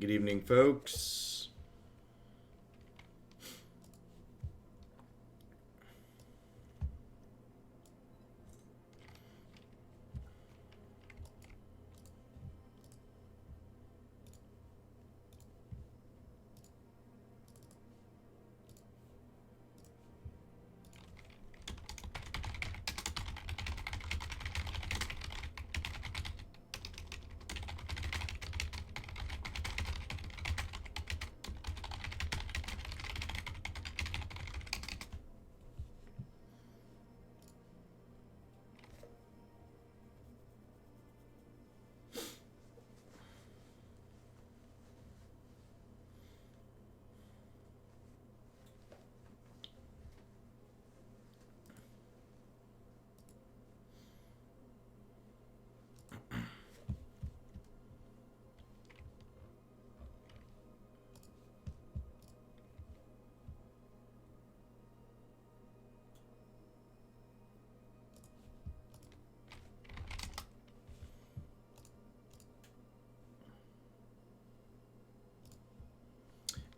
Good evening, folks.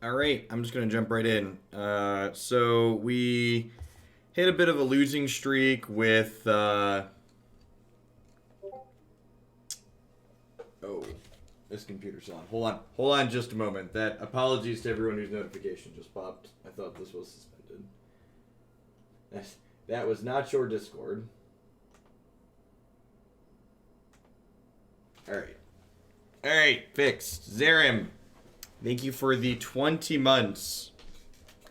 All right, I'm just going to jump right in. So we hit a bit of a losing streak with... Oh, this computer's on. Hold on just a moment. Apologies to everyone whose notification just popped. I thought this was suspended. That was not your Discord. All right, fixed. Zarim. Thank you for the 20 months.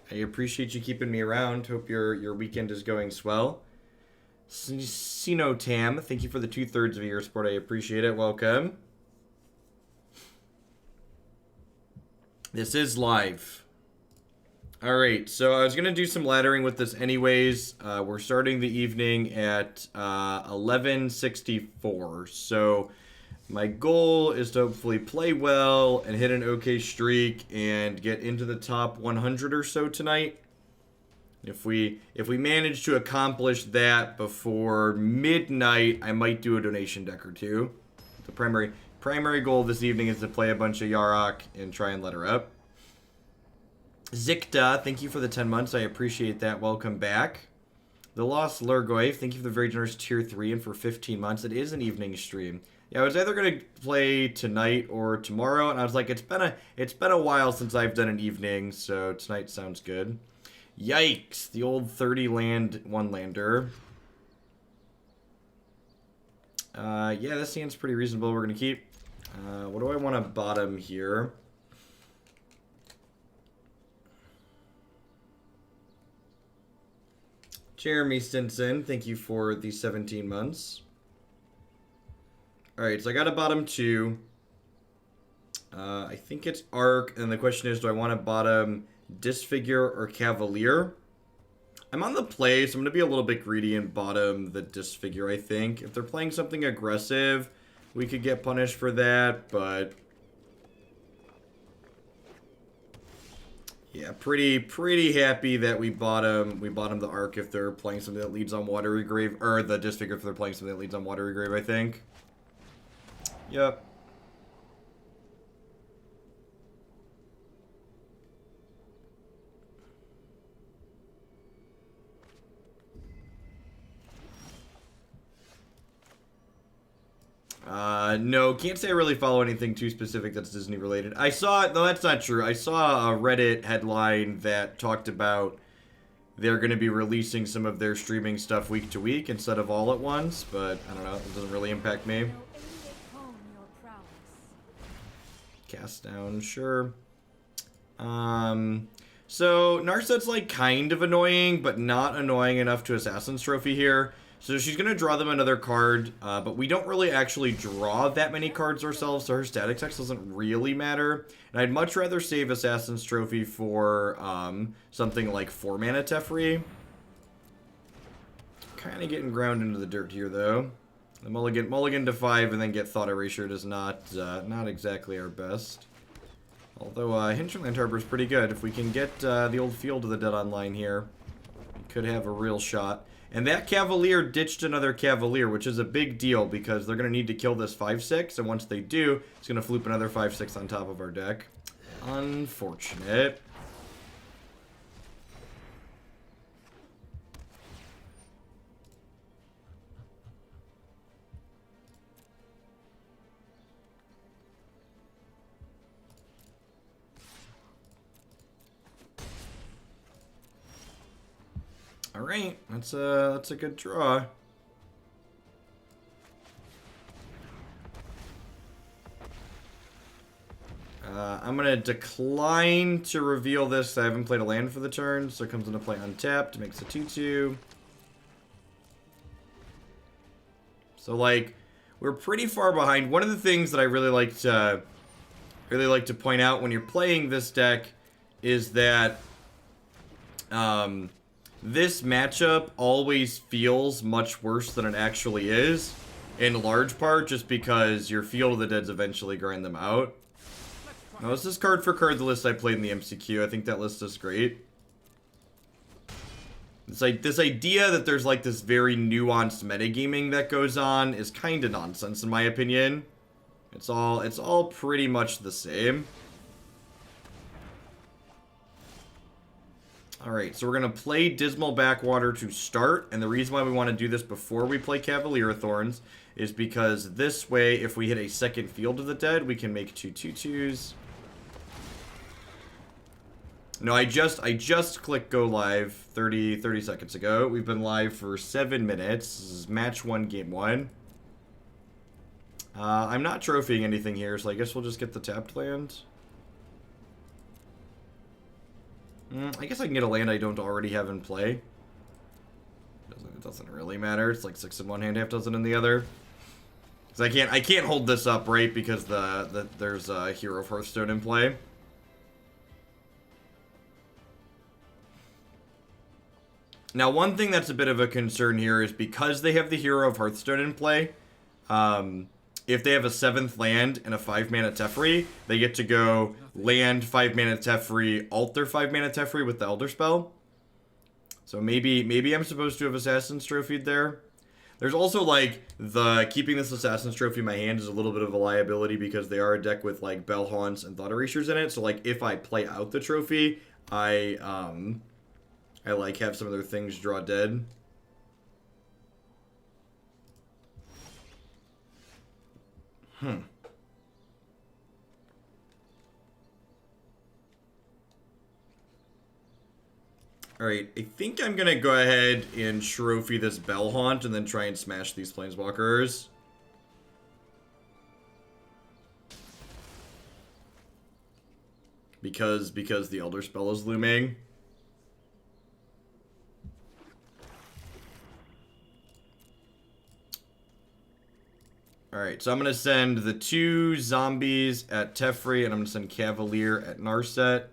I appreciate you keeping me around. Hope your weekend is going swell. Sino Tam, thank you for the 2/3 of your support. I appreciate it. Welcome. This is live. All right, so I was going to do some laddering with this anyways. We're starting the evening at 11:64. So... my goal is to hopefully play well and hit an okay streak and get into the top 100 or so tonight. If we manage to accomplish that before midnight, I might do a donation deck or two. The primary goal this evening is to play a bunch of Yarok and try and let her up. Zikta, thank you for the 10 months. I appreciate that. Welcome back. The Lost Lurgoy, thank you for the very generous tier 3 and for 15 months. It is an evening stream. Yeah, I was either going to play tonight or tomorrow, and I was like, it's been a while since I've done an evening, so tonight sounds good. Yikes, the old 30 land one-lander. Yeah, this seems pretty reasonable. We're going to keep. What do I want to bottom here? Jeremy Stinson, thank you for the 17 months. Alright, so I got a bottom 2. I think it's Arc, and the question is, do I want to bottom Disfigure or Cavalier? I'm on the play, so I'm going to be a little bit greedy and bottom the Disfigure, I think. If they're playing something aggressive, we could get punished for that, but... yeah, pretty happy that we bottom the Arc if they're playing something that leads on Watery Grave, or the Disfigure if they're playing something that leads on Watery Grave, I think. Yep. No, can't say I really follow anything too specific that's Disney related. I saw, no, that's not true. I saw a Reddit headline that talked about they're going to be releasing some of their streaming stuff week to week instead of all at once, but I don't know, it doesn't really impact me. Cast down, sure. So Narset's like kind of annoying, but not annoying enough to Assassin's Trophy here. So she's going to draw them another card, but we don't really actually draw that many cards ourselves, so her static text doesn't really matter. And I'd much rather save Assassin's Trophy for something like 4-mana Teferi. Kind of getting ground into the dirt here, though. The mulligan to 5 and then get Thought Erasure is not exactly our best. Although Hinterland Harbor is pretty good. If we can get the old Field of the Dead online here, we could have a real shot. And that Cavalier ditched another Cavalier, which is a big deal because they're going to need to kill this 5/6. And once they do, it's going to floop another 5/6 on top of our deck. Unfortunate. All right, that's a good draw. I'm gonna decline to reveal this. I haven't played a land for the turn, so it comes into play untapped, makes a 2/2. So like, we're pretty far behind. One of the things that I really like to point out when you're playing this deck is that this matchup always feels much worse than it actually is, in large part just because your Field of the Deads eventually grind them out. Now, this is card for card the list I played in the MCQ. I think that list is great. It's like this idea that there's like this very nuanced metagaming that goes on is kind of nonsense in my opinion. It's all pretty much the same. Alright, so we're going to play Dismal Backwater to start, and the reason why we want to do this before we play Cavalier of Thorns is because this way, if we hit a second Field of the Dead, we can make 2 2/2s. No, I just clicked go live 30 seconds ago. We've been live for 7 minutes. This is match 1, game 1. I'm not trophying anything here, so I guess we'll just get the tapped land. I guess I can get a land I don't already have in play. It doesn't really matter. It's like 6 in one hand, half dozen in the other. Because I can't hold this up, right? Because there's a Hero of Hearthstone in play. Now, one thing that's a bit of a concern here is because they have the Hero of Hearthstone in play, if they have a 7th land and a 5-mana Teferi, they get to go land 5-mana Teferi, alt their 5-mana Teferi with the Elder Spell. So maybe I'm supposed to have Assassin's Trophied there. There's also, like, keeping this Assassin's Trophy in my hand is a little bit of a liability because they are a deck with, like, Bell Haunts and Thought Erasures in it. So, like, if I play out the trophy, I like have some of their things draw dead. Alright, I think I'm gonna go ahead and trophy this Bell Haunt and then try and smash these Planeswalkers. Because the Elder Spell is looming. Alright, so I'm going to send the 2 zombies at Teferi, and I'm going to send Cavalier at Narset.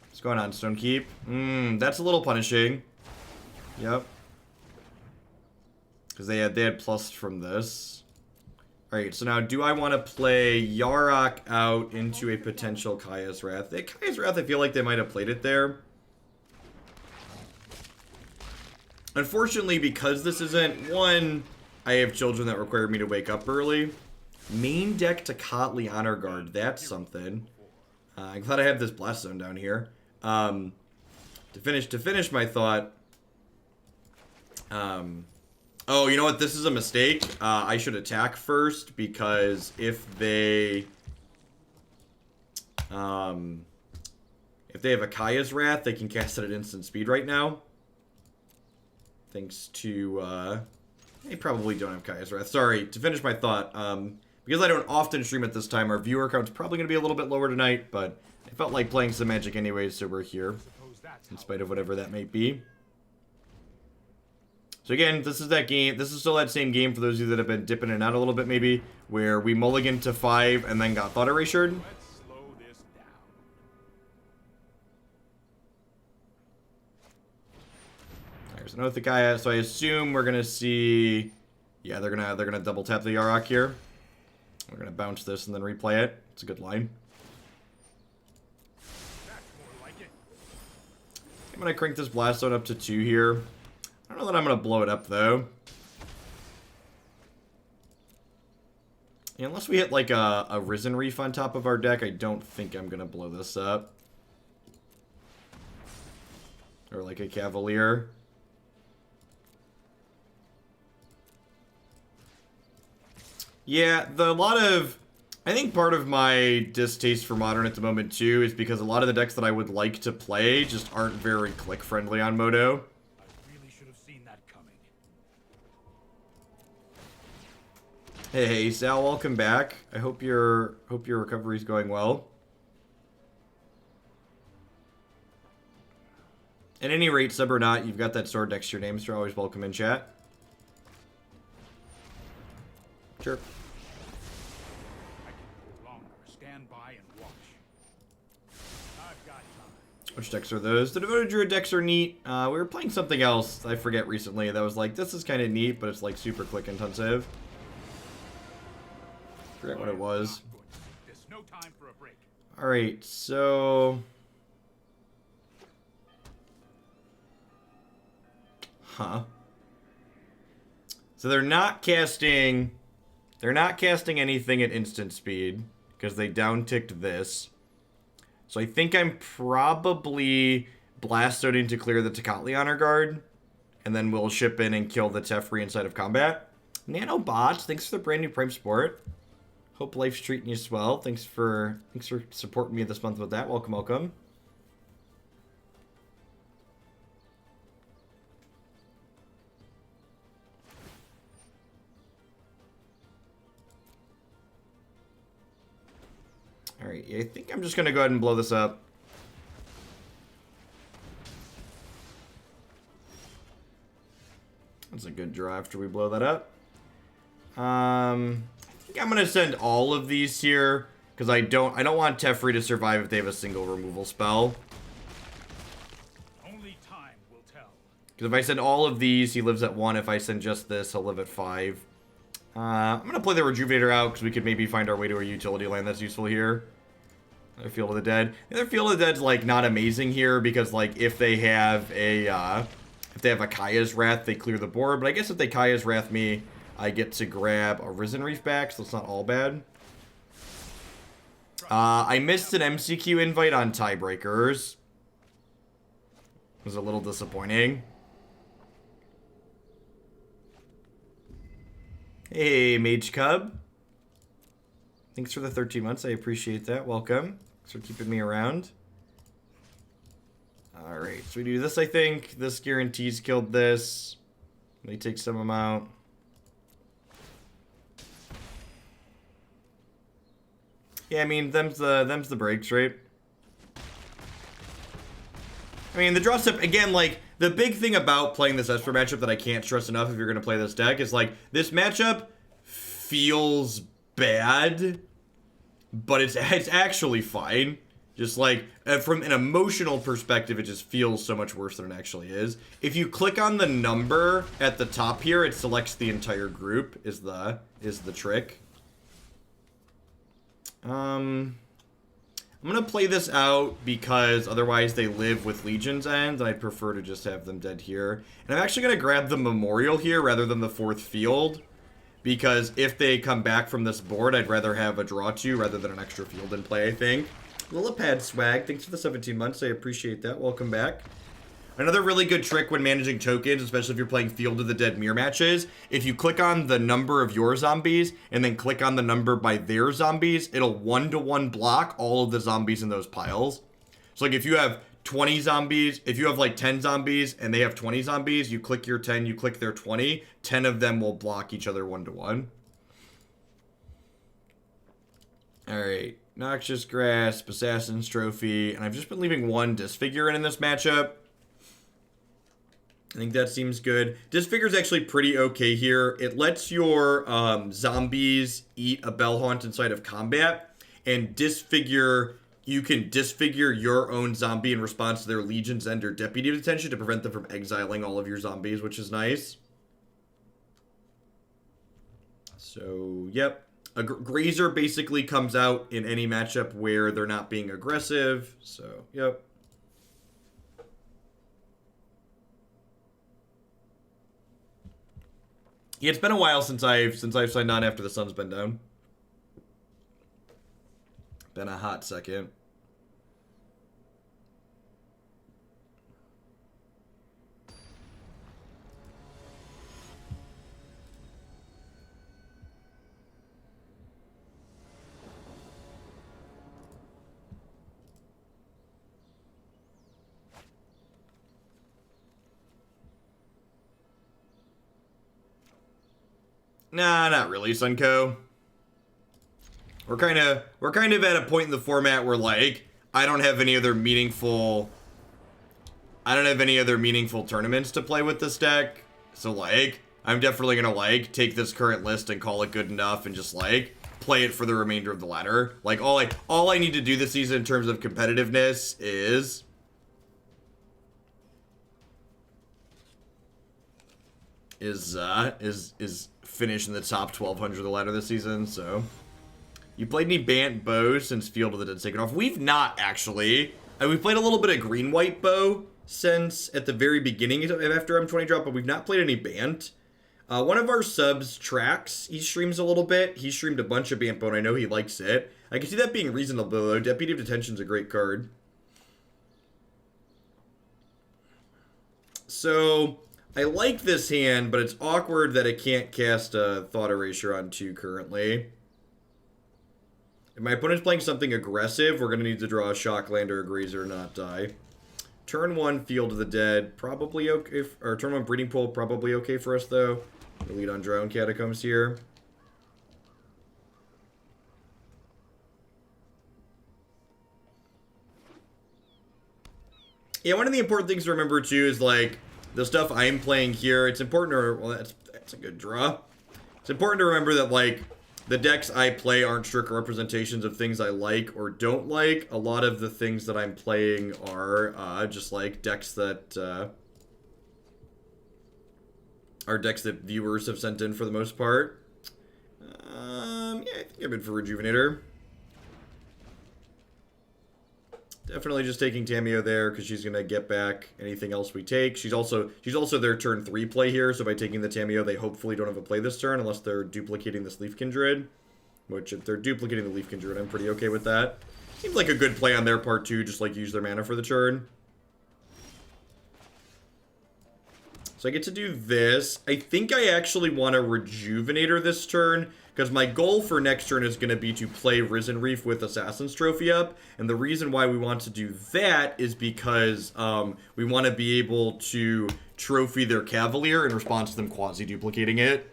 What's going on, Stonekeep? That's a little punishing. Yep. Because they had plus from this. Alright, so now do I want to play Yarok out into a potential Kaya's Wrath? Kaya's Wrath, I feel like they might have played it there. Unfortunately, because this isn't one... I have children that require me to wake up early. Main deck to Kotley Honor Guard. That's something. I'm glad I have this Blast Zone down here. To finish my thought. Oh, you know what? This is a mistake. I should attack first because if they have a Kaya's Wrath, they can cast it at instant speed right now. Thanks to they probably don't have Kaya's Wrath. Sorry, to finish my thought, because I don't often stream at this time, our viewer count's probably going to be a little bit lower tonight, but I felt like playing some Magic anyways, so we're here, in spite of whatever that may be. So again, this is that game, this is still that same game for those of you that have been dipping in and out a little bit maybe, where we mulliganed to 5 and then got Thought Erasured. There's an Oath of Gaia, so I assume we're gonna see, yeah, they're gonna double tap the Yarok here. We're gonna bounce this and then replay it. It's a good line. I'm going to crank this blast zone up to 2 here. I don't know that I'm going to blow it up, though. Unless we hit, like, a Risen Reef on top of our deck, I don't think I'm going to blow this up. Or, like, a Cavalier. Yeah, I think part of my distaste for Modern at the moment, too, is because a lot of the decks that I would like to play just aren't very click-friendly on Moto. I really should have seen that coming. Hey, Sal, welcome back. I hope your recovery's going well. At any rate, sub or not, you've got that sword next to your name, so you're always welcome in chat. Sure. Stand by and watch. I've got time. Which decks are those? The Devoted Druid decks are neat. We were playing something else, I forget recently, that was like, this is kind of neat, but it's like super click intensive. Forget what it was. There's no time for a break. Alright, so... Huh. So they're not casting anything at instant speed, because they down-ticked this. So I think I'm probably Blastoding to clear the Tecatli Honor Guard, and then we'll ship in and kill the Teferi inside of combat. Nanobot, thanks for the brand new Prime Sport. Hope life's treating you swell. Thanks for supporting me this month with that. Welcome, welcome. Alright, I think I'm just going to go ahead and blow this up. That's a good draw after we blow that up. I think I'm going to send all of these here, because I don't want Teferi to survive if they have a single removal spell. Only time will tell. Because if I send all of these, he lives at 1. If I send just this, he'll live at 5. I'm going to play the Rejuvenator out, because we could maybe find our way to a utility land that's useful here. Another Field of the Dead. The other Field of the Dead's, like, not amazing here, because, like, if they have a Kaya's Wrath, they clear the board. But I guess if they Kaya's Wrath me, I get to grab a Risen Reef back, so it's not all bad. I missed an MCQ invite on Tiebreakers. It was a little disappointing. Hey, Mage Cub. Thanks for the 13 months. I appreciate that. Welcome. Thanks for keeping me around. Alright, so we do this, I think. This guarantees killed this. They take some amount. Yeah, I mean, them's the breaks, right? I mean, the draw step, again, like, the big thing about playing this Esper matchup that I can't stress enough if you're going to play this deck is, like, this matchup feels bad, but it's actually fine. Just, like, from an emotional perspective, it just feels so much worse than it actually is. If you click on the number at the top here, it selects the entire group, is the trick. I'm gonna play this out because otherwise they live with Legion's End, and I'd prefer to just have them dead here. And I'm actually gonna grab the Memorial here rather than the 4th field, because if they come back from this board, I'd rather have a draw 2 rather than an extra field in play, I think. Lillipad Swag, thanks for the 17 months, I appreciate that. Welcome back. Another really good trick when managing tokens, especially if you're playing Field of the Dead mirror matches, if you click on the number of your zombies and then click on the number by their zombies, it'll 1-to-1 block all of the zombies in those piles. So like if you have 20 zombies, if you have like 10 zombies and they have 20 zombies, you click your 10, you click their 20, 10 of them will block each other 1-to-1. Alright, Noxious Grasp, Assassin's Trophy, and I've just been leaving 1 Disfigure in this matchup. I think that seems good. Disfigure's actually pretty okay here. It lets your zombies eat a Bellhaunt inside of combat, and Disfigure, you can disfigure your own zombie in response to their Legion's End or Deputy Detention to prevent them from exiling all of your zombies, which is nice. So, yep. A Grazer basically comes out in any matchup where they're not being aggressive, so, yep. Yeah, it's been a while since I've signed on after the sun's been down. Been a hot second. Nah, not really, Sunko. We're kind of at a point in the format where like I don't have any other meaningful tournaments to play with this deck. So like I'm definitely gonna like take this current list and call it good enough and just like play it for the remainder of the ladder. Like all I need to do this season in terms of competitiveness is finish in the top 1200 of the ladder this season. So you played any Bant bow since Field of the Dead Taken Off? We've not actually. We've played a little bit of green-white bow since at the very beginning after M20 drop, but we've not played any Bant. One of our subs, Trax, he streams a little bit. He streamed a bunch of Bant bow, and I know he likes it. I can see that being reasonable, though. Deputy of Detention's a great card. So I like this hand, but it's awkward that it can't cast a Thought Erasure on 2 currently. If my opponent's playing something aggressive, we're going to need to draw a Shockland or a Grazer, not die. Turn 1, Field of the Dead, probably okay. Or turn 1, Breeding Pool, probably okay for us, though. We'll lead on Drowned Catacombs here. Yeah, one of the important things to remember, too, is, like, the stuff I'm playing here, it's important to... Well, that's a good draw. It's important to remember that, like, the decks I play aren't strict representations of things I like or don't like. A lot of the things that I'm playing are just like decks that are decks that viewers have sent in for the most part. Yeah, I think I'm in for Rejuvenator. Definitely just taking Tamiyo there because she's gonna get back anything else we take. She's also their turn 3 play here, so by taking the Tamiyo, they hopefully don't have a play this turn unless they're duplicating this Leaf Kindred. Which, if they're duplicating the Leaf Kindred, I'm pretty okay with that. Seems like a good play on their part too, just like use their mana for the turn. So I get to do this. I think I actually want a Rejuvenator this turn, because my goal for next turn is going to be to play Risen Reef with Assassin's Trophy up. And the reason why we want to do that is because we want to be able to trophy their Cavalier in response to them quasi-duplicating it.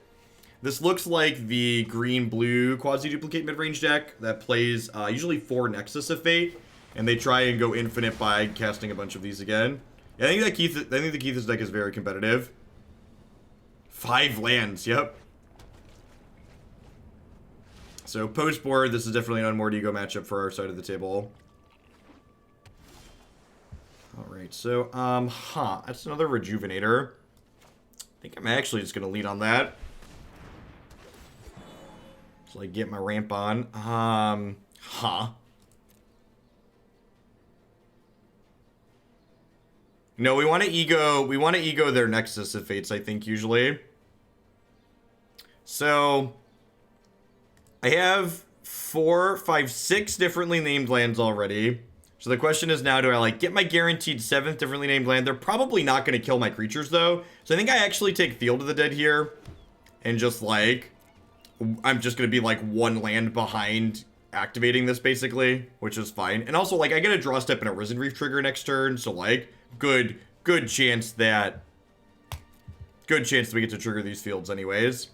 This looks like the green-blue quasi-duplicate mid-range deck that plays usually 4 Nexus of Fate, and they try and go infinite by casting a bunch of these again. I think the Keith's deck is very competitive. 5 lands, yep. So post-board, this is definitely an Unmoored Ego matchup for our side of the table. Alright, so, that's another Rejuvenator. I think I'm actually just gonna lead on that. So I get my ramp on. No, we want to ego their Nexus of Fates, I think, usually. So I have 4, 5, 6 differently named lands already. So the question is now, do I like get my guaranteed 7th differently named land? They're probably not going to kill my creatures though. So I think I actually take Field of the Dead here and just like I'm just going to be like 1 land behind activating this basically, which is fine. And also like I get a draw step and a Risen Reef trigger next turn, so like good chance that we get to trigger these fields anyways.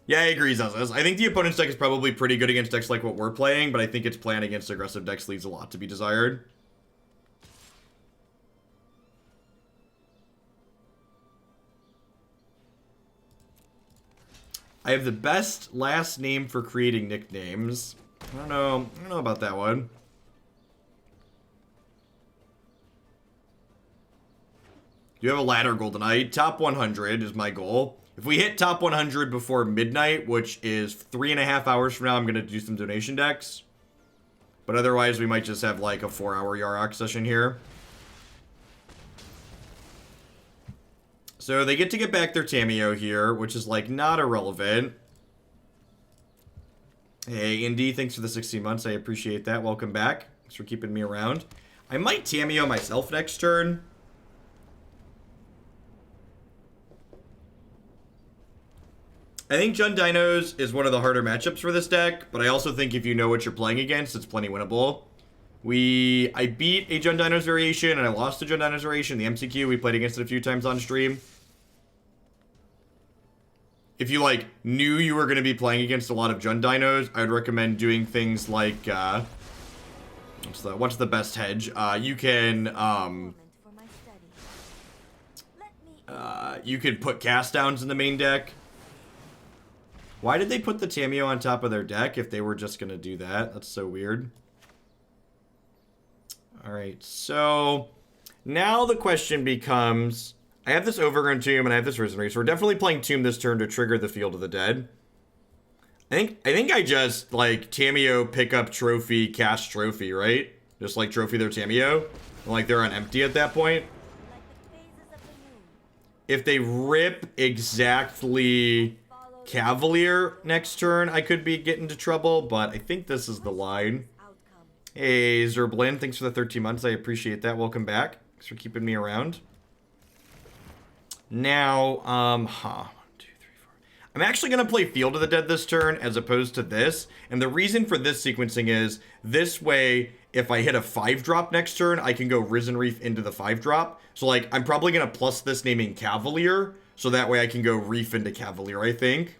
Yeah, I agree, Zazas. I think the opponent's deck is probably pretty good against decks like what we're playing, but I think its plan against aggressive decks leaves a lot to be desired. I have the best last name for creating nicknames. I don't know about that one. You have a ladder, Goldenite. Top 100 is my goal. If we hit top 100 before midnight, which is 3.5 hours from now, I'm going to do some donation decks. But otherwise, we might just have like a 4-hour Yarok session here. So they get to get back their Tamiyo here, which is, like, not irrelevant. Hey, Indy, thanks for the 16 months. I appreciate that. Welcome back. Thanks for keeping me around. I might Tamiyo myself next turn. I think Jund Dinos is one of the harder matchups for this deck, but I also think if you know what you're playing against, it's plenty winnable. I beat a Jund Dinos variation, and I lost a Jund Dinos variation. The MCQ, we played against it a few times on stream. If you, like, knew you were going to be playing against a lot of Jund Dinos, I would recommend doing things like, what's the best hedge? You could put cast downs in the main deck. Why did they put the Tamiyo on top of their deck if they were just going to do that? That's so weird. Alright, so now the question becomes, I have this Overgrown Tomb and I have this Risen Reef, so we're definitely playing Tomb this turn to trigger the Field of the Dead. I think I just, like, Tamiyo, pick up trophy, cast trophy, right? Just, like, trophy their Tamiyo. Like, they're on empty at that point. If they rip exactly Cavalier next turn, I could be getting into trouble, but I think this is the line. Hey, Zerblin, thanks for the 13 months. I appreciate that. Welcome back. Thanks for keeping me around. Now, 1, 2, 3, 4. I'm actually going to play Field of the Dead this turn as opposed to this. And the reason for this sequencing is, this way, if I hit a 5-drop next turn, I can go Risen Reef into the 5-drop. So, like, I'm probably going to plus this naming Cavalier, so that way I can go Reef into Cavalier, I think.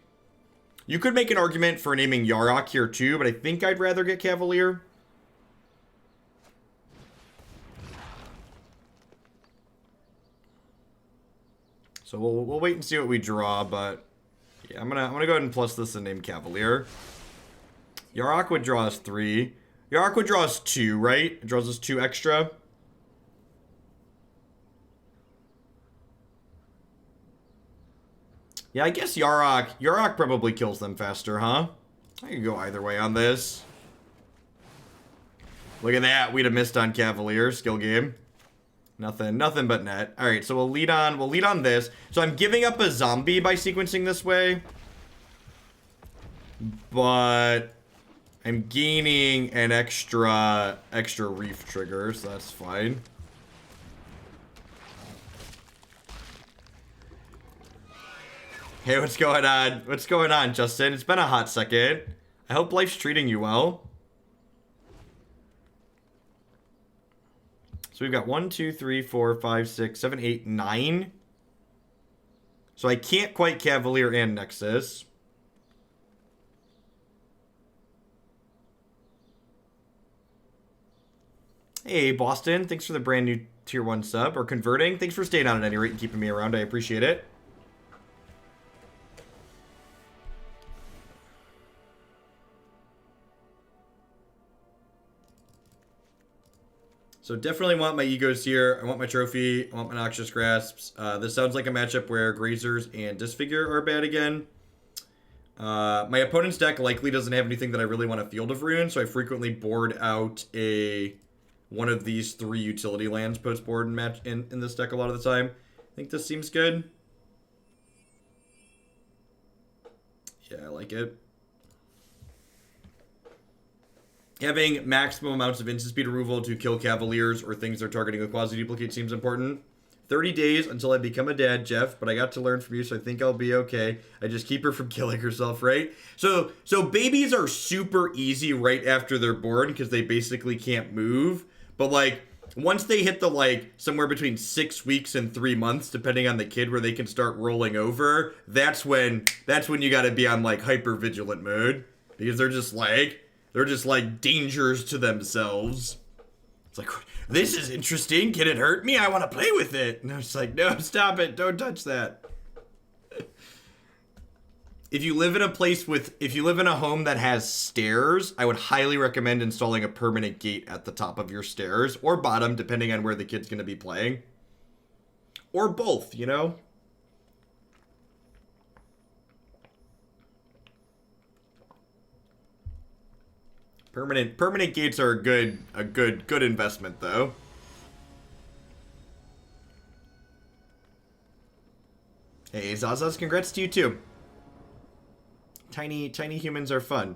You could make an argument for naming Yarok here too, but I think I'd rather get Cavalier. So we'll wait and see what we draw, but yeah, I'm gonna go ahead and plus this and name Cavalier. Yarok would draw us 3. Yarok would draw us 2, right? It draws us 2 extra. Yeah, I guess Yarok probably kills them faster, huh? I could go either way on this. Look at that. We'd have missed on Cavalier. Skill game. Nothing but net. Alright, so we'll lead on this. So I'm giving up a zombie by sequencing this way. But I'm gaining an extra reef trigger, so that's fine. Hey, what's going on? What's going on, Justin? It's been a hot second. I hope life's treating you well. So we've got 1, 2, 3, 4, 5, 6, 7, 8, 9. So I can't quite Cavalier and Nexus. Hey, Boston. Thanks for the brand new tier 1 sub. Or converting. Thanks for staying on at any rate and keeping me around. I appreciate it. So definitely want my egos here. I want my trophy. I want my Noxious Grasps. This sounds like a matchup where Grazers and Disfigure are bad again. My opponent's deck likely doesn't have anything that I really want to Field of Ruin, so I frequently board out one of these 3 utility lands post-board in this deck a lot of the time. I think this seems good. Yeah, I like it. Having maximum amounts of instant speed removal to kill Cavaliers or things they're targeting with quasi-duplicate seems important. 30 days until I become a dad, Jeff, but I got to learn from you, so I think I'll be okay. I just keep her from killing herself, right? So babies are super easy right after they're born because they basically can't move. But, like, once they hit the, like, somewhere between 6 weeks and 3 months, depending on the kid, where they can start rolling over, that's when you gotta be on, like, hyper-vigilant mode. Because they're just like dangers to themselves. It's like, this is interesting. Can it hurt me? I want to play with it. And I was like, no, stop it. Don't touch that. If you live in a home that has stairs, I would highly recommend installing a permanent gate at the top of your stairs or bottom, depending on where the kid's going to be playing. Or both, you know? Permanent gates are a good investment though. Hey, Zazaz, congrats to you too. Tiny humans are fun.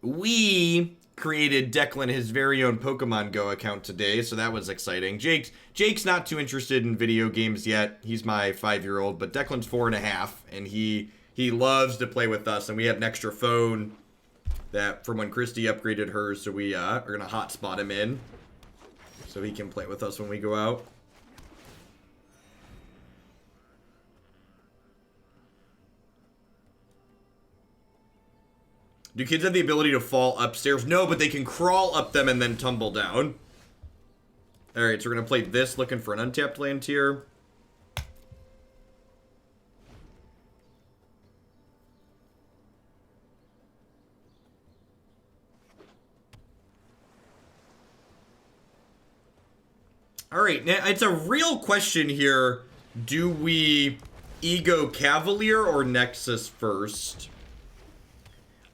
We created Declan his very own Pokemon Go account today, so that was exciting. Jake's not too interested in video games yet. He's my 5-year-old, but Declan's 4.5, and he loves to play with us, and we have an extra phone that from when Christy upgraded hers, so we are gonna hotspot him in so he can play with us when we go out. Do kids have the ability to fall upstairs? No, but they can crawl up them and then tumble down. Alright, so we're going to play this, looking for an untapped land here. Alright, now it's a real question here. Do we ego Cavalier or Nexus first?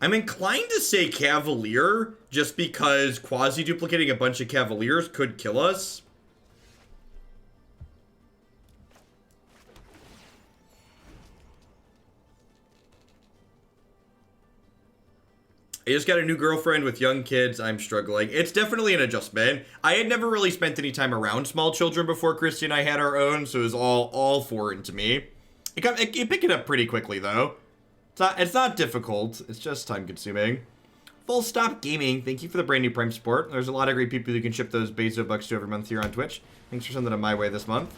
I'm inclined to say Cavalier, just because quasi-duplicating a bunch of Cavaliers could kill us. I just got a new girlfriend with young kids. I'm struggling. It's definitely an adjustment. I had never really spent any time around small children before Christy and I had our own, so it was all foreign to me. You pick it up pretty quickly, though. It's not difficult. It's just time-consuming. Full Stop Gaming, thank you for the brand new Prime support. There's a lot of great people you can ship those Bezo bucks to every month here on Twitch. Thanks for sending them my way this month.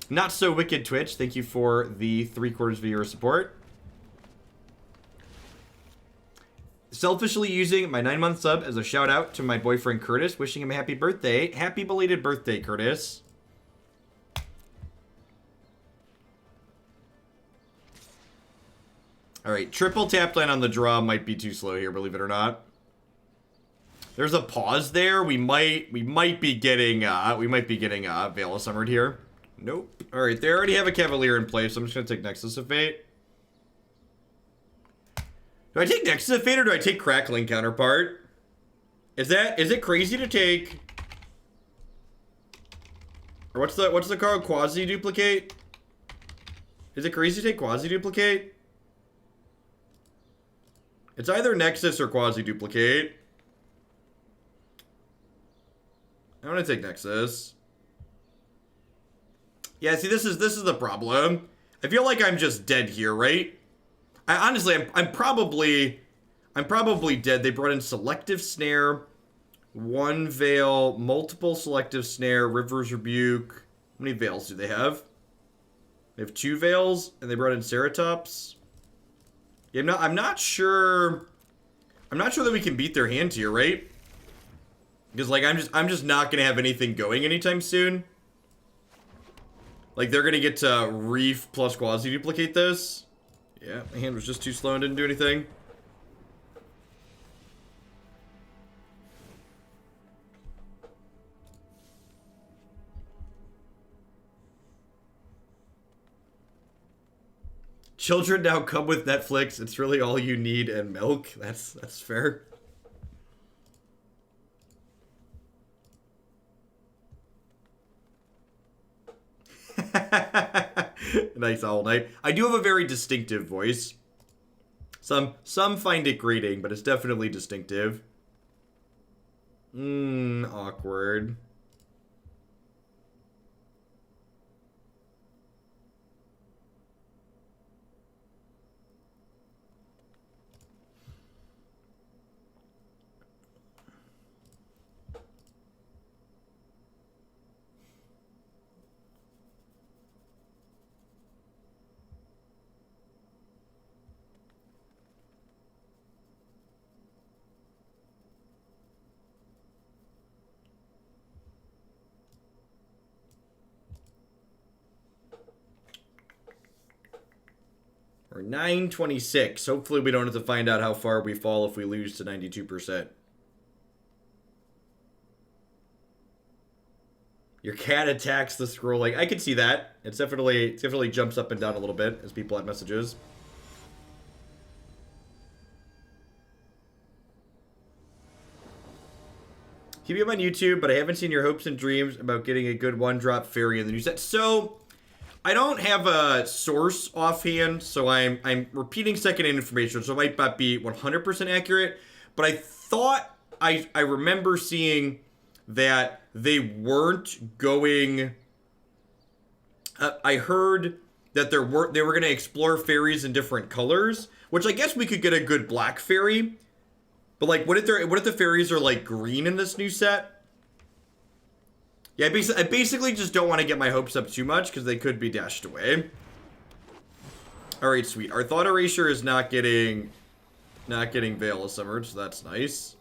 Not So Wicked Twitch, thank you for the 3/4 viewer support. Selfishly using my 9-month sub as a shout-out to my boyfriend Curtis, wishing him a happy birthday. Happy belated birthday, Curtis. Alright, triple tap land on the draw might be too slow here, believe it or not. There's a pause there. We might be getting Veil of Summered here. Nope. Alright, they already have a Cavalier in place, so I'm just gonna take Nexus of Fate. Do I take Nexus of Fate or do I take Crackling Counterpart? Is it crazy to take? Or what's the card? Quasi-duplicate? Is it crazy to take Quasi-duplicate? It's either Nexus or Quasi-duplicate. I want to take Nexus. Yeah, see, this is the problem. I feel like I'm just dead here, right? I'm probably dead. They brought in Selective Snare, 1 Veil, multiple Selective Snare, River's Rebuke. How many Veils do they have? They have 2 Veils, and they brought in Ceratops. Yeah, I'm not sure that we can beat their hand here, right? Because like I'm just not gonna have anything going anytime soon. Like they're gonna get to Reef plus Quasi duplicate this. Yeah, my hand was just too slow and didn't do anything. Children now come with Netflix. It's really all you need and milk. That's fair. Nice all night. I do have a very distinctive voice. Some find it grating, but it's definitely distinctive. Awkward. We're 926. Hopefully we don't have to find out how far we fall if we lose to 92%. Your cat attacks the scrolling. I can see that. It definitely jumps up and down a little bit as people add messages. keep you on YouTube, but I haven't seen your hopes and dreams about getting a good one-drop fairy in the new set. So, I don't have a source offhand, so I'm repeating second-hand information, so it might not be 100% accurate, but I thought I remember seeing that they weren't going... I heard that they were going to explore fairies in different colors, which I guess we could get a good black fairy. But like, what if the fairies are like green in this new set? Yeah, I basically just don't want to get my hopes up too much because they could be dashed away. All right, sweet. Our Thought Erasure is not getting Veil of Summer, so that's nice.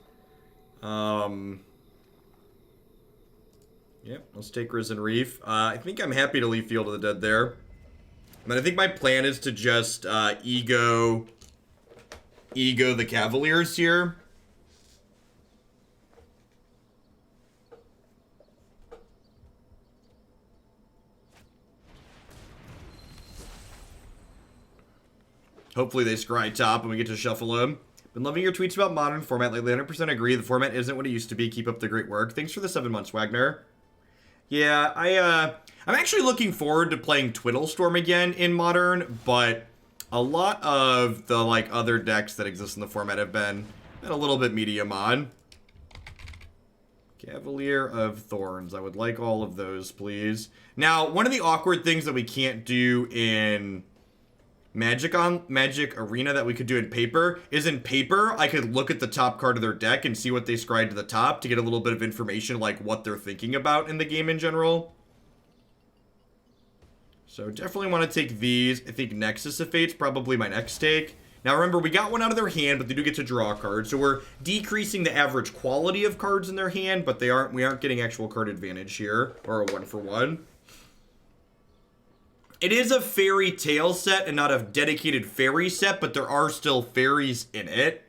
Yep, let's take Risen Reef. I think I'm happy to leave Field of the Dead there. But I think my plan is to just ego the Cavaliers here. Hopefully they scry top and we get to shuffle them. Been loving your tweets about modern format lately. 100% agree. The format isn't what it used to be. Keep up the great work. Thanks for the 7 months, Wagner. Yeah, I'm actually looking forward to playing Twiddlestorm again in Modern, but a lot of the, like, other decks that exist in the format have been a little bit medium on. Cavalier of Thorns. I would like all of those, please. Now, one of the awkward things that we can't do in Magic Arena that we could do in Paper is in Paper, I could look at the top card of their deck and see what they scried to the top to get a little bit of information, like what they're thinking about in the game in general. So definitely want to take these. I think Nexus of Fate's probably my next take. Now remember, we got one out of their hand, but they do get to draw a card, so we're decreasing the average quality of cards in their hand, but we aren't getting actual card advantage here, or a 1-for-1. It is a fairy tale set and not a dedicated fairy set, but there are still fairies in it.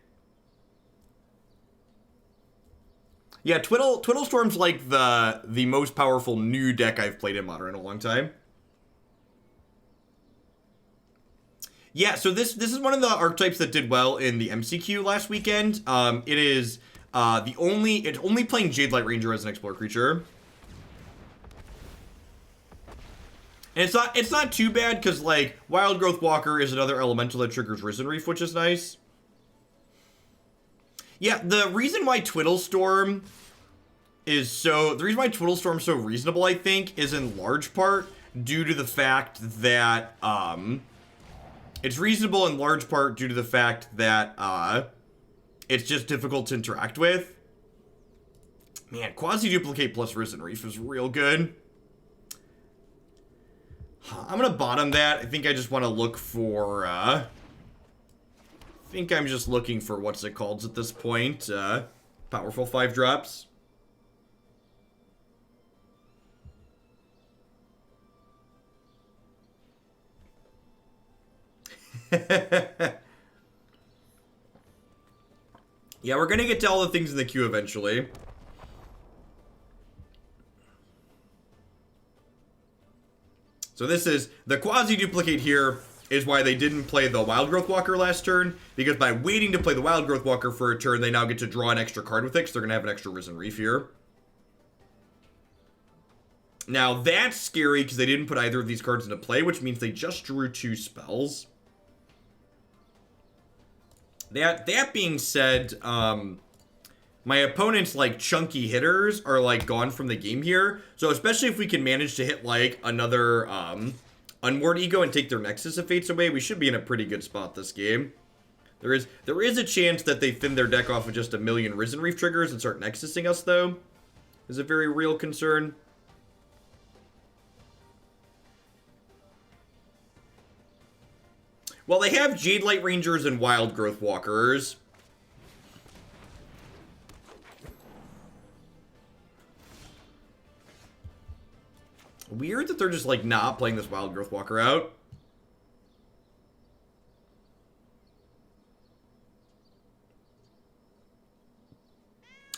Yeah, Twiddlestorm's like the most powerful new deck I've played in Modern in a long time. Yeah, so this is one of the archetypes that did well in the MCQ last weekend. It is it's only playing Jade Light Ranger as an Explorer creature. And it's not too bad because, like, Wild Growth Walker is another elemental that triggers Risen Reef, which is nice. Yeah, the reason why Twiddlestorm is so reasonable, I think, is in large part due to the fact that it's reasonable in large part due to the fact that it's just difficult to interact with. Man, Quasi-Duplicate plus Risen Reef is real good. I'm gonna bottom that. I think I just want to look for, I think I'm just looking for what's it called at this point. Powerful 5-drops. Yeah, we're gonna get to all the things in the queue eventually. So this is, the quasi-duplicate here is why they didn't play the Wild Growth Walker last turn, because by waiting to play the Wild Growth Walker for a turn, they now get to draw an extra card with it, because they're going to have an extra Risen Reef here. Now, that's scary, because they didn't put either of these cards into play, which means they just drew 2 spells. That being said, my opponent's, like, chunky hitters are, like, gone from the game here. So, especially if we can manage to hit, like, another, Unward Ego and take their Nexus of Fates away, we should be in a pretty good spot this game. There is a chance that they thin their deck off with just a million Risen Reef triggers and start Nexusing us, though. Is a very real concern. Well, they have Jade Light Rangers and Wild Growth Walkers. Weird that they're just, like, not playing this Wild Growth Walker out.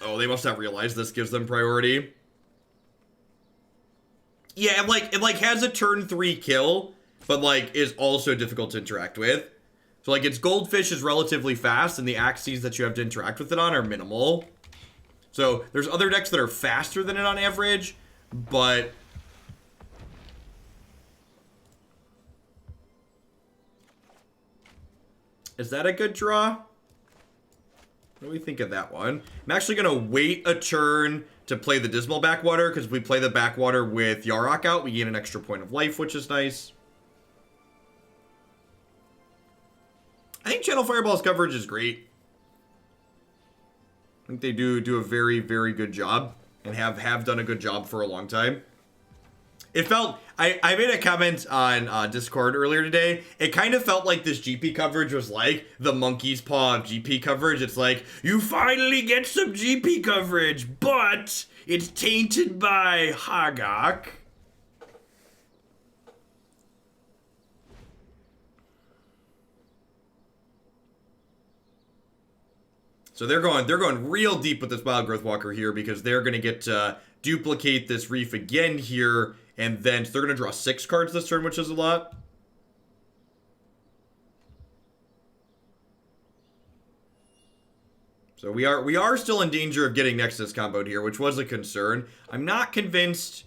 Oh, they must not realize this gives them priority. Yeah, it has a turn 3 kill, but, like, is also difficult to interact with. So, like, its Goldfish is relatively fast, and the axes that you have to interact with it on are minimal. So there's other decks that are faster than it on average, but is that a good draw? What do we think of that one? I'm actually going to wait a turn to play the Dismal Backwater, because if we play the Backwater with Yarok out, we gain an extra point of life, which is nice. I think Channel Fireball's coverage is great. I think they do a very, very good job, and have done a good job for a long time. It felt, I made a comment on Discord earlier today. It kind of felt like this GP coverage was like the monkey's paw of GP coverage. It's like, you finally get some GP coverage, but it's tainted by Hagak. So they're going real deep with this Wild Growth Walker here, because they're going to get to duplicate this Reef again here, and then so they're going to draw 6 cards this turn, which is a lot. So we are still in danger of getting Nexus comboed here, which was a concern. I'm not convinced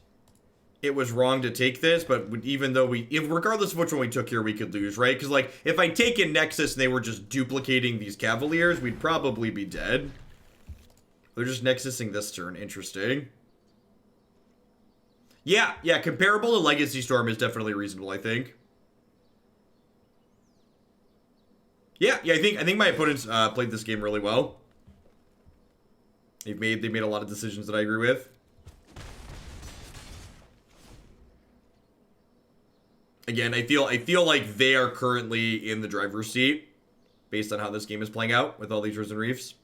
it was wrong to take this, but even though regardless of which one we took here, we could lose, right? Because, like, if I'd taken Nexus and they were just duplicating these Cavaliers, we'd probably be dead. They're just Nexusing this turn. Interesting. Yeah, comparable to Legacy Storm is definitely reasonable, I think. Yeah, I think my opponents played this game really well. They made a lot of decisions that I agree with. Again, I feel like they are currently in the driver's seat based on how this game is playing out with all these Risen Reefs.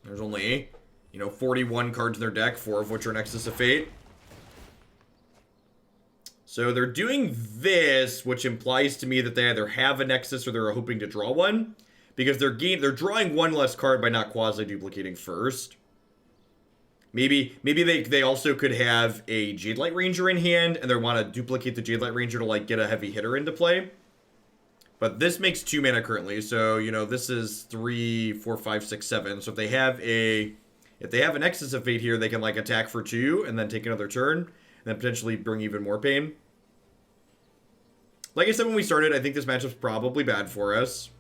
There's only, 41 cards in their deck, 4 of which are Nexus of Fate. So they're doing this, which implies to me that they either have a Nexus or they're hoping to draw one, because they're drawing one less card by not quasi-duplicating first. Maybe they also could have a Jadelight Ranger in hand, and they want to duplicate the Jadelight Ranger to, like, get a heavy hitter into play. But this makes 2 mana currently, so, this is 3, 4, 5, 6, 7. So if they have a Nexus of Fate here, they can, like, attack for 2 and then take another turn, and then potentially bring even more pain. Like I said when we started, I think this matchup's probably bad for us.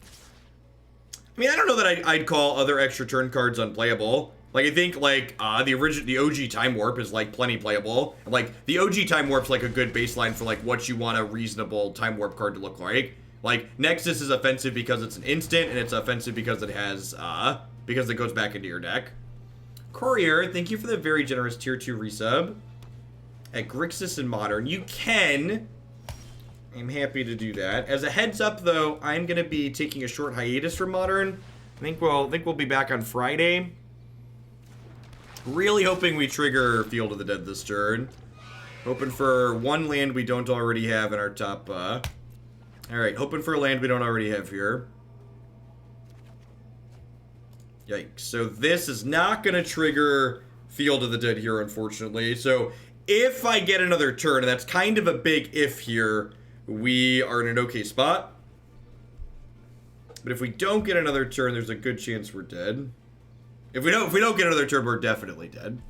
I mean, I don't know that I'd call other extra turn cards unplayable. Like, I think, like, the OG Time Warp is, like, plenty playable. And, like, the OG Time Warp's, like, a good baseline for, like, what you want a reasonable Time Warp card to look like. Like, Nexus is offensive because it's an instant, and it's offensive because it has, because it goes back into your deck. Courier, thank you for the very generous tier 2 resub. At Grixis and Modern, you can. I'm happy to do that. As a heads up, though, I'm going to be taking a short hiatus from Modern. I think we'll be back on Friday. Really hoping we trigger Field of the Dead this turn. Hoping for one land we don't already have in our top, Alright, hoping for a land we don't already have here. Yikes. So this is not going to trigger Field of the Dead here, unfortunately. So if I get another turn, and that's kind of a big if here, we are in an okay spot. But if we don't get another turn, there's a good chance we're dead. If we don't get another turn, we're definitely dead.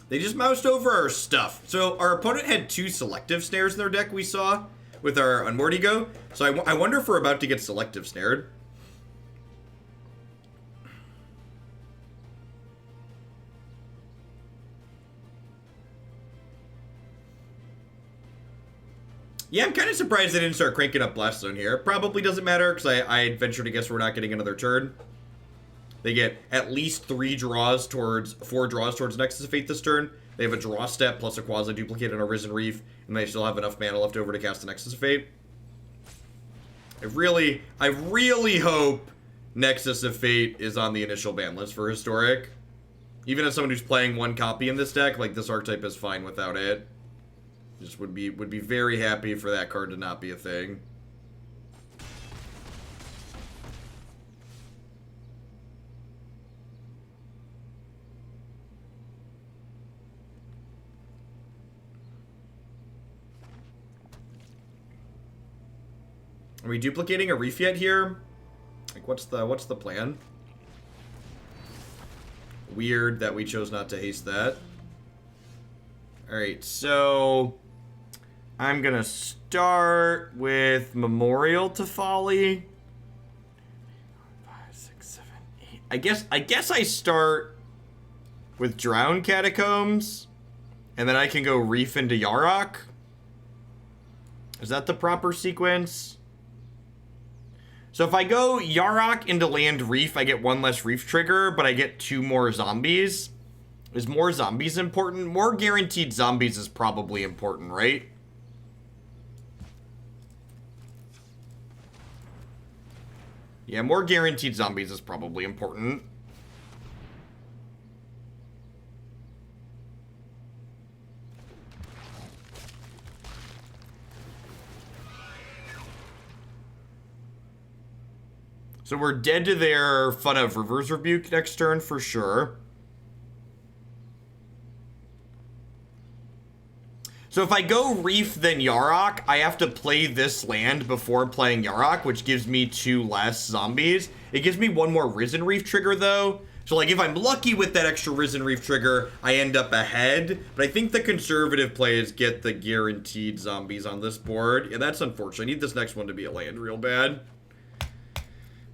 They just moused over our stuff. So our opponent had 2 selective snares in their deck we saw with our Unmortigo. So I wonder if we're about to get selective snared. Yeah, I'm kind of surprised they didn't start cranking up Blast Zone here. Probably doesn't matter, because I'd venture to guess we're not getting another turn. They get at least 4 draws towards Nexus of Fate this turn. They have a draw step plus a quasi-duplicate and a Risen Reef, and they still have enough mana left over to cast the Nexus of Fate. I really hope Nexus of Fate is on the initial ban list for Historic. Even as someone who's playing one copy in this deck, like, this archetype is fine without it. Just would be very happy for that card to not be a thing. Are we duplicating a Reef yet here? Like, what's the plan? Weird that we chose not to haste that. Alright, so I'm gonna start with Memorial to Folly. 5, 6, 7, 8. I guess I start with Drowned Catacombs, and then I can go Reef into Yarok. Is that the proper sequence? So if I go Yarok into land Reef, I get 1 less Reef trigger, but I get 2 more zombies. Is more zombies important? More guaranteed zombies is probably important, right? Yeah, more guaranteed zombies is probably important. So we're dead to their Fun of Reverse Rebuke next turn for sure. So if I go Reef then Yarok, I have to play this land before playing Yarok, which gives me 2 less zombies. It gives me 1 more Risen Reef trigger though. So like if I'm lucky with that extra Risen Reef trigger, I end up ahead. But I think the conservative play is get the guaranteed zombies on this board. Yeah, that's unfortunate. I need this next one to be a land real bad.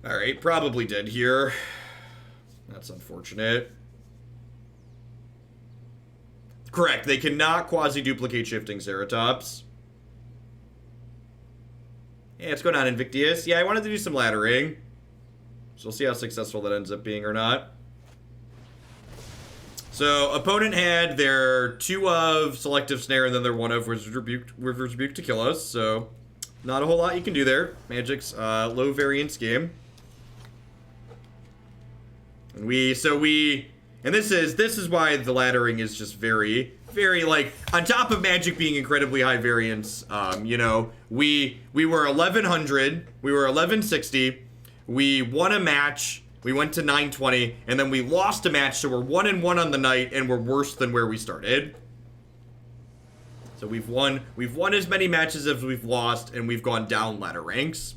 Alright, probably dead here. That's unfortunate. Correct, they cannot quasi-duplicate Shifting Ceratops. Yeah, let's go down Invictus. Yeah, I wanted to do some laddering. So we'll see how successful that ends up being or not. So, opponent had their 2 of Selective Snare and then their 1 of Reverse Rebuke to kill us. So, not a whole lot you can do there. Magic's low variance game. And this is why the laddering is just very, very, like, on top of Magic being incredibly high variance, you know, we were 1100, we were 1160, we won a match, we went to 920, and then we lost a match, so we're 1-1 on the night, and we're worse than where we started. So we've won as many matches as we've lost, and we've gone down ladder ranks.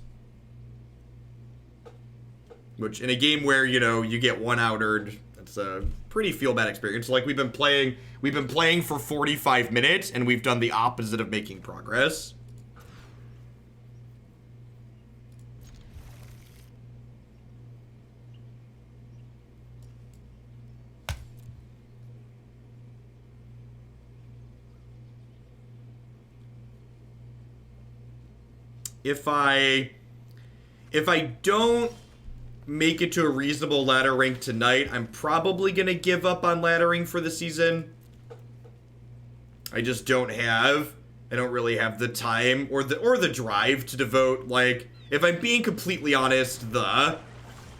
Which, in a game where, you know, you get one-outered, it's a pretty feel-bad experience. Like, we've been playing for 45 minutes, and we've done the opposite of making progress. If I don't make it to a reasonable ladder rank tonight, I'm probably gonna give up on laddering for the season. I just don't really have the time or the drive to devote, like, if I'm being completely honest,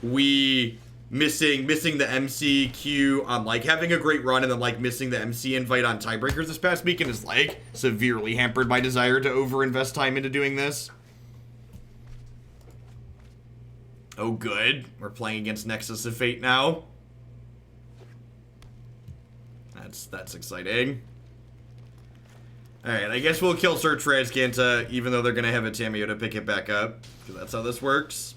missing the MC queue on, like, having a great run and then, like, missing the MC invite on tiebreakers this past weekend is, like, severely hampered my desire to overinvest time into doing this. Oh, good. We're playing against Nexus of Fate now. That's exciting. Alright, I guess we'll kill Search for Azcanta, even though they're going to have a Tamiyo to pick it back up. Because that's how this works.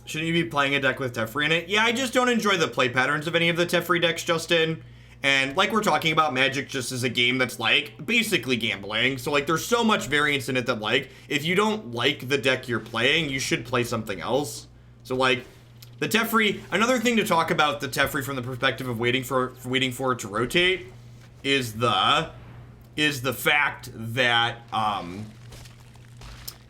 Shouldn't you be playing a deck with Teferi in it? Yeah, I just don't enjoy the play patterns of any of the Teferi decks, Justin. And like we're talking about, Magic just is a game that's, like, basically gambling. So, like, there's so much variance in it that, like, if you don't like the deck you're playing, you should play something else. So, like, The Teferi, another thing to talk about the Teferi from the perspective of waiting for it to rotate is the fact that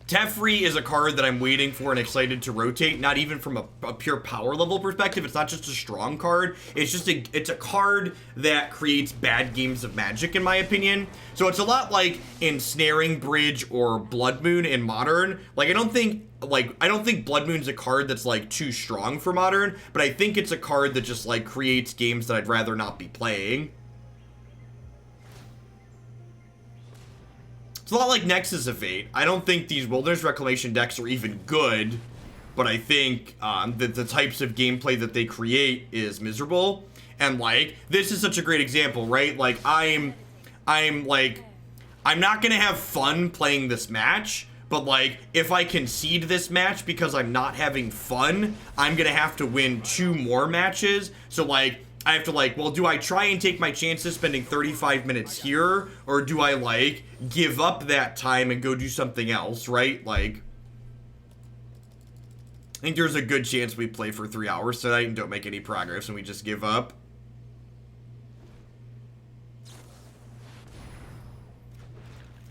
Teferi is a card that I'm waiting for and excited to rotate, not even from a pure power level perspective. It's not just a strong card. It's a card that creates bad games of Magic, in my opinion. So it's a lot like Ensnaring Bridge or Blood Moon in Modern. Like, I don't think Blood Moon's a card that's like too strong for Modern, but I think it's a card that just like creates games that I'd rather not be playing. It's a lot like Nexus of Fate. I don't think these Wilderness Reclamation decks are even good, but I think that the types of gameplay that they create is miserable. And like, this is such a great example, right? Like, I'm not gonna have fun playing this match, but like, if I concede this match because I'm not having fun, I'm gonna have to win 2 more matches. So like, I have to like, well, do I try and take my chances spending 35 minutes here, or do I like give up that time and go do something else, right? Like, I think there's a good chance we play for 3 hours tonight and don't make any progress and we just give up.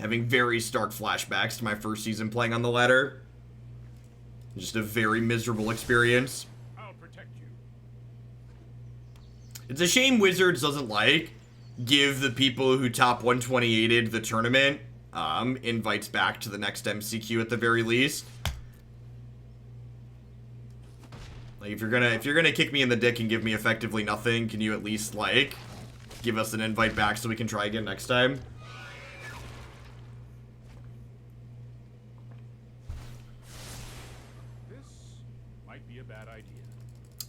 Having very stark flashbacks to my first season playing on the ladder. Just a very miserable experience. It's a shame Wizards doesn't like give the people who top 128'd the tournament invites back to the next MCQ at the very least. Like, if you're gonna kick me in the dick and give me effectively nothing, can you at least like give us an invite back so we can try again next time?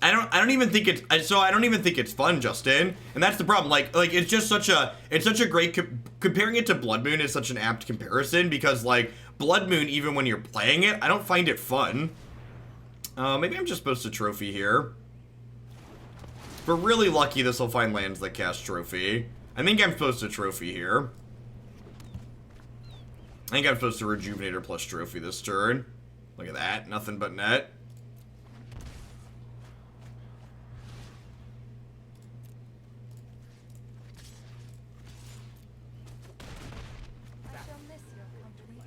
I don't even think it's fun, Justin, and that's the problem. Like it's just such a great comparing it to Blood Moon is such an apt comparison, because like Blood Moon, even when you're playing it, I don't find it fun. Maybe I'm just supposed to trophy here. If we're really lucky, this will find lands that cast trophy. I think I'm supposed to trophy here. I think I'm supposed to Rejuvenator plus trophy this turn. Look at that, nothing but net.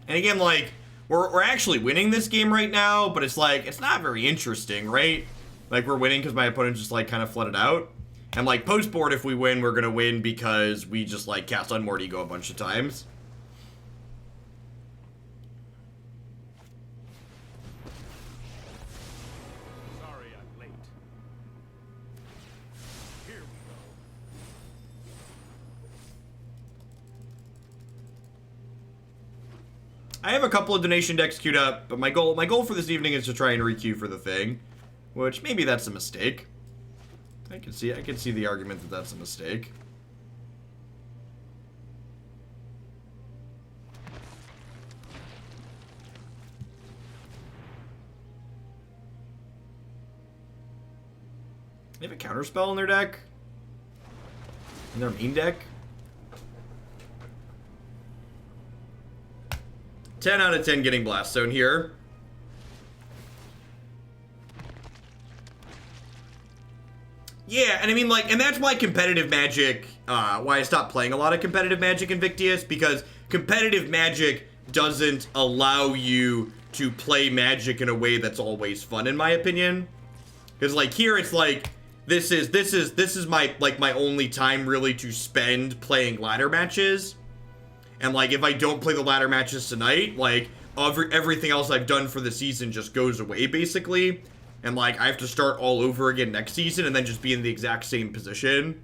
And again, like, we're actually winning this game right now, but it's like, it's not very interesting, right? Like, we're winning because my opponent just, like, kind of flooded out. And, like, post-board, if we win, we're gonna win because we just, like, cast Unmoored Ego a bunch of times. Sorry I'm late. Here we go. I have a couple of donation decks queued up, but my goal for this evening is to try and requeue for the thing, which maybe that's a mistake. I can see the argument that that's a mistake. They have a counterspell in their deck? In their main deck? 10 out of 10 getting Blast Zone here. Yeah, and I mean, like, and that's why competitive Magic, why I stopped playing a lot of competitive Magic Invictus, because competitive Magic doesn't allow you to play Magic in a way that's always fun, in my opinion. Because, like, here it's like, this is my, like, my only time really to spend playing ladder matches. And, like, if I don't play the ladder matches tonight, like, everything else I've done for the season just goes away, basically. And, like, I have to start all over again next season and then just be in the exact same position.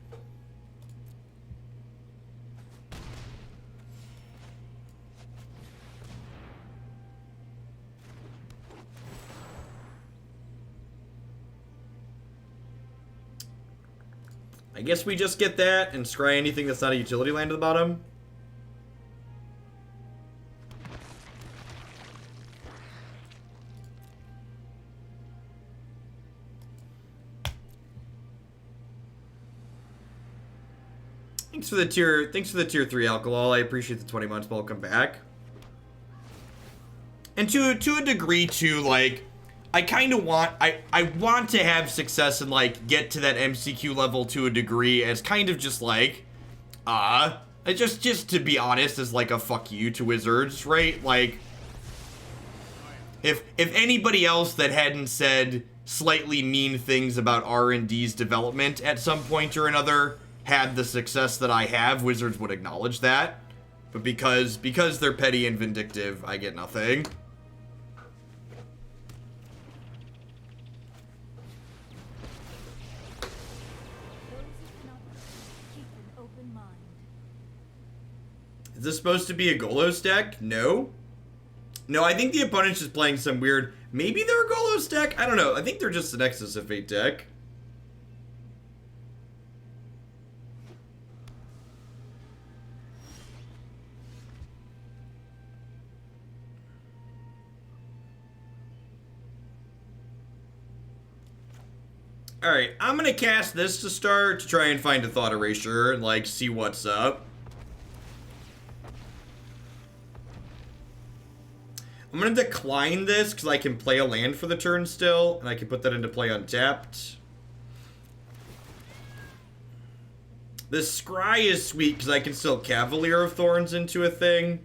I guess we just get that and scry anything that's not a utility land at the bottom. Thanks for the tier 3 alcohol. I appreciate the 20 months. Welcome back. And to a degree too, like, I kind of want, I want to have success and, like, get to that MCQ level to a degree as kind of just, like, just to be honest, as, like, a fuck you to wizards, right? Like, if anybody else that hadn't said slightly mean things about R&D's development at some point or another had the success that I have, wizards would acknowledge that. But because they're petty and vindictive, I get nothing. Is this supposed to be a Golos deck? No. No, I think the opponent's just playing some weird... Maybe they're a Golos deck? I don't know. I think they're just a Nexus of Fate deck. Alright, I'm gonna cast this to start to try and find a Thought Erasure and, like, see what's up. I'm gonna decline this because I can play a land for the turn still, and I can put that into play untapped. This Scry is sweet because I can still Cavalier of Thorns into a thing.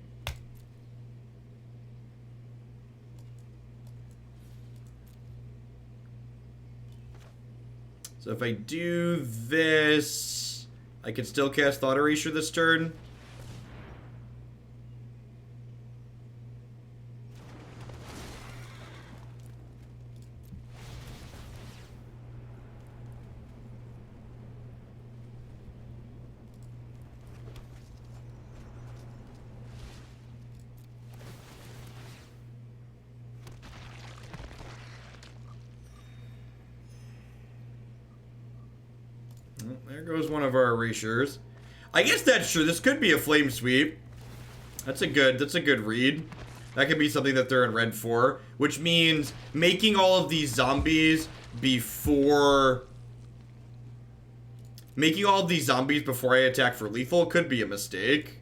So if I do this, I can still cast Thought Erasure this turn. There goes one of our erasures. I guess that's true. This could be a flame sweep. That's a good read. That could be something that they're in red for, which means making all of these zombies before I attack for lethal could be a mistake.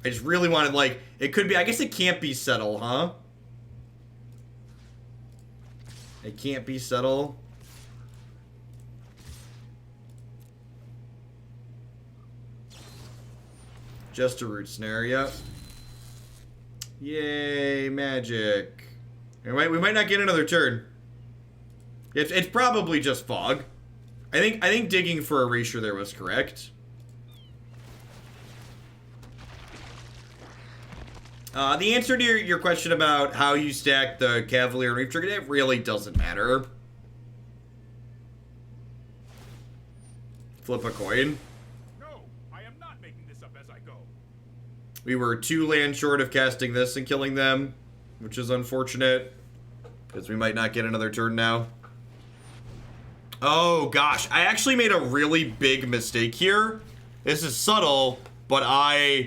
I just really wanted, like, it could be, I guess it can't be settle, huh? It can't be settle. Just a root snare, yep. Yay, magic. We might not get another turn. It's probably just fog. I think digging for erasure there was correct. The answer to your question about how you stack the Cavalier and Reef trigger, it really doesn't matter. Flip a coin. We were 2 land short of casting this and killing them, which is unfortunate, because we might not get another turn now. Oh gosh, I actually made a really big mistake here. This is subtle, but I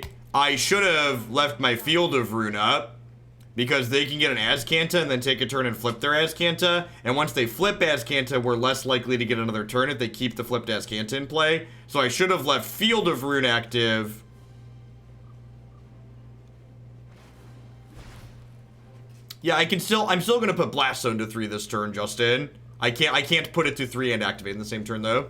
should have left my Field of Rune up, because they can get an Azcanta and then take a turn and flip their Azcanta, and once they flip Azcanta, we're less likely to get another turn if they keep the flipped Azcanta in play. So I should have left Field of Rune active. Yeah, I'm still gonna put Blast Zone to 3 this turn, Justin. I can't put it to 3 and activate in the same turn though.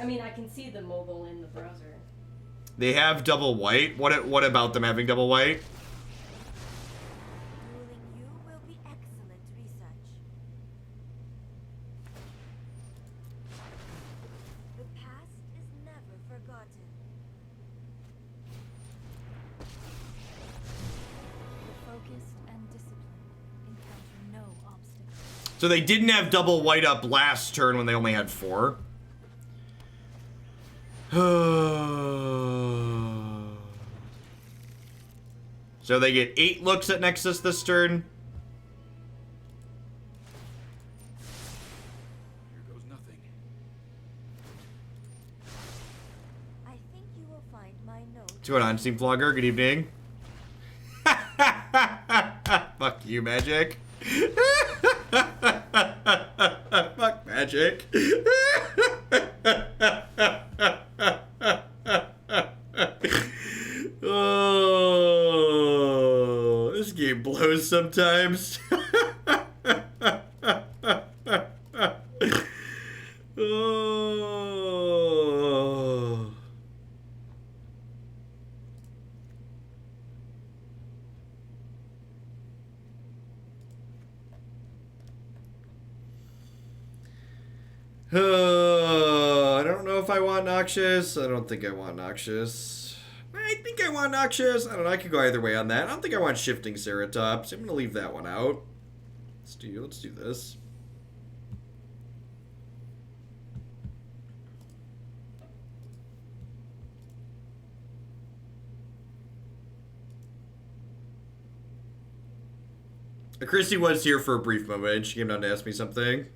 I mean, I can see the mobile in the browser. They have double white. What about them having double white? Ruling you will be excellent research. The past is never forgotten. The focused and disciplined encounter no obstacles. So they didn't have double white up last turn when they only had 4. So they get 8 looks at Nexus this turn. Here goes nothing. going on, Steam Vlogger? Good evening. Fuck you, Magic. Fuck Magic. Oh, this game blows sometimes. Oh. I don't know if I want Noxious. I don't think I want Noxious. I think I want Noxious. I don't know. I could go either way on that. I don't think I want Shifting Ceratops. I'm going to leave that one out. Let's do this. Christy was here for a brief moment. She came down to ask me something.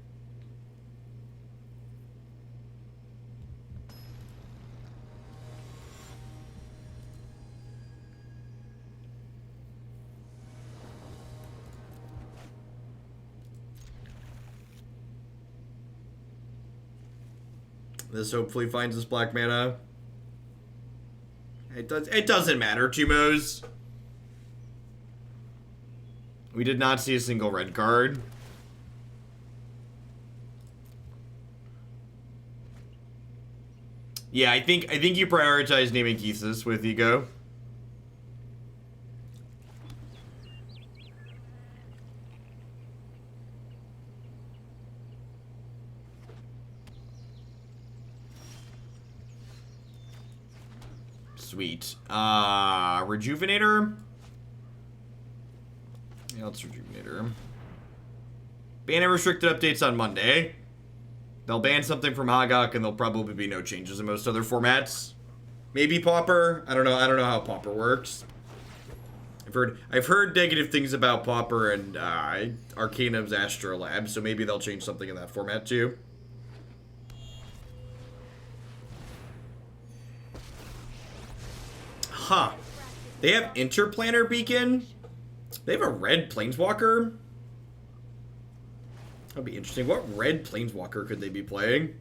This hopefully finds us black mana. It doesn't matter, Chumos. We did not see a single red card. Yeah, I think you prioritize naming Keith's with Ego. Sweet. Rejuvenator? Yeah, let's Rejuvenator. Ban and restricted updates on Monday. They'll ban something from Hagak, and there'll probably be no changes in most other formats. Maybe Pauper. I don't know how Pauper works. I've heard negative things about Pauper and Arcanum's Astrolab, so maybe they'll change something in that format too. Huh. They have Interplanar Beacon? They have a red Planeswalker? That'd be interesting. What red Planeswalker could they be playing?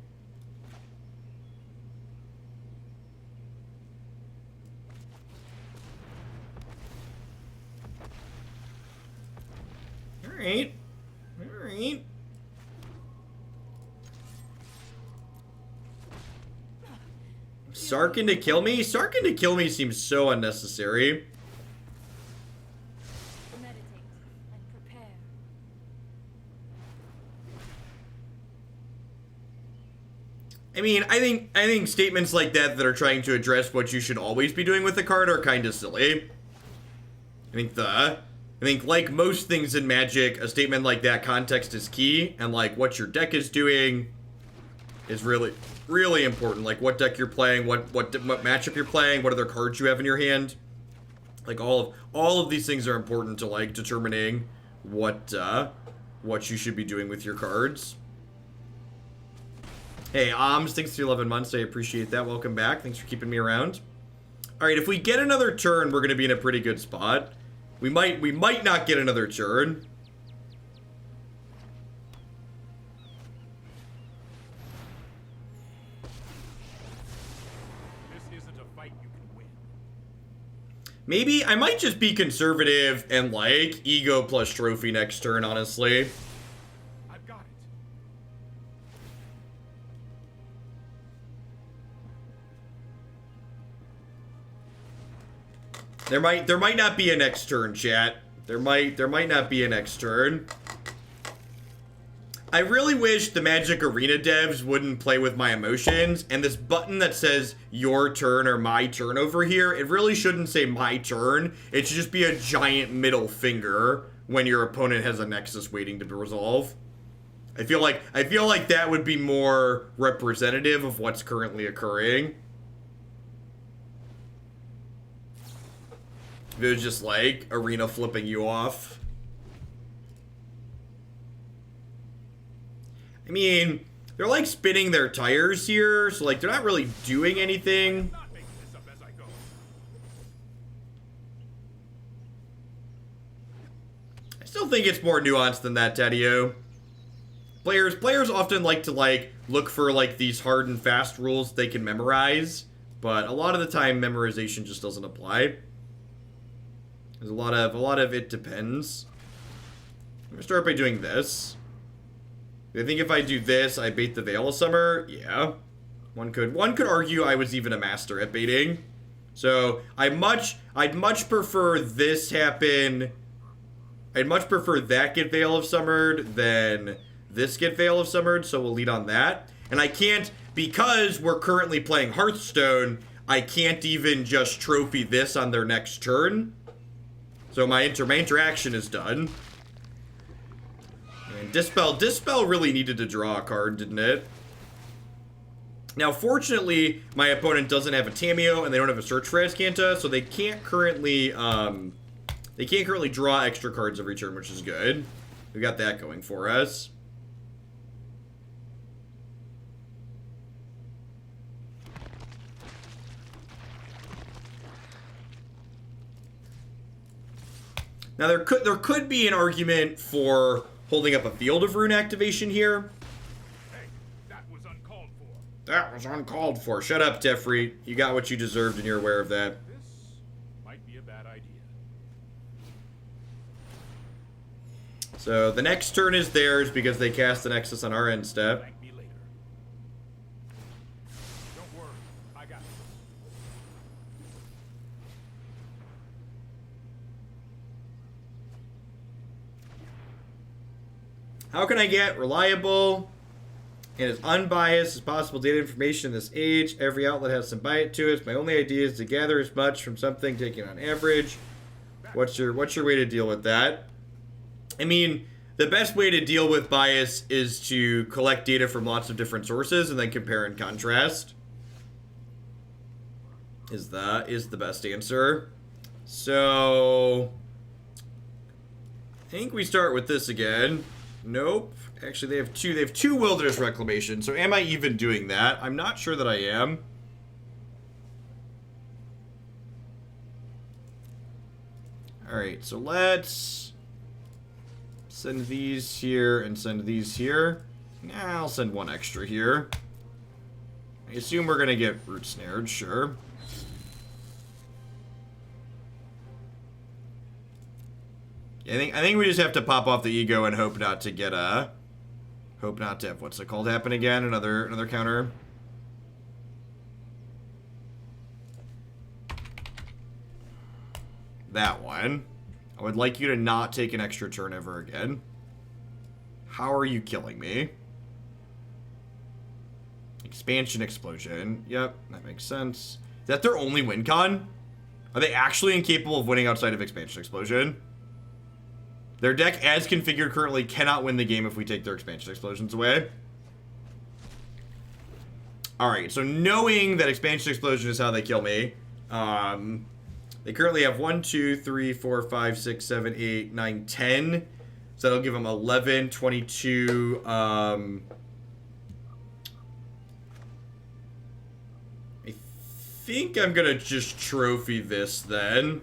Alright. Alright. Sarkin to kill me? Sarkin to kill me seems so unnecessary. Meditate and prepare. I mean, I think statements like that are trying to address what you should always be doing with the card are kind of silly. I think like most things in Magic, a statement like that, context is key, and like what your deck is doing is really important. Like what deck you're playing, what matchup you're playing, what other cards you have in your hand. Like all of these things are important to like determining what you should be doing with your cards. Hey, Oms, thanks for 11 months. I appreciate that. Welcome back. Thanks for keeping me around. All right, if we get another turn, we're going to be in a pretty good spot. We might not get another turn. This isn't a fight you can win. Maybe I might just be conservative and like Ego plus Trophy next turn, honestly. I've got it. There might not be a next turn, chat. There might not be a next turn. I really wish the Magic Arena devs wouldn't play with my emotions, and this button that says your turn or my turn over here, it really shouldn't say my turn. It should just be a giant middle finger when your opponent has a Nexus waiting to be resolved. I feel like that would be more representative of what's currently occurring. If it was just like Arena flipping you off. I mean, they're like spinning their tires here, so like they're not really doing anything. Not making this up as I go. Still think it's more nuanced than that, Tamiyo. Players often like to look for these hard and fast rules they can memorize, but a lot of the time memorization just doesn't apply. There's a lot of it depends. I'm gonna start by doing this. I think if I do this, I bait the Veil of Summer. Yeah, one could argue I was even a master at baiting. So I'd much prefer this happen. I'd much prefer that get Veil of Summered than this get Veil of Summered, so we'll lead on that. And I can't, because we're currently playing Hearthstone, I can't even just trophy this on their next turn. So my interaction is done. And Dispel really needed to draw a card, didn't it? Now, fortunately, my opponent doesn't have a Tamiyo, and they don't have a Search for Azcanta, so they can't currently draw extra cards every turn, which is good. We got that going for us. Now, there could be an argument for holding up a Field of Rune activation here. Hey, that was uncalled for. That was uncalled for. Shut up, Tefri. You got what you deserved, and you're aware of that. This might be a bad idea. So the next turn is theirs because they cast the Nexus on our end step. Thank me later. Don't worry, I got it. How can I get reliable and as unbiased as possible data information in this age? Every outlet has some bite to it. My only idea is to gather as much from something taken on average. What's your way to deal with that? I mean, the best way to deal with bias is to collect data from lots of different sources and then compare and contrast. Is the best answer. So I think we start with this again. Nope. Actually, they have two Wilderness Reclamation. So am I even doing that? I'm not sure that I am. Alright, so let's send these here and send these here. Nah, I'll send one extra here. I assume we're gonna get Root Snared, sure. I think we just have to pop off the ego and hope not to get hope not to have what's it called happen again, another counter. That one. I would like you to not take an extra turn ever again. How are you killing me? Expansion Explosion. Yep, that makes sense. Is that their only win con? Are they actually incapable of winning outside of Expansion Explosion? Their deck, as configured currently, cannot win the game if we take their Expansion Explosions away. Alright, so knowing that Expansion Explosion is how they kill me, they currently have 1, 2, 3, 4, 5, 6, 7, 8, 9, 10. So that'll give them 11, 22, I think I'm gonna just trophy this then.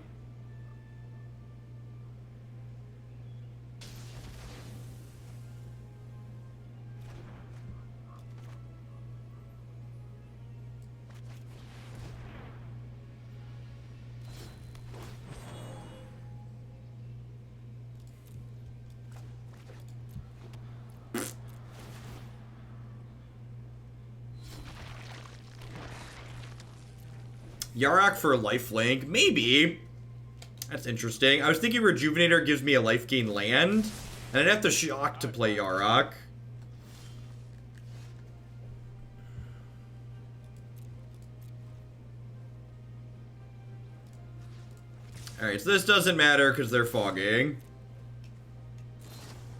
Yarok for a lifelink? Maybe. That's interesting. I was thinking Rejuvenator gives me a life gain land, and I'd have to shock to play Yarok. Alright, so this doesn't matter because they're fogging.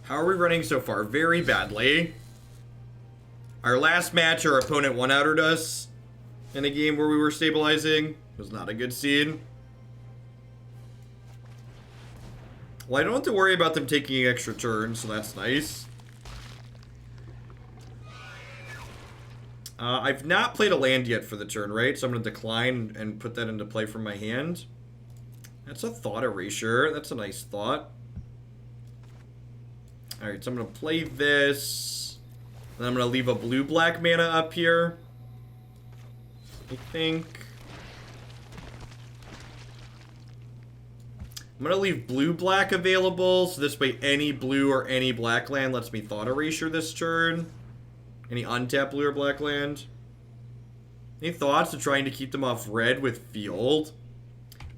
How are we running so far? Very badly. Our last match, our opponent one-outered us in a game where we were stabilizing. It was not a good scene. Well, I don't have to worry about them taking an extra turn, so that's nice. I've not played a land yet for the turn, right? So I'm going to decline and put that into play from my hand. That's a Thought Erasure. That's a nice thought. Alright, so I'm going to play this. And I'm going to leave a blue-black mana up here. I think. I'm going to leave blue-black available, so this way any blue or any black land lets me Thought Erasure this turn. Any untapped blue or black land. Any thoughts of trying to keep them off red with field?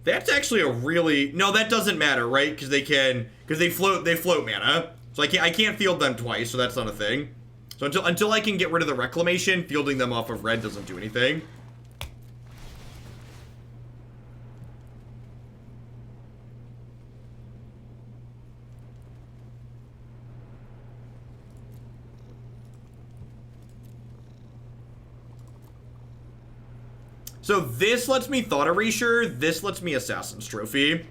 That's actually a really... No, that doesn't matter, right? Because they can... Because they float mana. So I can't field them twice, so that's not a thing. So until I can get rid of the Reclamation, fielding them off of red doesn't do anything. So this lets me Thought Erasure, this lets me Assassin's Trophy.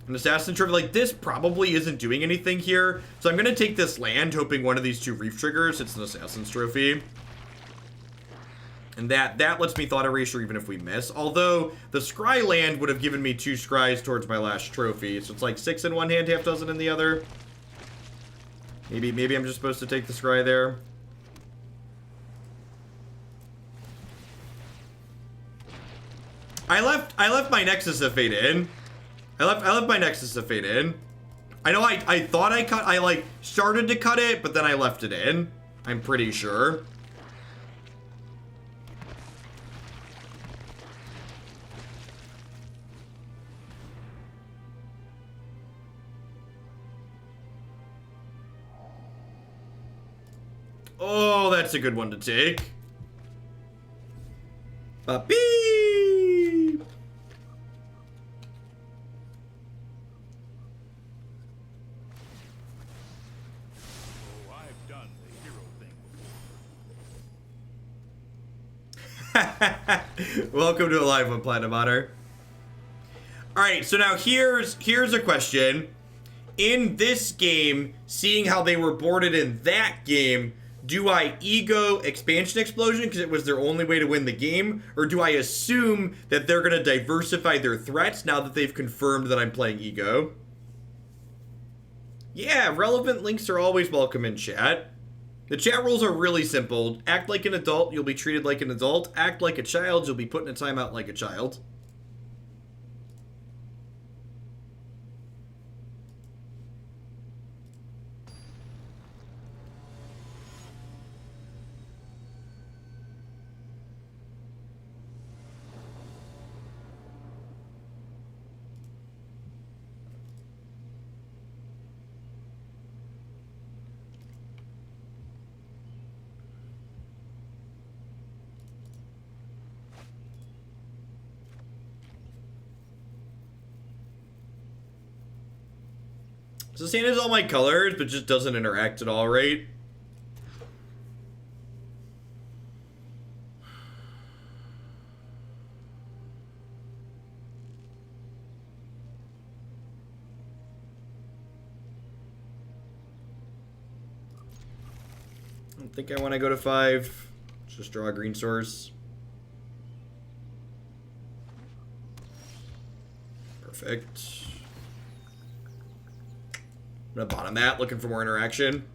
An Assassin's Trophy, like, this probably isn't doing anything here. So I'm going to take this land, hoping one of these two Reef triggers. It's an Assassin's Trophy. And that lets me Thought Erasure even if we miss. Although, the Scry land would have given me 2 Scries towards my last trophy. So it's like 6 in one hand, half dozen in the other. Maybe I'm just supposed to take the Scry there. I left my Nexus of Fate in. I left my Nexus of Fate in. I know I thought I like started to cut it, but then I left it in. I'm pretty sure. Oh, that's a good one to take. Beep. Oh, I've done the hero thing. Welcome to a live one, Platinum Otter. Alright, so now here's a question. In this game, seeing how they were boarded in that game, do I ego Expansion Explosion because it was their only way to win the game? Or do I assume that they're going to diversify their threats now that they've confirmed that I'm playing ego? Yeah, relevant links are always welcome in chat. The chat rules are really simple. Act like an adult, you'll be treated like an adult. Act like a child, you'll be put in a timeout like a child. So same as all my colors, but just doesn't interact at all, right? I don't think I want to go to 5. Just draw a green source. Perfect. I'm gonna bottom that, looking for more interaction.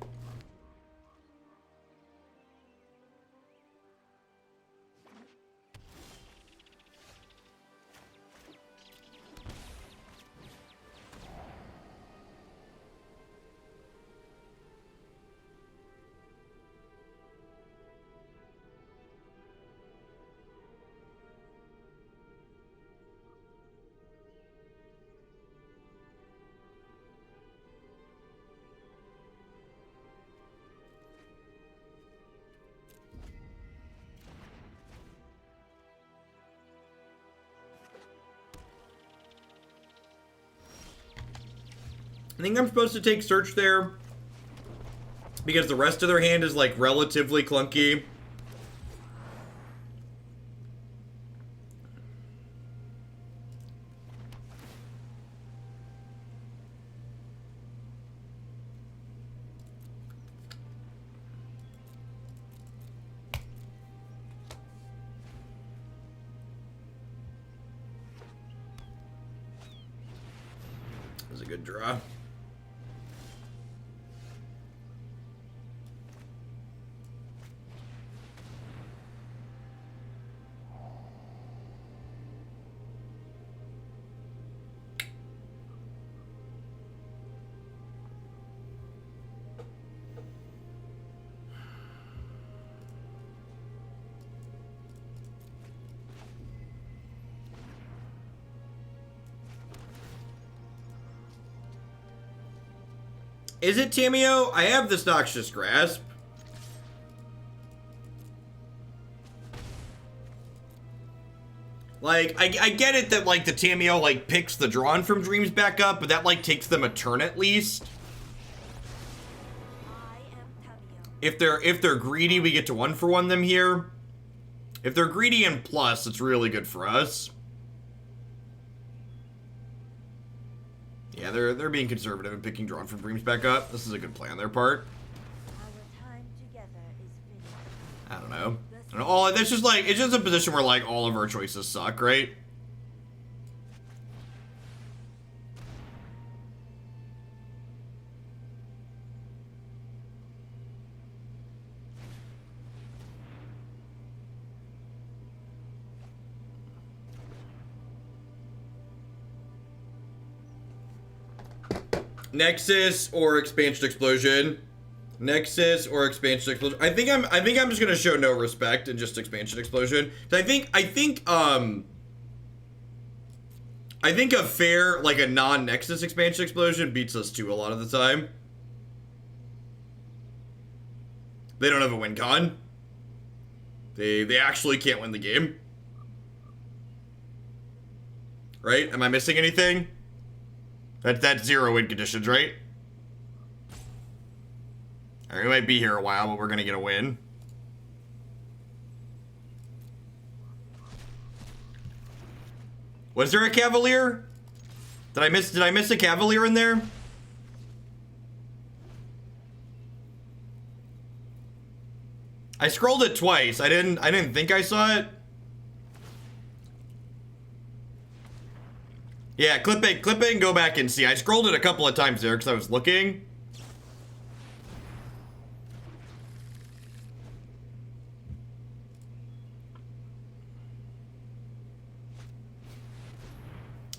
I think I'm supposed to take Search there because the rest of their hand is like relatively clunky. That was a good draw. Is it Tamiyo? I have this Noxious Grasp. Like, I get it that, like, the Tamiyo, like, picks the Drawn from Dreams back up, but that, like, takes them a turn at least. I am Tamiyo. If they're greedy, we get to 1-for-1 them here. If they're greedy and plus, it's really good for us. Yeah, they're being conservative and picking Drawn from Dreams back up. This is a good play on their part. Our time together is finished. I don't know. Oh, that's just like, it's just a position where, like, all of our choices suck, right? Nexus or Expansion Explosion. Nexus or Expansion Explosion. I think I'm just gonna show no respect and just Expansion Explosion. I think a fair, like, a non-Nexus Expansion Explosion beats us too a lot of the time. They don't have a win con. They actually can't win the game. Right? Am I missing anything? That's 0 win conditions, right? Alright, we might be here a while, but we're gonna get a win. Was there a Cavalier? Did I miss a Cavalier in there? I scrolled it twice. I didn't think I saw it. Yeah, clip it and go back and see. I scrolled it a couple of times there because I was looking.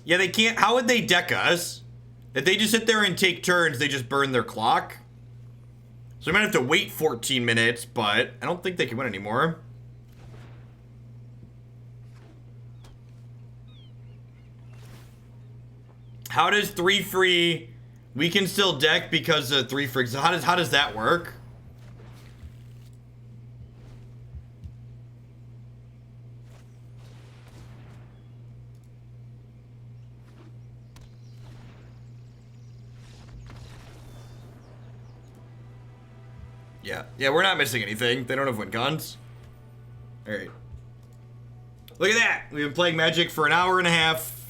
Yeah, they can't. How would they deck us? If they just sit there and take turns, they just burn their clock. So we might have to wait 14 minutes, but I don't think they can win anymore. How does 3 free? We can still deck because of 3 free. So how does that work? Yeah, we're not missing anything. They don't have win cons. Alright. Look at that! We've been playing Magic for an hour and a half.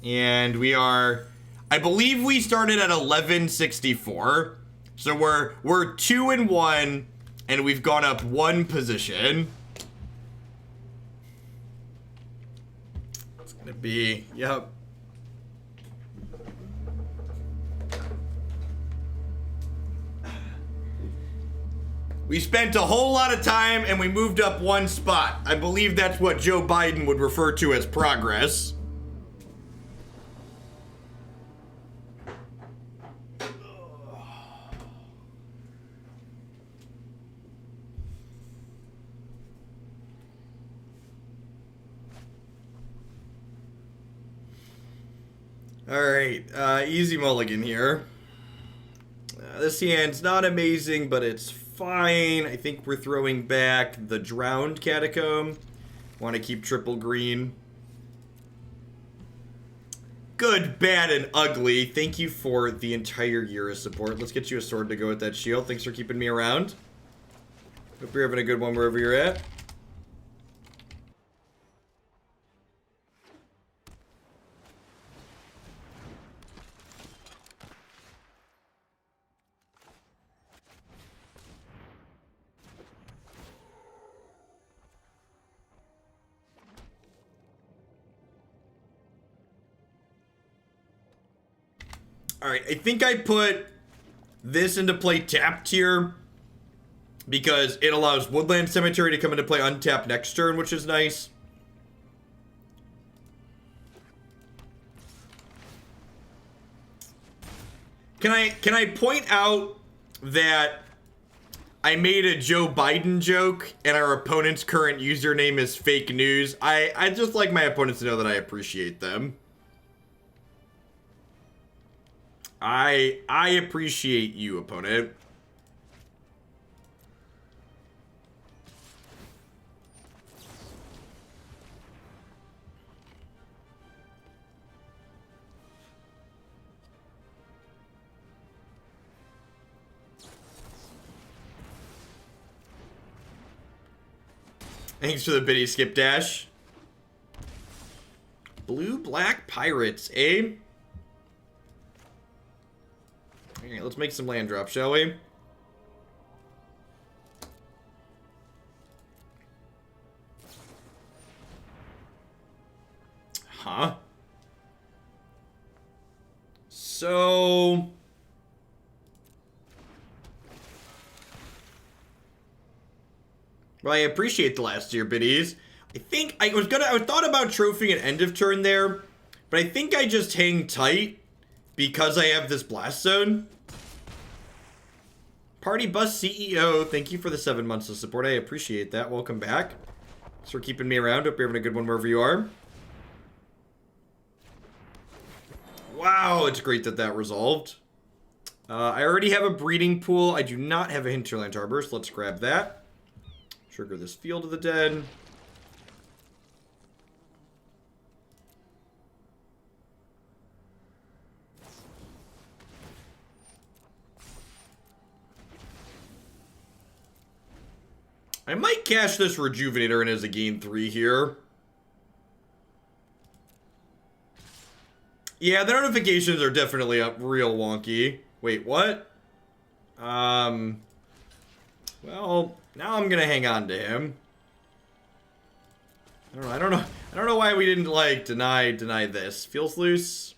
And we are... I believe we started at 1164. So we're 2-1, and we've gone up 1 position. It's gonna be... Yep. We spent a whole lot of time and we moved up 1 spot. I believe that's what Joe Biden would refer to as progress. Alright, easy mulligan here. This hand's not amazing, but it's fine. I think we're throwing back the Drowned Catacomb. Want to keep triple green. Good, bad, and ugly. Thank you for the entire year of support. Let's get you a sword to go with that shield. Thanks for keeping me around. Hope you're having a good one wherever you're at. Alright, I think I put this into play tapped here because it allows Woodland Cemetery to come into play untapped next turn, which is nice. Can I point out that I made a Joe Biden joke and our opponent's current username is fake news? I just like my opponents to know that I appreciate them. I appreciate you, opponent. Thanks for the biddy skip dash. Blue-black pirates, eh? Alright, let's make some land drops, shall we? Huh? So... Well, I appreciate the last year biddies. I think I thought about trophying an end of turn there, but I think I just hang tight because I have this blast zone. Party Bus CEO, thank you for the 7 months of support. I appreciate that. Welcome back. Thanks for keeping me around. Hope you're having a good one wherever you are. Wow, it's great that that resolved. I already have a breeding pool. I do not have a Hinterland Harbor, so let's grab that. Trigger this Field of the Dead. I might cash this Rejuvenator in as a gain 3 here. Yeah, the notifications are definitely up real wonky. Wait, what? Well, now I'm gonna hang on to him. I don't know why we didn't like deny this. Feels loose.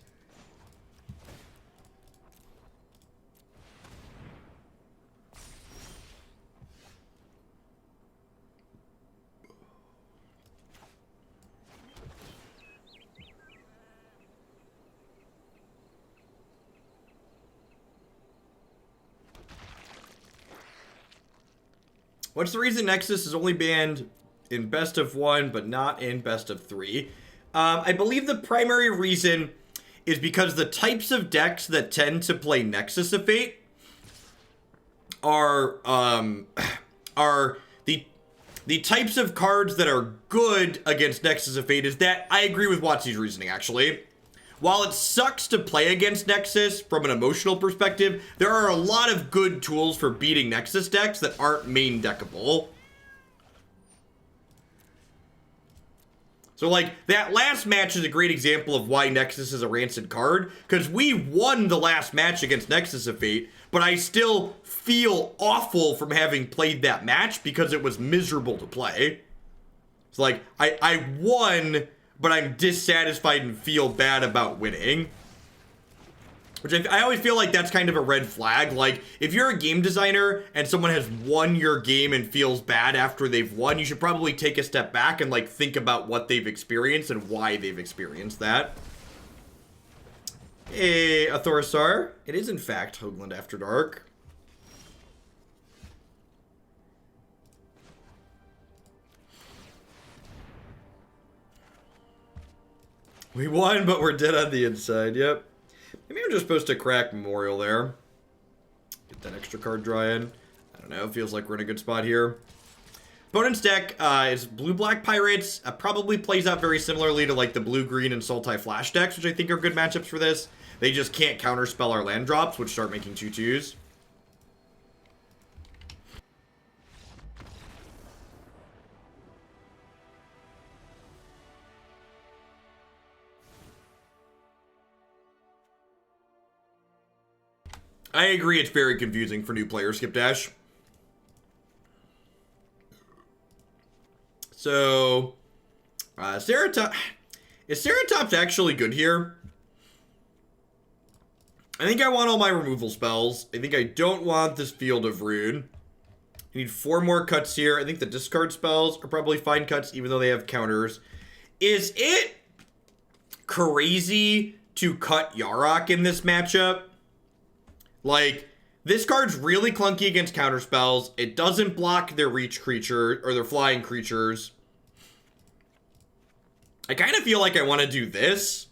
What's the reason Nexus is only banned in best of 1, but not in best of 3? I believe the primary reason is because the types of decks that tend to play Nexus of Fate are the types of cards that are good against Nexus of Fate. Is that I agree with Watsy's reasoning, actually. While it sucks to play against Nexus from an emotional perspective, there are a lot of good tools for beating Nexus decks that aren't main deckable. So, like, that last match is a great example of why Nexus is a rancid card, because we won the last match against Nexus of Fate, but I still feel awful from having played that match because it was miserable to play. It's like, I won, but I'm dissatisfied and feel bad about winning. Which I always feel like that's kind of a red flag. Like, if you're a game designer and someone has won your game and feels bad after they've won, you should probably take a step back and, like, think about what they've experienced and why they've experienced that. Hey, Athorisar. It is, in fact, Hoagland After Dark. We won, but we're dead on the inside. Yep. Maybe I'm just supposed to crack Memorial there. Get that extra card draw in. I don't know. Feels like we're in a good spot here. Opponent's deck is blue-black pirates. Probably plays out very similarly to like the blue-green and Sultai flash decks, which I think are good matchups for this. They just can't counterspell our land drops, which start making 2/2s. I agree, it's very confusing for new players, Skip Dash. So, is Ceratops actually good here? I think I want all my removal spells. I think I don't want this Field of Ruin. I need 4 more cuts here. I think the discard spells are probably fine cuts, even though they have counters. Is it crazy to cut Yarok in this matchup? Like, this card's really clunky against counterspells. It doesn't block their reach creature, or their flying creatures. I kind of feel like I want to do this.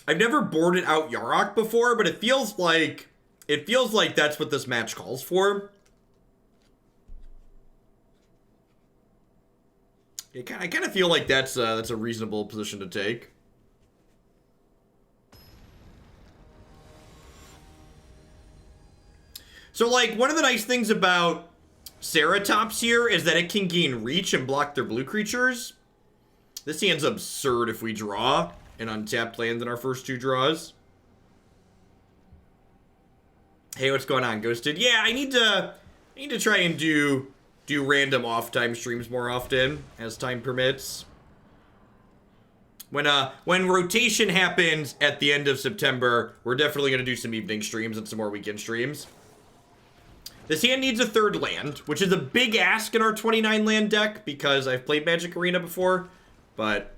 I've never boarded out Yarok before, but it feels like that's what this match calls for. I kind of feel like that's a reasonable position to take. So, like, one of the nice things about Ceratops here is that it can gain reach and block their blue creatures. This hand's absurd if we draw an untapped land in our first 2 draws. Hey, what's going on, Ghosted? Yeah, I need to try and do random off-time streams more often as time permits. When rotation happens at the end of September, we're definitely going to do some evening streams and some more weekend streams. This hand needs a 3rd land, which is a big ask in our 29 land deck because I've played Magic Arena before, but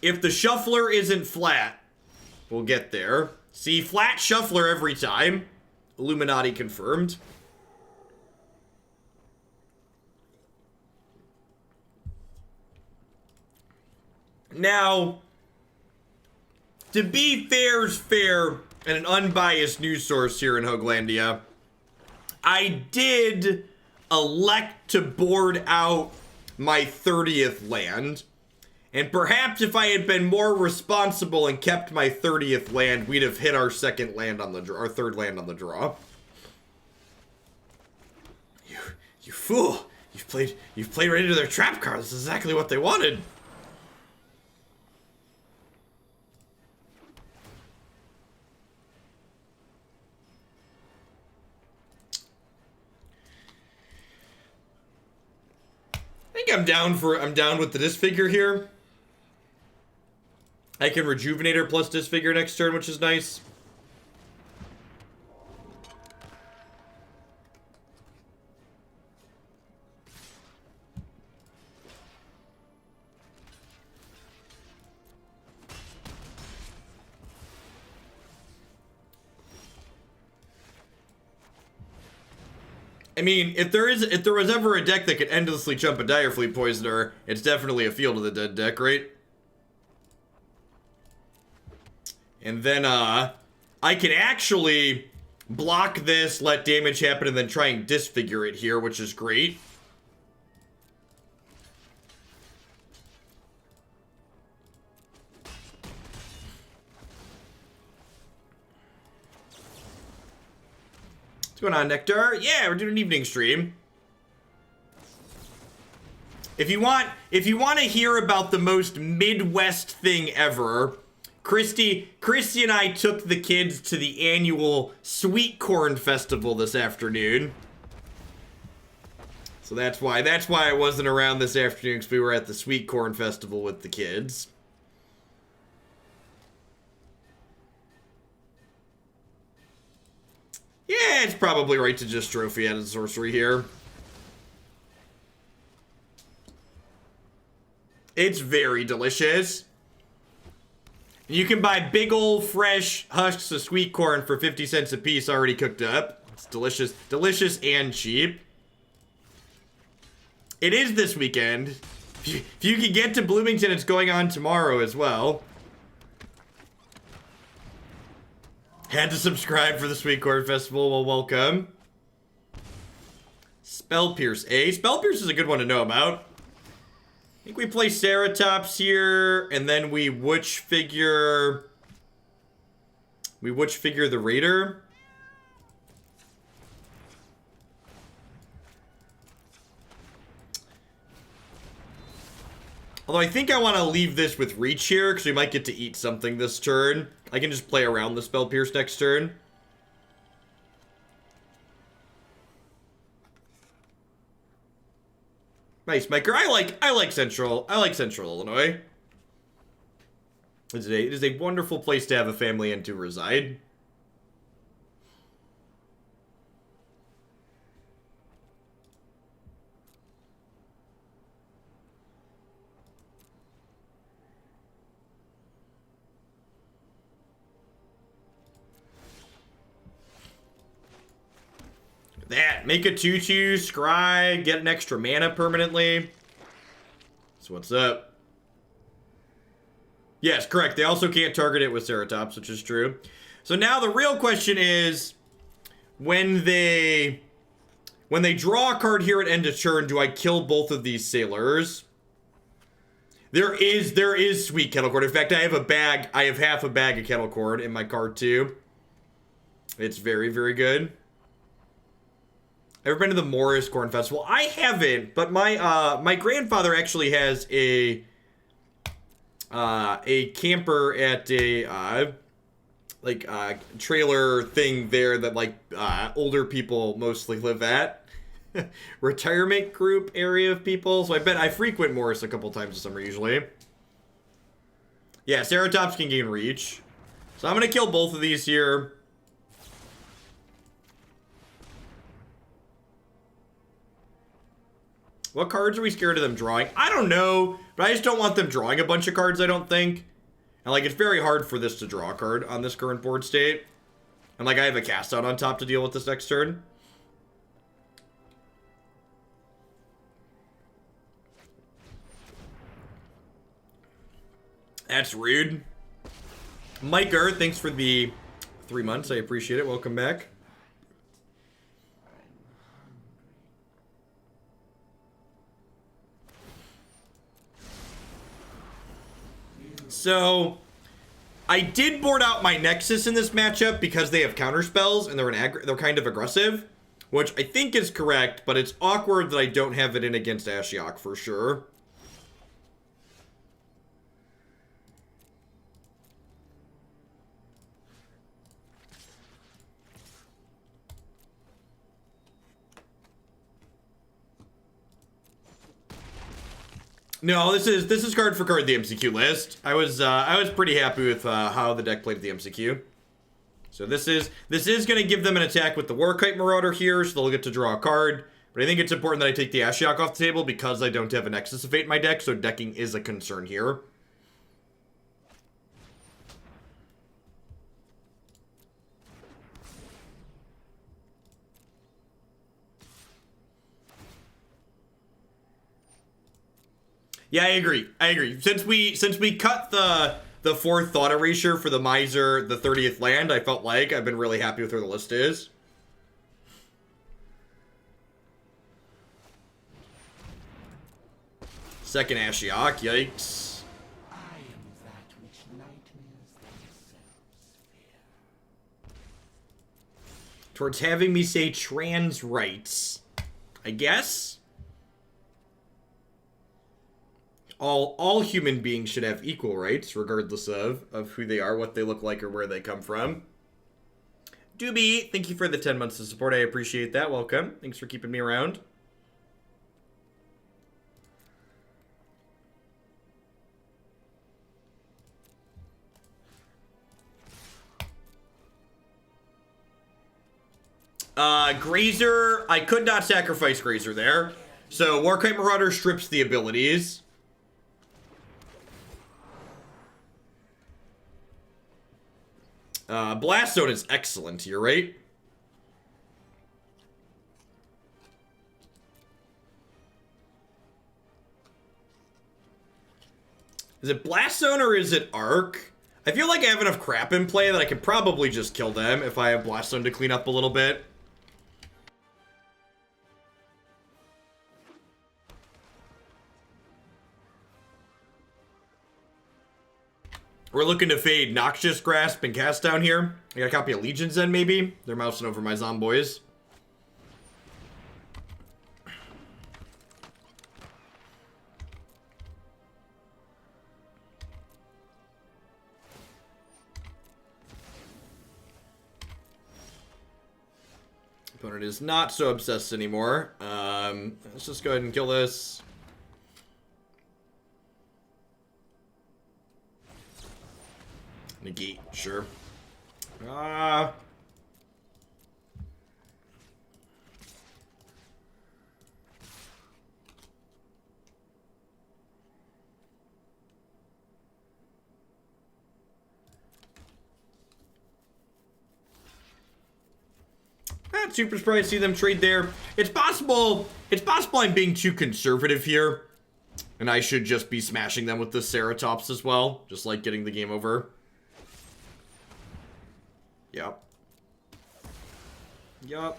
if the shuffler isn't flat, we'll get there. See, flat shuffler every time. Illuminati confirmed. Now, to be fair's fair and an unbiased news source here in Hoaglandia, I did elect to board out my 30th land. And perhaps if I had been more responsible and kept my 30th land, we'd have hit our 2nd land on the draw, our 3rd land on the draw. You fool! You've played right into their trap card. This is exactly what they wanted. I think I'm down with the Disfigure here. I can Rejuvenator plus Disfigure next turn, which is nice. I mean, if there was ever a deck that could endlessly jump a Direfleet Poisoner, it's definitely a Field of the Dead deck, right? And then, I can actually block this, let damage happen, and then try and Disfigure it here, which is great. What's going on, Nectar? Yeah, we're doing an evening stream. If you want to hear about the most Midwest thing ever, Christy and I took the kids to the annual Sweet Corn Festival this afternoon. So that's why I wasn't around this afternoon, because we were at the Sweet Corn Festival with the kids. Yeah, it's probably right to just trophy out of sorcery here. It's very delicious. You can buy big old fresh husks of sweet corn for 50 cents a piece already cooked up. It's delicious, delicious and cheap. It is this weekend. If you can get to Bloomington, it's going on tomorrow as well. Had to subscribe for the Sweet Corn Festival. Well, welcome. Spell Pierce. Spell Pierce is a good one to know about. I think we play Ceratops here, and then we Witch Figure the Raider. Although I think I want to leave this with Reach here, because we might get to eat something this turn. I can just play around the Spell Pierce next turn. Nice, Miker. I like Central Illinois. It is a wonderful place to have a family and to reside. That, make a 2/2, scry, get an extra mana permanently. So what's up? Yes, correct. They also can't target it with Ceratops, which is true. So now the real question is, when they draw a card here at end of turn, do I kill both of these sailors? There is sweet kettle corn. In fact, I have half a bag of kettle corn in my card too. It's very, very good. Ever been to the Morris Corn Festival? I haven't, but my grandfather actually has a camper at a trailer thing there that like older people mostly live at. Retirement group area of people. So I frequent Morris a couple times a summer usually. Yeah, Ceratops can gain reach. So I'm gonna kill both of these here. What cards are we scared of them drawing? I don't know, but I just don't want them drawing a bunch of cards, I don't think. And, like, it's very hard for this to draw a card on this current board state. And, like, I have a cast out on top to deal with this next turn. That's rude. Miker, thanks for the 3 months. I appreciate it. Welcome back. So, I did board out my Nexus in this matchup because they have counter spells and they're kind of aggressive, which I think is correct, but it's awkward that I don't have it in against Ashiok for sure. No, this is card for card the MCQ list. I was pretty happy with how the deck played the MCQ. So this is gonna give them an attack with the Warkite Marauder here, so they'll get to draw a card. But I think it's important that I take the Ashiok off the table because I don't have a Nexus of Fate in my deck, so decking is a concern here. Yeah, I agree. Since we cut the fourth Thought Erasure for the Miser, the 30th land, I felt like I've been really happy with where the list is. Second Ashiok, yikes. I am that which nightmares themselves fear. Towards having me say trans rights, I guess. All human beings should have equal rights, regardless of who they are, what they look like, or where they come from. Doobie, thank you for the 10 months of support. I appreciate that. Welcome. Thanks for keeping me around. Grazer, I could not sacrifice Grazer there. So Warkite Marauder strips the abilities. Blast Zone is excellent here, right? Is it Blast Zone or is it Arc? I feel like I have enough crap in play that I could probably just kill them if I have Blast Zone to clean up a little bit. We're looking to fade Noxious Grasp and Cast Down here. I got a copy of Legion's End, maybe. They're mousing over my Zomboys. Opponent is not so obsessed anymore. Let's just go ahead and kill this. Negate, sure. Not super surprised to see them trade there. It's possible I'm being too conservative here. And I should just be smashing them with the Ceratops as well. Just like getting the game over. Yep. Yep.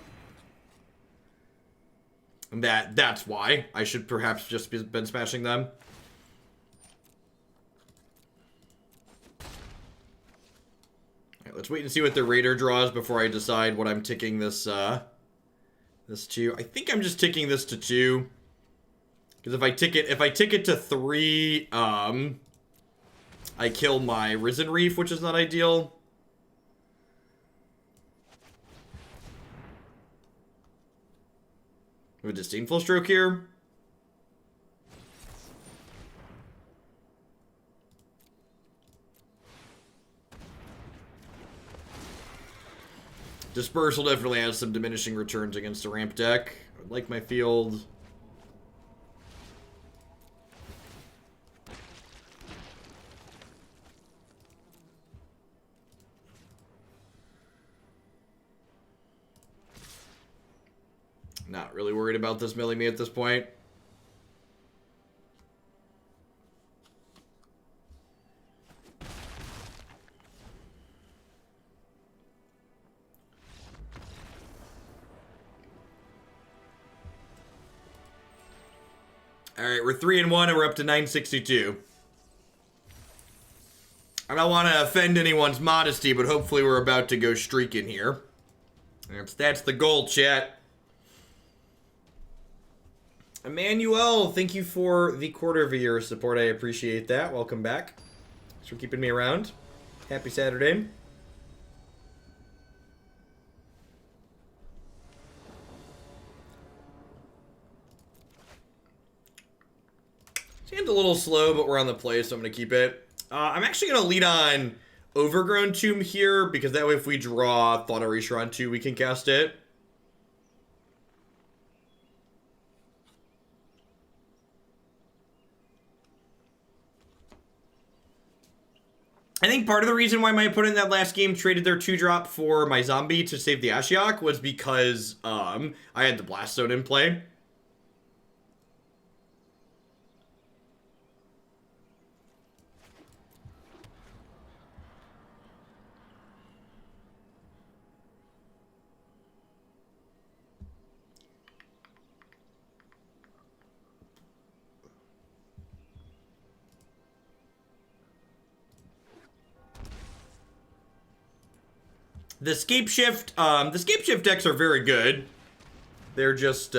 And that's why I should perhaps just been smashing them. Alright, let's wait and see what the Raider draws before I decide what I'm ticking this, this to. I think I'm just ticking this to 2. Because if I tick it to 3, I kill my Risen Reef, which is not ideal. We have a Disdainful Stroke here. Dispersal definitely has some diminishing returns against a ramp deck. I would like my field. Not really worried about this milling me at this point. Alright, we're 3-1 and we're up to 962. I don't want to offend anyone's modesty, but hopefully we're about to go streaking here. That's the goal, chat. Emmanuel, thank you for the quarter of a year of support. I appreciate that. Welcome back. Thanks for keeping me around. Happy Saturday. Seems a little slow, but we're on the play, so I'm going to keep it. I'm actually going to lead on Overgrown Tomb here, because that way if we draw Thought Erasure on 2, we can cast it. I think part of the reason why my opponent in that last game traded their 2-drop for my zombie to save the Ashiok was because I had the Blast Zone in play. The Scape Shift decks are very good. They're just,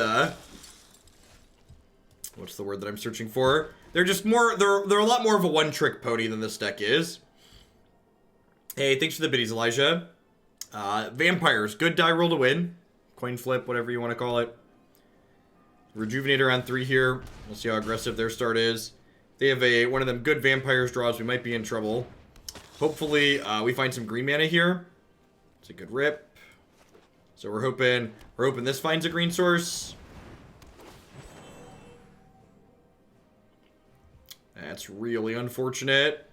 what's the word that I'm searching for? They're just more, they're a lot more of a one-trick pony than this deck is. Hey, thanks for the biddies, Elijah. Vampires, good die roll to win. Coin flip, whatever you want to call it. Rejuvenator on 3 here. We'll see how aggressive their start is. They have one of them good Vampires draws. We might be in trouble. Hopefully, we find some green mana here. It's a good rip. So we're hoping this finds a green source. That's really unfortunate.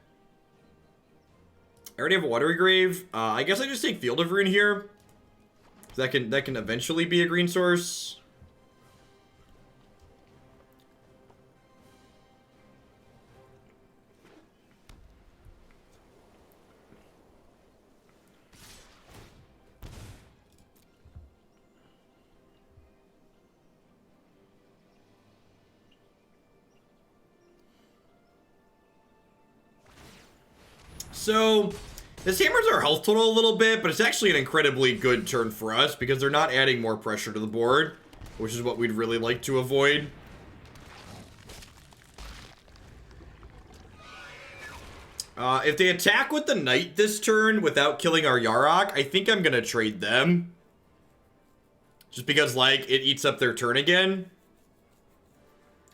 I already have a Watery Grave. I guess I just take Field of Ruin here. That can eventually be a green source. So, this hammers our health total a little bit, but it's actually an incredibly good turn for us because they're not adding more pressure to the board, which is what we'd really like to avoid. If they attack with the Knight this turn without killing our Yarok, I think I'm going to trade them. Just because, like, it eats up their turn again.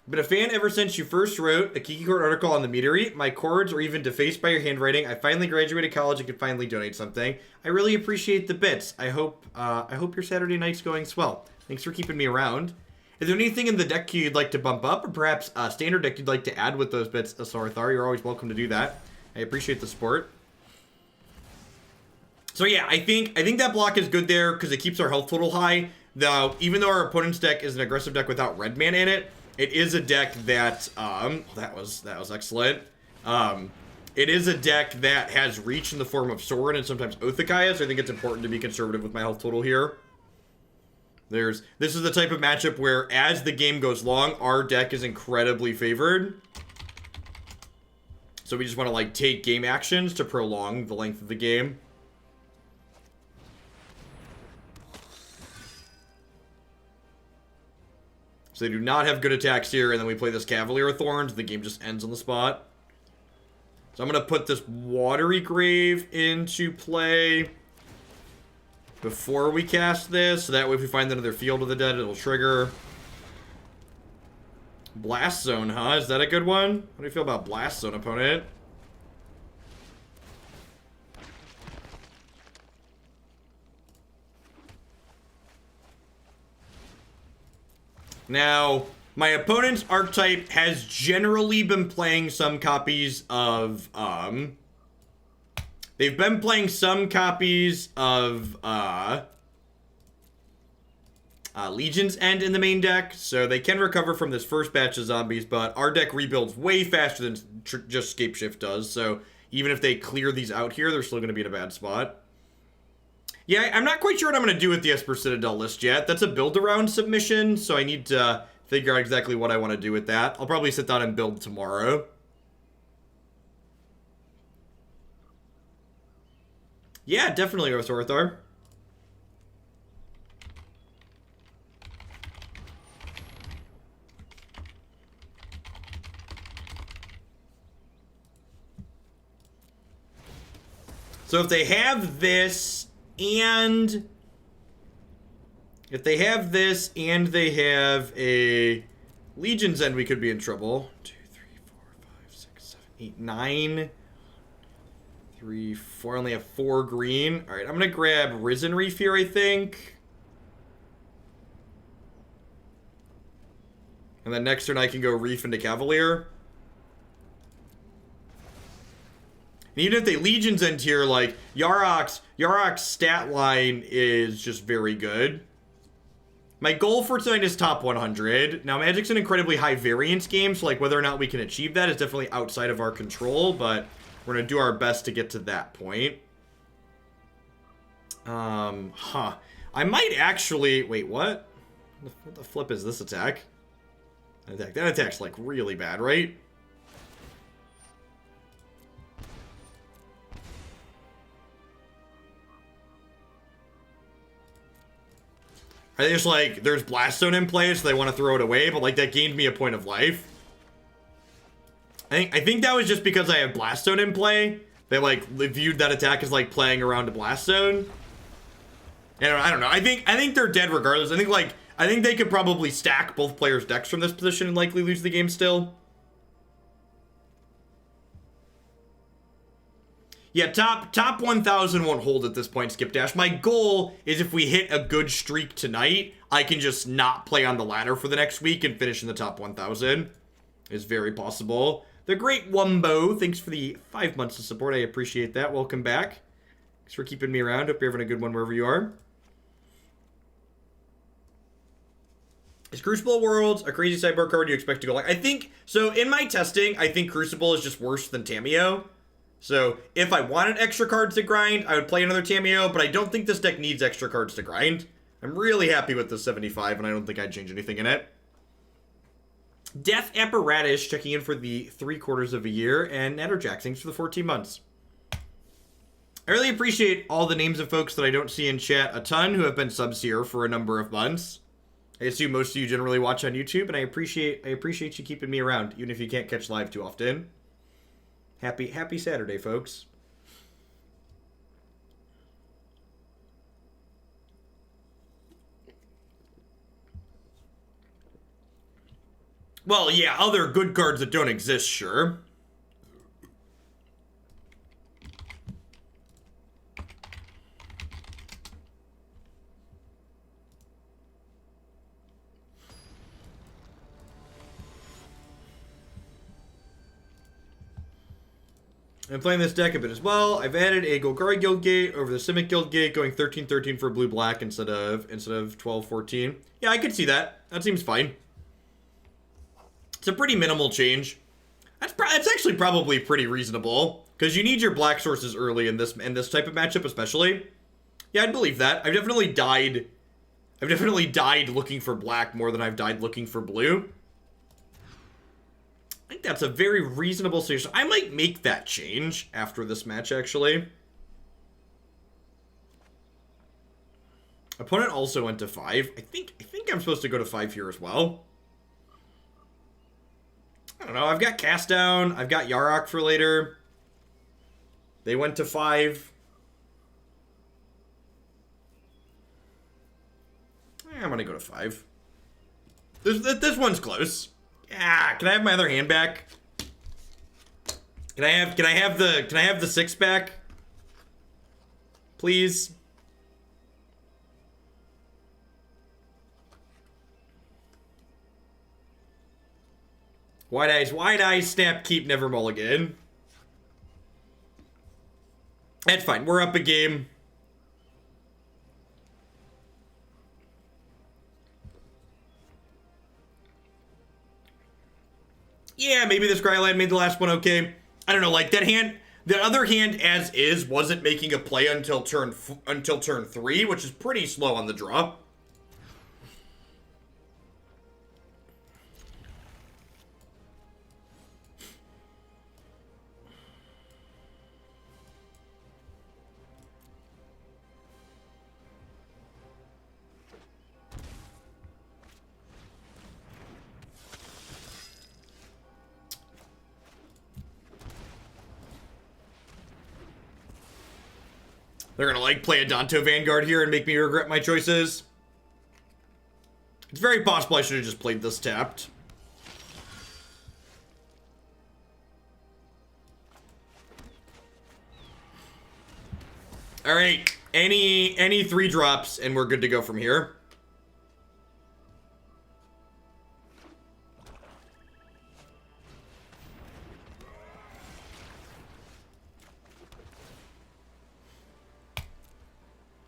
Been a fan ever since you first wrote a Kiki Court article on the meteorite. My chords are even defaced by your handwriting. I finally graduated college and can finally donate something. I really appreciate the bits. I hope your Saturday night's going swell. Thanks for keeping me around. Is there anything in the deck queue you'd like to bump up, or perhaps a standard deck you'd like to add with those bits, Asarthar? You're always welcome to do that. I appreciate the support. So yeah, I think that block is good there because it keeps our health total high. Though, even though our opponent's deck is an aggressive deck without red mana in it, it is a deck that, that was excellent. It is a deck that has reach in the form of Sorin and sometimes Othakaya, so I think it's important to be conservative with my health total here. This is the type of matchup where, as the game goes long, our deck is incredibly favored. So we just want to, like, take game actions to prolong the length of the game. So they do not have good attacks here, and then we play this Cavalier of Thorns, the game just ends on the spot. So I'm going to put this Watery Grave into play before we cast this, so that way if we find another Field of the Dead, it'll trigger. Blast Zone, huh? Is that a good one? How do you feel about Blast Zone, opponent? Now, my opponent's archetype has generally been playing some copies of, they've been playing some copies of, Legion's End in the main deck, so they can recover from this first batch of zombies, but our deck rebuilds way faster than just Scapeshift does, so even if they clear these out here, they're still going to be in a bad spot. Yeah, I'm not quite sure what I'm going to do with the Esper Citadel list yet. That's a build-around submission, so I need to figure out exactly what I want to do with that. I'll probably sit down and build tomorrow. Yeah, definitely, Orthor. So if they have this, and if they have this, and they have a Legion's End, we could be in trouble. 2, 3, 4, 5, 6, 7, 8, 9. 3, 4. I only have 4 green. All right, I'm gonna grab Risen Reef here, I think. And then next turn I can go Reef into Cavalier. And even if they Legion's End here, like, Yarok's stat line is just very good. My goal for tonight is top 100. Now, Magic's an incredibly high variance game, so, like, whether or not we can achieve that is definitely outside of our control, but we're going to do our best to get to that point. I might actually... Wait, what? What the flip is this attack? That attack's, like, really bad, right? I think it's like, there's Blast Zone in play, so they want to throw it away, but like that gained me a point of life. I think that was just because I have Blast Zone in play. They like viewed that attack as like playing around a Blast Zone. And I don't know. I think they're dead regardless. I think they could probably stack both players' decks from this position and likely lose the game still. Yeah, top 1,000 won't hold at this point, Skip Dash. My goal is if we hit a good streak tonight, I can just not play on the ladder for the next week and finish in the top 1,000. Is very possible. The Great Wumbo, thanks for the 5 months of support. I appreciate that. Welcome back. Thanks for keeping me around. Hope you're having a good one wherever you are. Is Crucible Worlds a crazy sideboard card you expect to go like? I think, so in my testing, I think Crucible is just worse than Tamiyo. So, if I wanted extra cards to grind, I would play another Tamiyo, but I don't think this deck needs extra cards to grind. I'm really happy with the 75, and I don't think I'd change anything in it. Death Apparatus checking in for the 3/4 of a year, and Natterjack, thanks for the 14 months. I really appreciate all the names of folks that I don't see in chat a ton who have been subs here for a number of months. I assume most of you generally watch on YouTube, and I appreciate you keeping me around, even if you can't catch live too often. Happy Saturday, folks. Well, yeah, other good cards that don't exist, sure. I'm playing this deck a bit as well. I've added a Golgari Guildgate over the Simic Guildgate, going 13-13 for blue-black instead of 12-14. Yeah, I could see that. That seems fine. It's a pretty minimal change. That's actually probably pretty reasonable, because you need your black sources early in this type of matchup, especially. Yeah, I'd believe that. I've definitely died looking for black more than I've died looking for blue. I think that's a very reasonable solution. I might make that change after this match, actually. Opponent also went to 5. I think I'm supposed to go to 5 here as well. I don't know. I've got Cast Down. I've got Yarok for later. They went to 5. I'm gonna go to 5. This one's close. Yeah. Can I have my other hand back? Can I have the 6 back? Please. White eyes, snap, keep, never mulligan. That's fine. We're up a game. Yeah, maybe this Scryland made the last one okay. I don't know, like that hand, the other hand as is wasn't making a play until turn 3, which is pretty slow on the draw. They're gonna like play a Danto Vanguard here and make me regret my choices. It's very possible I should have just played this tapped. All right, any 3 drops and we're good to go from here.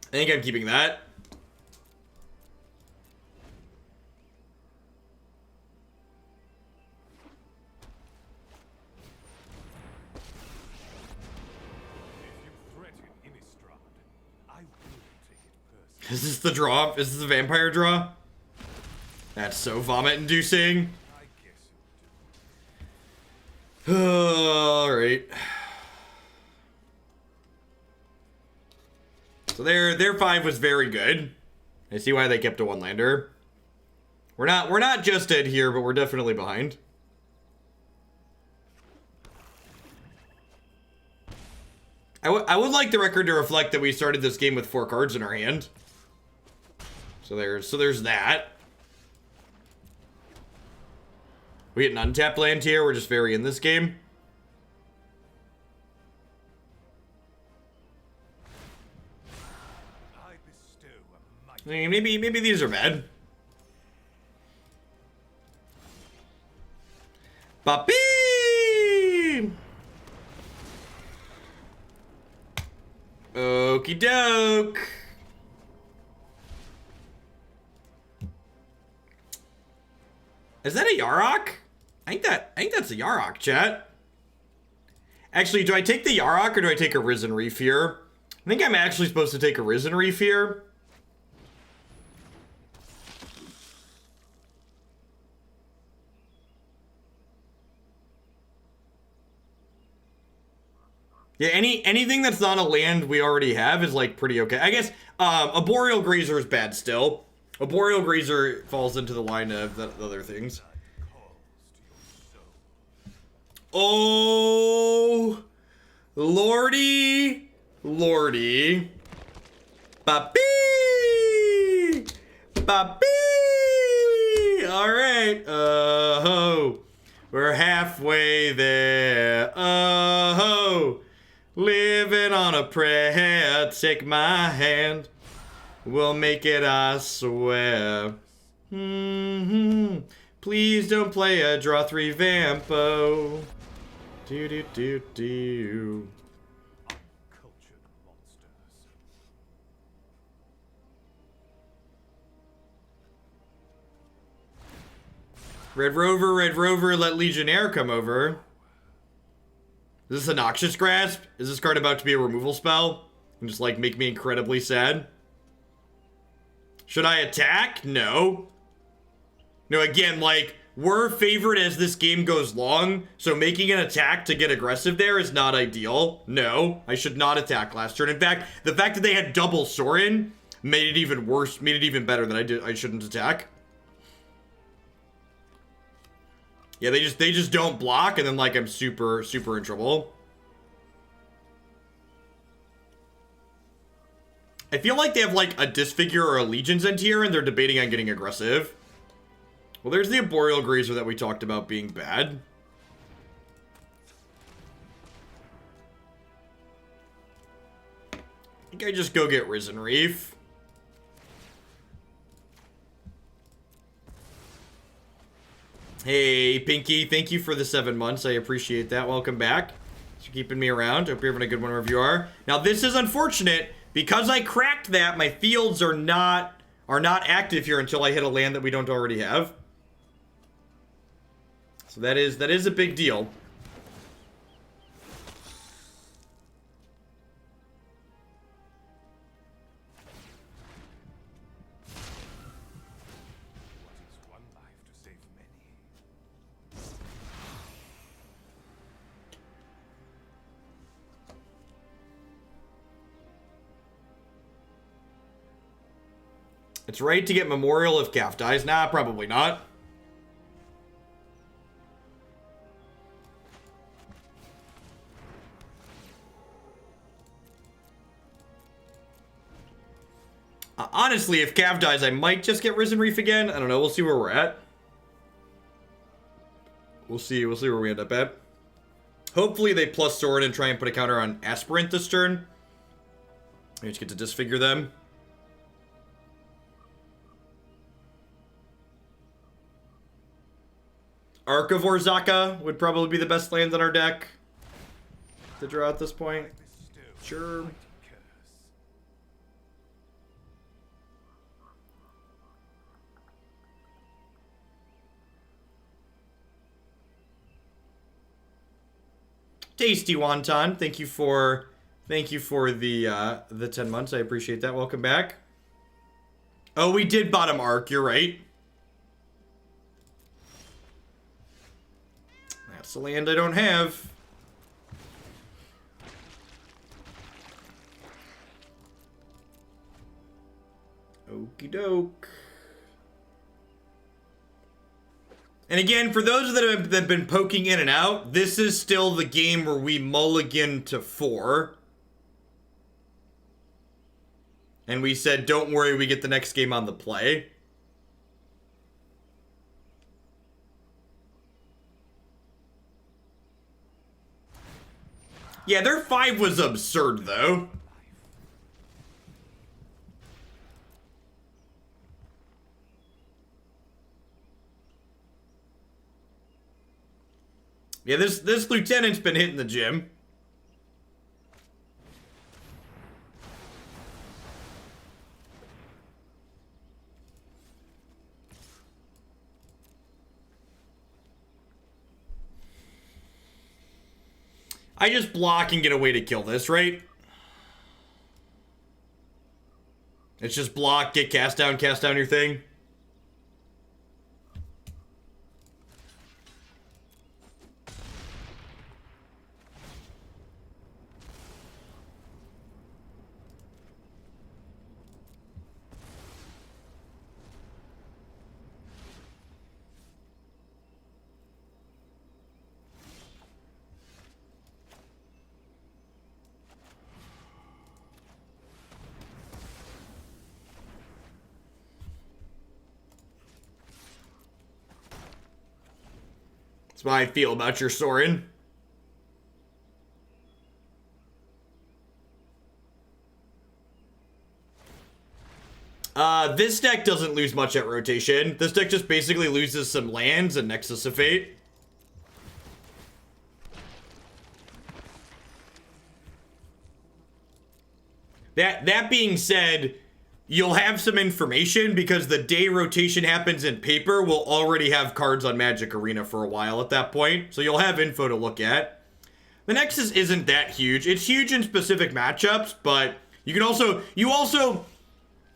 I think I'm keeping that. Is this the draw? Is this the vampire draw? That's so vomit-inducing. Alright. So their 5 was very good. I see why they kept a 1-lander. We're not just dead here, but we're definitely behind. I would like the record to reflect that we started this game with 4 cards in our hand. So there's that. We get an untapped land here. We're just very in this game. Maybe these are bad. Papi! Okie doke. Is that a Yarok? I think that's a Yarok, chat. Actually, do I take the Yarok or do I take a Risen Reef here? I think I'm actually supposed to take a Risen Reef here. Yeah, anything that's not a land we already have is like pretty okay. I guess Arboreal Grazer is bad still. Arboreal Grazer falls into the line of the other things. Oh, lordy. Papi! All right. Oh, we're halfway there. Oh. Living on a prayer, take my hand. We'll make it, I swear. Please don't play a draw 3 Vampo. Do. Red Rover, let Legionnaire come over. Is this a Noxious Grasp? Is this card about to be a removal spell? And just, like, make me incredibly sad? Should I attack? No. No, again, like, we're favored as this game goes long, so making an attack to get aggressive there is not ideal. No, I should not attack last turn. In fact, the fact that they had double Sorin made it even worse, made it even better that I shouldn't attack. Yeah, they just don't block, and then, like, I'm super in trouble. I feel like they have, like, a Disfigure or a Legion's end here, and they're debating on getting aggressive. Well, there's the Arboreal Grazer that we talked about being bad. I think I just go get Risen Reef. Hey, Pinky, thank you for the 7 months. I appreciate that. Welcome back. Thanks for keeping me around. Hope you're having a good one wherever you are. Now, this is unfortunate. Because I cracked that, my fields are not active here until I hit a land that we don't already have. So that is a big deal. One life to save many. It's right to get Memorial if Calf dies. Nah, probably not. Honestly, if Calf dies, I might just get Risen Reef again. I don't know. We'll see where we're at. We'll see where we end up at. Hopefully they plus sword and try and put a counter on Aspirant this turn. I just get to disfigure them. Arch of Orazca would probably be the best land on our deck to draw at this point. Sure. Tasty Wonton, thank you for the 10 months. I appreciate that. Welcome back. Oh, we did bottom Arc. You're right. That's the land I don't have. Okie doke. And again, for those that have been poking in and out, this is still the game where we mulligan to 4. And we said, don't worry, we get the next game on the play. Yeah, their 5 was absurd, though. Yeah, this lieutenant's been hitting the gym. I just block and get a way to kill this, right? It's just block, get cast down your thing. That's how I feel about your Sorin. This deck doesn't lose much at rotation. This deck just basically loses some lands and Nexus of Fate. That being said, you'll have some information because the day rotation happens in paper. We'll already have cards on Magic Arena for a while at that point. So you'll have info to look at. The Nexus isn't that huge. It's huge in specific matchups, but you can also,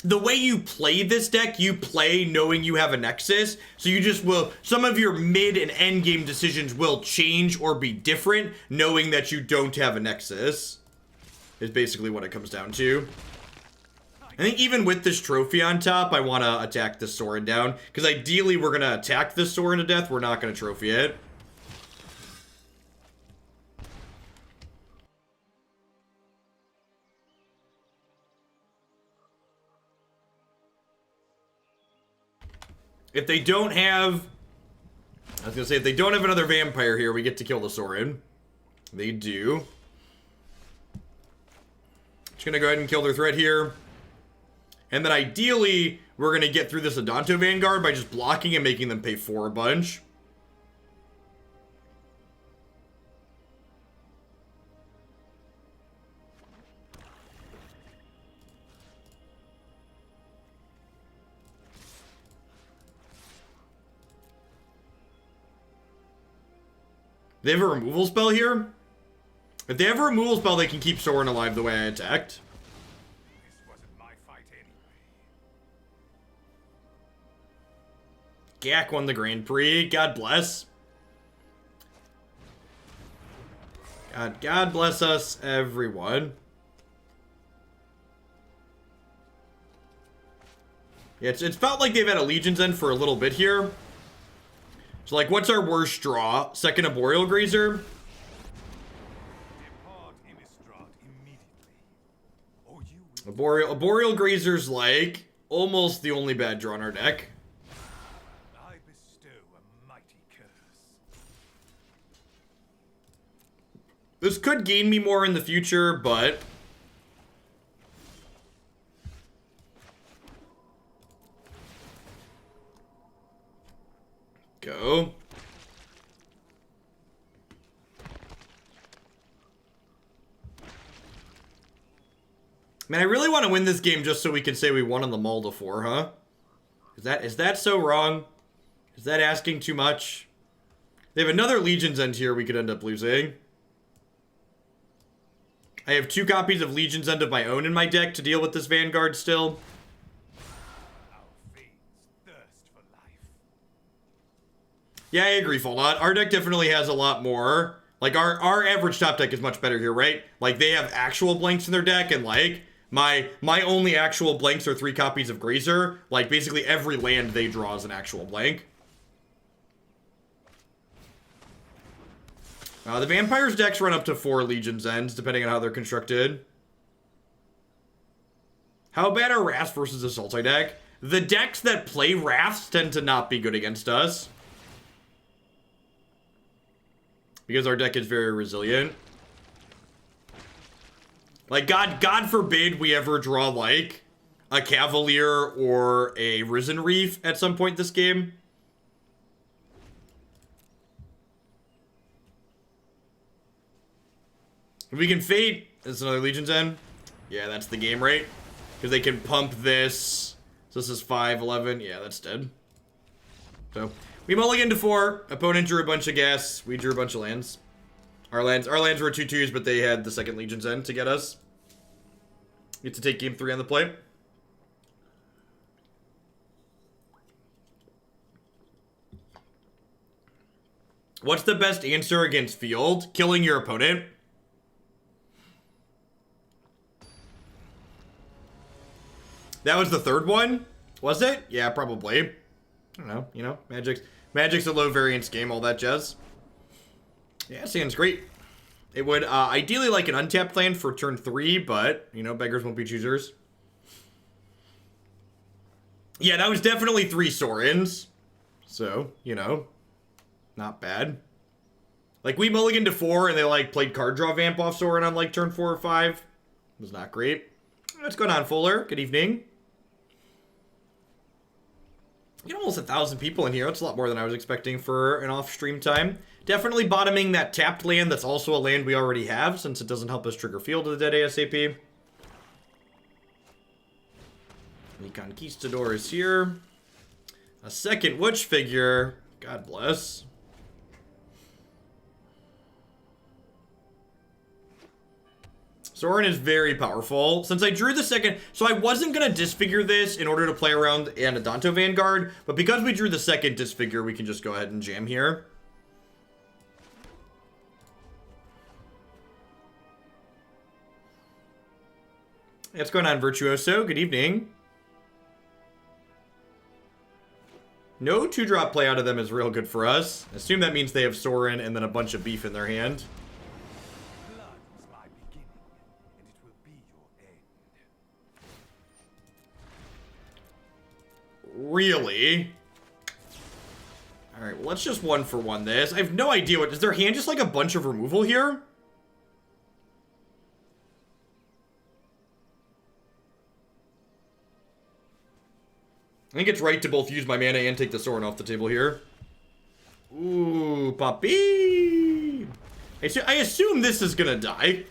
the way you play this deck, you play knowing you have a Nexus. So you just will, some of your mid and end game decisions will change or be different knowing that you don't have a Nexus. Is basically what it comes down to. I think even with this trophy on top, I want to attack this Sorin down. Because ideally, we're going to attack this Sorin to death. We're not going to trophy it. If they don't have... I was going to say, if they don't have another vampire here, we get to kill the Sorin. They do. Just going to go ahead and kill their threat here. And then ideally, we're going to get through this Adanto Vanguard by just blocking and making them pay 4 a bunch. They have a removal spell here? If they have a removal spell, they can keep Sorin alive the way I attacked. This wasn't my fight anyway. Gak won the Grand Prix. God bless. God bless us, everyone. Yeah, it's felt like they've had a Legion's End for a little bit here. So, like, what's our worst draw? Second Arboreal Grazer? Depart Innistrad immediately, or you will Arboreal Grazer's, like, almost the only bad draw in our deck. I bestow a mighty curse. This could gain me more in the future, but... Go. Man, I really want to win this game just so we can say we won on the Malda 4, huh? Is that so wrong? Is that asking too much? They have another Legion's End here we could end up losing. I have 2 copies of Legion's End of my own in my deck to deal with this Vanguard still. Our fiends thirst for life. Yeah, I agree, Fallout. Our deck definitely has a lot more. Like, our average top deck is much better here, right? Like, they have actual blanks in their deck, and, like, my only actual blanks are 3 copies of Grazer. Like, basically every land they draw is an actual blank. The Vampires decks run up to 4 Legion's Ends, depending on how they're constructed. How bad are Wraths versus a Sultai deck? The decks that play Wraths tend to not be good against us. Because our deck is very resilient. Like, God forbid we ever draw, like, a Cavalier or a Risen Reef at some point this game. If we can Fate, that's another Legion's End. Yeah, that's the game, right? Because they can pump this. So this is 5, 11. Yeah, that's dead. So, we mulliganed to 4. Opponent drew a bunch of gas. We drew a bunch of lands. Our lands were 2/2s, but they had the second Legion's End to get us. Get to take game 3 on the play. What's the best answer against field? Killing your opponent. That was the third one? Was it? Yeah, probably. I don't know, you know, Magic's a low variance game, all that jazz. Yeah, Sand's great. It would ideally like an untapped land for turn 3, but, you know, beggars won't be choosers. Yeah, that was definitely 3 Sorins. So, you know, not bad. Like, we mulliganed to 4, and they, like, played card draw vamp off Sorin on, like, turn 4 or 5. It was not great. What's going on, Fuller? Good evening. You know, almost 1,000 people in here. That's a lot more than I was expecting for an off-stream time. Definitely bottoming that tapped land that's also a land we already have, since it doesn't help us trigger field to the dead ASAP. The Conquistador is here. A second Witch figure. God bless. Sorin is very powerful. Since I drew the second... So I wasn't going to disfigure this in order to play around Anadonto Vanguard. But because we drew the second disfigure, we can just go ahead and jam here. What's going on, Virtuoso? Good evening. No 2-drop play out of them is real good for us. Assume that means they have Sorin and then a bunch of beef in their hand. Blood was my beginning, and it will be your end. Really? Alright, well, let's just 1-for-1 this. I have no idea what... Is their hand just like a bunch of removal here? I think it's right to both use my mana and take the Sorin off the table here. Ooh, Poppy! I assume this is gonna die.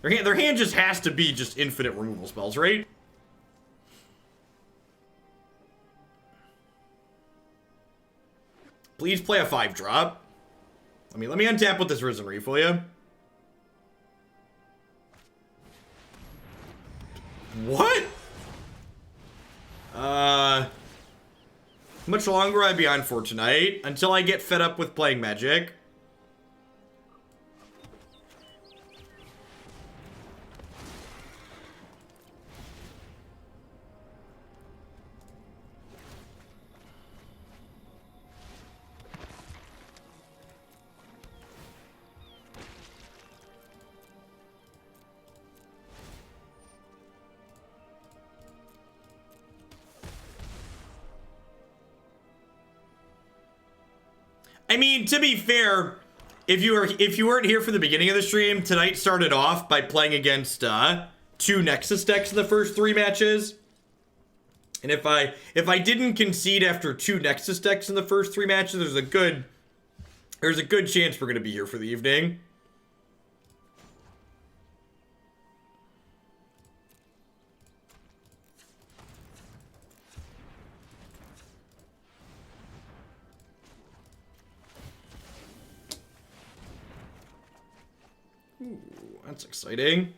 Their hand just has to be just infinite removal spells, right? Please play a 5-drop. Let me untap with this Risen Reef, will you? What? How much longer will I be on for tonight? Until I get fed up with playing Magic. I mean, to be fair, if you weren't here for the beginning of the stream, tonight started off by playing against 2 Nexus decks in the first 3 matches. And if I didn't concede after 2 Nexus decks in the first 3 matches, there's a good chance we're gonna be here for the evening. Ooh, that's exciting.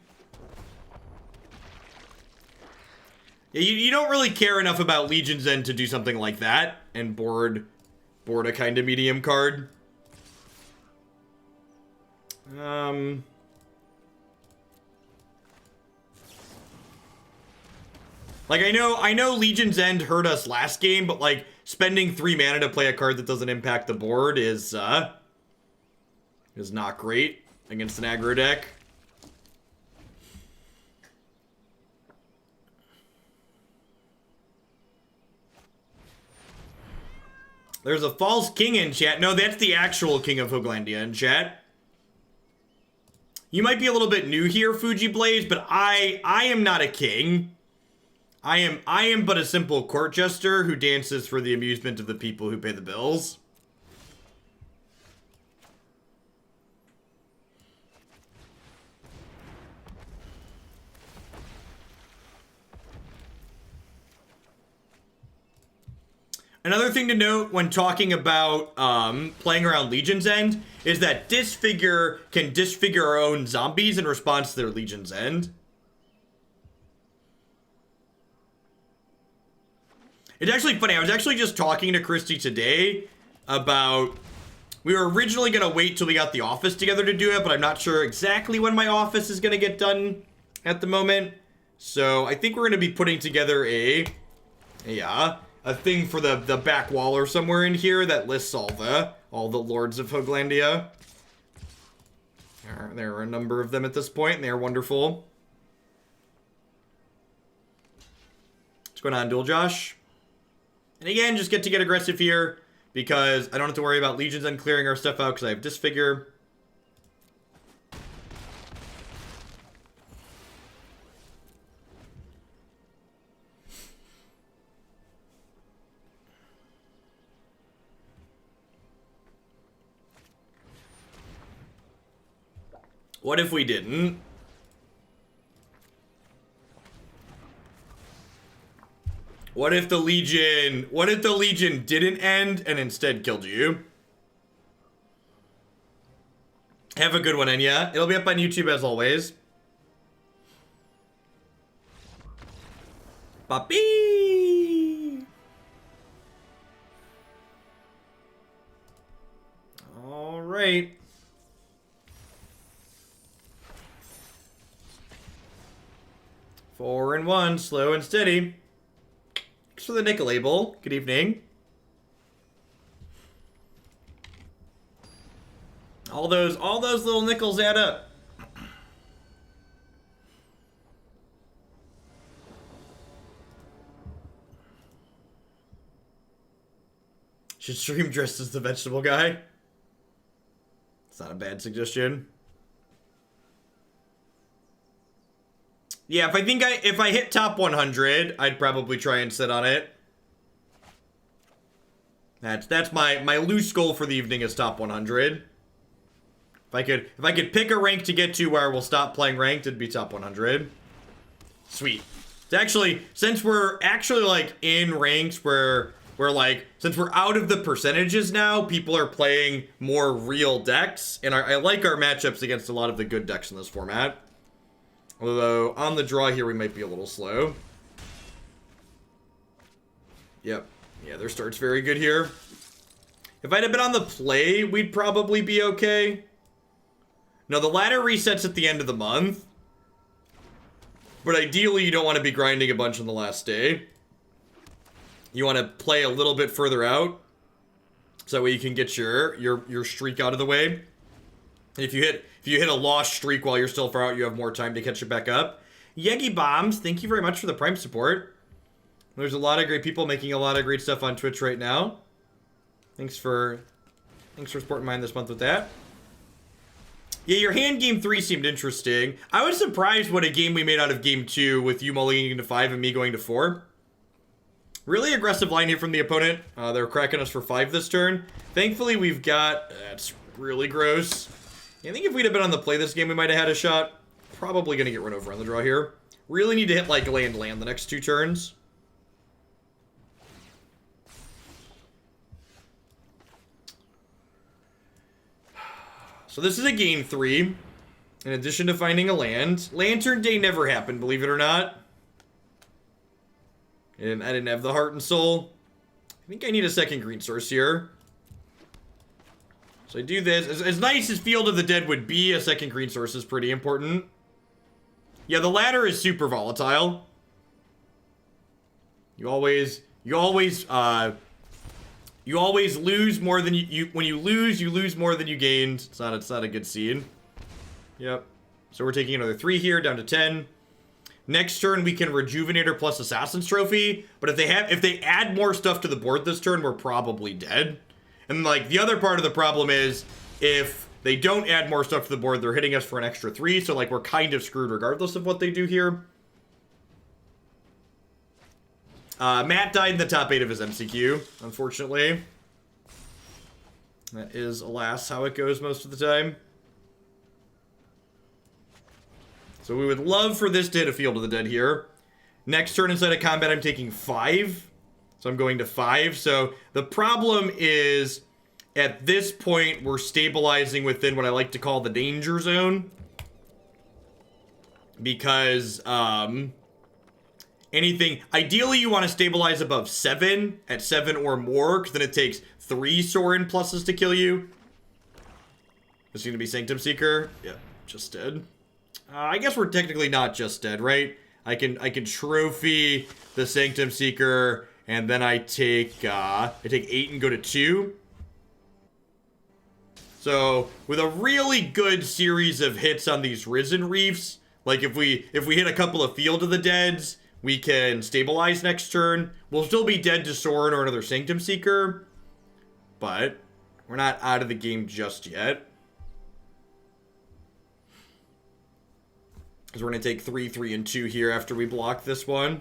Yeah, you don't really care enough about Legion's End to do something like that and board a kind of medium card. Like I know Legion's End hurt us last game, but like spending 3 mana to play a card that doesn't impact the board is not great against an aggro deck. There's a false king in chat. No, that's the actual King of Hooglandia in chat. You might be a little bit new here, Fuji Blaze, but I am not a king. I am but a simple court jester who dances for the amusement of the people who pay the bills. Another thing to note when talking about playing around Legion's End is that Disfigure can disfigure our own zombies in response to their Legion's End. It's actually funny. I was actually just talking to Christy today about... We were originally going to wait till we got the office together to do it, but I'm not sure exactly when my office is going to get done at the moment. So I think we're going to be putting together a thing for the back wall or somewhere in here that lists all the Lords of Hooglandia. There are a number of them at this point, and they're wonderful. What's going on, Dual Josh? And again, just get aggressive here, because I don't have to worry about Legions and clearing our stuff out, because I have Disfigure. What if we didn't? What if the Legion didn't end and instead killed you? Have a good one, Enya. It'll be up on YouTube as always. Papi! All right. Four and one, slow and steady. Thanks for the nickel label. Good evening. All those little nickels add up. Should stream dressed as the vegetable guy. It's not a bad suggestion. Yeah, if I hit top 100, I'd probably try and sit on it. That's my loose goal for the evening is top 100. If I could pick a rank to get to where we'll stop playing ranked, it'd be top 100. Sweet. It's actually, since we're actually like in ranks where we're like, since we're out of the percentages now, people are playing more real decks, and I like our matchups against a lot of the good decks in this format. Although, on the draw here, we might be a little slow. Yep. Yeah, their start's very good here. If I'd have been on the play, we'd probably be okay. No, the ladder resets at the end of the month. But ideally, you don't want to be grinding a bunch on the last day. You want to play a little bit further out. So that way you can get your streak out of the way. And if you hit a lost streak while you're still far out, you have more time to catch it back up. Yegi Bombs, thank you very much for the Prime support. There's a lot of great people making a lot of great stuff on Twitch right now. Thanks for supporting mine this month with that. Yeah, your hand game 3 seemed interesting. I was surprised what a game we made out of game 2 with you mulliganing to 5 and me going to 4. Really aggressive line here from the opponent. They're cracking us for 5 this turn. Thankfully, we've got... That's really gross. I think if we'd have been on the play this game, we might have had a shot. Probably going to get run over on the draw here. Really need to hit, like, land the next 2 turns. So this is a game 3. In addition to finding a land. Lantern Day never happened, believe it or not. And I didn't have the heart and soul. I think I need a second green source here. So I do this. As nice as Field of the Dead would be, a second green source is pretty important. Yeah, the ladder is super volatile. You always lose more than when you lose more than you gained. It's not a good scene. Yep. So we're taking another 3 here, down to 10. Next turn we can Rejuvenator plus Assassin's Trophy, but if they add more stuff to the board this turn, we're probably dead. And like the other part of the problem is if they don't add more stuff to the board, they're hitting us for an extra 3, so like we're kind of screwed regardless of what they do here. Matt died in the top 8 of his MCQ, unfortunately. That is, alas, how it goes most of the time. So we would love for this to hit a Field of the Dead here. Next turn inside of combat, I'm taking 5. So I'm going to 5. So the problem is, at this point, we're stabilizing within what I like to call the danger zone. Because, ideally you want to stabilize above 7, at 7 or more, because then it takes 3 Sorin pluses to kill you. This is going to be Sanctum Seeker. Yeah, just dead. I guess we're technically not just dead, right? I can trophy the Sanctum Seeker, and then I take 8 and go to 2. So with a really good series of hits on these Risen Reefs, like if we hit a couple of Field of the Deads, we can stabilize next turn. We'll still be dead to Sorin or another Sanctum Seeker, but we're not out of the game just yet. Because we're going to take 3, 3, and 2 here after we block this one.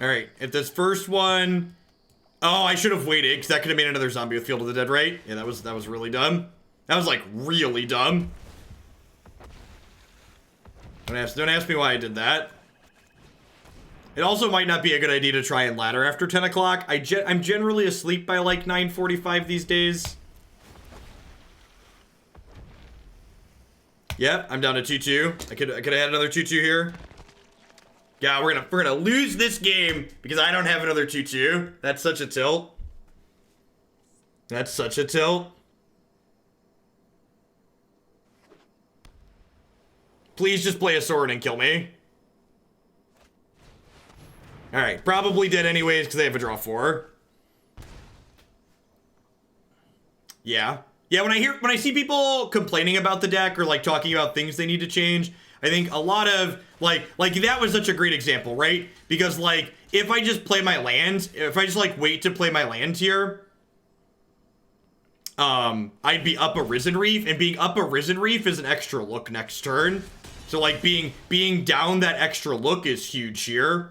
Alright, if this first one... Oh, I should have waited, because that could have made another zombie with Field of the Dead, right? Yeah, that was really dumb. That was, like, really dumb. Don't ask me why I did that. It also might not be a good idea to try and ladder after 10 o'clock. I'm generally asleep by, like, 9:45 these days. Yep, I'm down to 2-2. I could have had another 2-2 here. Yeah, we're gonna lose this game because I don't have another 2-2. That's such a tilt. That's such a tilt. Please just play a sword and kill me. Alright, probably dead anyways because they have a draw 4. Yeah. Yeah, when I see people complaining about the deck or like talking about things they need to change, I think a lot of like that was such a great example, right? Because like if I just play my lands, if I just like wait to play my land here, I'd be up a Risen Reef, and being up a Risen Reef is an extra look next turn. So like being down that extra look is huge here.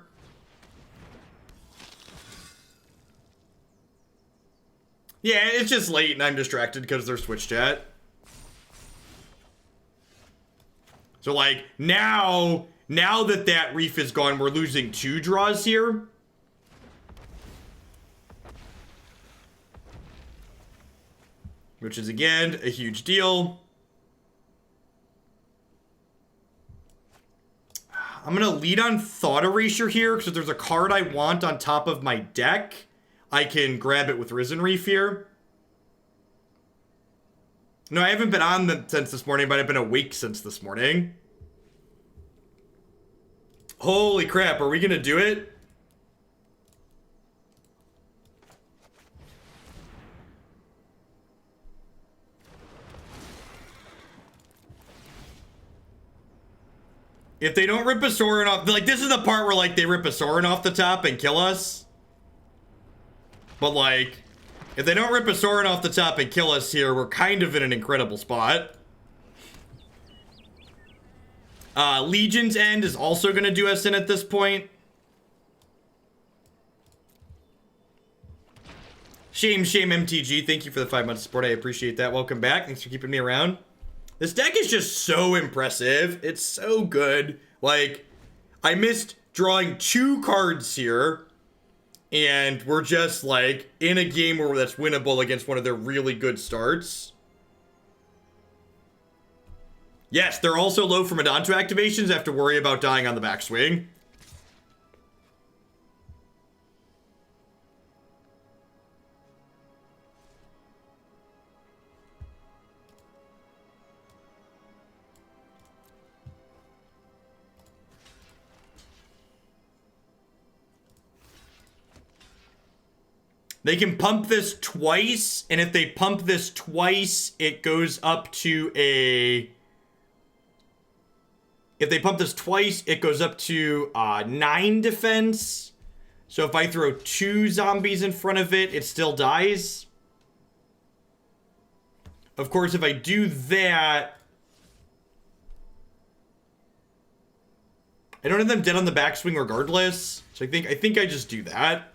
Yeah, it's just late and I'm distracted because they're Switch chat. So like now that reef is gone, we're losing 2 draws here. Which is again a huge deal. I'm gonna lead on Thought Erasure here because if there's a card I want on top of my deck, I can grab it with Risen Reef here. No, I haven't been on since this morning, but I've been awake since this morning. Holy crap, are we gonna do it? If they don't rip a Sorin off, like this is the part where like they rip a Sorin off the top and kill us. But like, if they don't rip a Sorin off the top and kill us here, we're kind of in an incredible spot. Legion's End is also going to do us in at this point. Shame MTG, thank you for the 5 months of support. I appreciate that. Welcome back. Thanks for keeping me around. This deck is just so impressive. It's so good. Like, I missed drawing 2 cards here. And we're just, like, in a game where that's winnable against one of their really good starts. Yes, they're also low from Adanto activations. I have to worry about dying on the backswing. They can pump this twice, and if they pump this twice, it goes up to a... If they pump this twice, it goes up to 9 defense. So if I throw 2 zombies in front of it, it still dies. Of course, if I do that... I don't have them dead on the backswing regardless. So I think I just do that.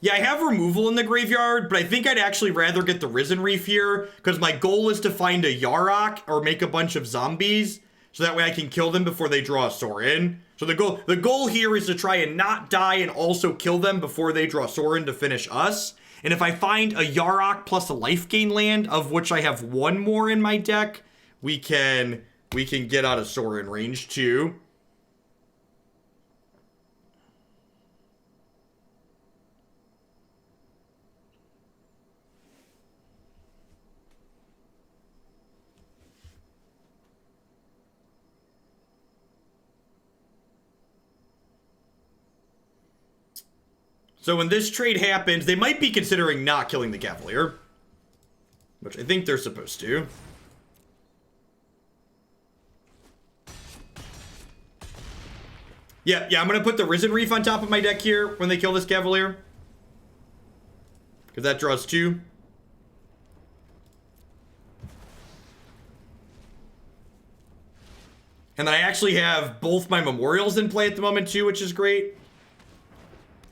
Yeah, I have removal in the graveyard, but I think I'd actually rather get the Risen Reef here, because my goal is to find a Yarok or make a bunch of zombies, so that way I can kill them before they draw a Sorin. So the goal here is to try and not die and also kill them before they draw Sorin to finish us. And if I find a Yarok plus a life gain land, of which I have 1 more in my deck, we can get out of Sorin range too. So when this trade happens, they might be considering not killing the Cavalier. Which I think they're supposed to. Yeah, I'm going to put the Risen Reef on top of my deck here when they kill this Cavalier. Because that draws 2. And then I actually have both my memorials in play at the moment too, which is great.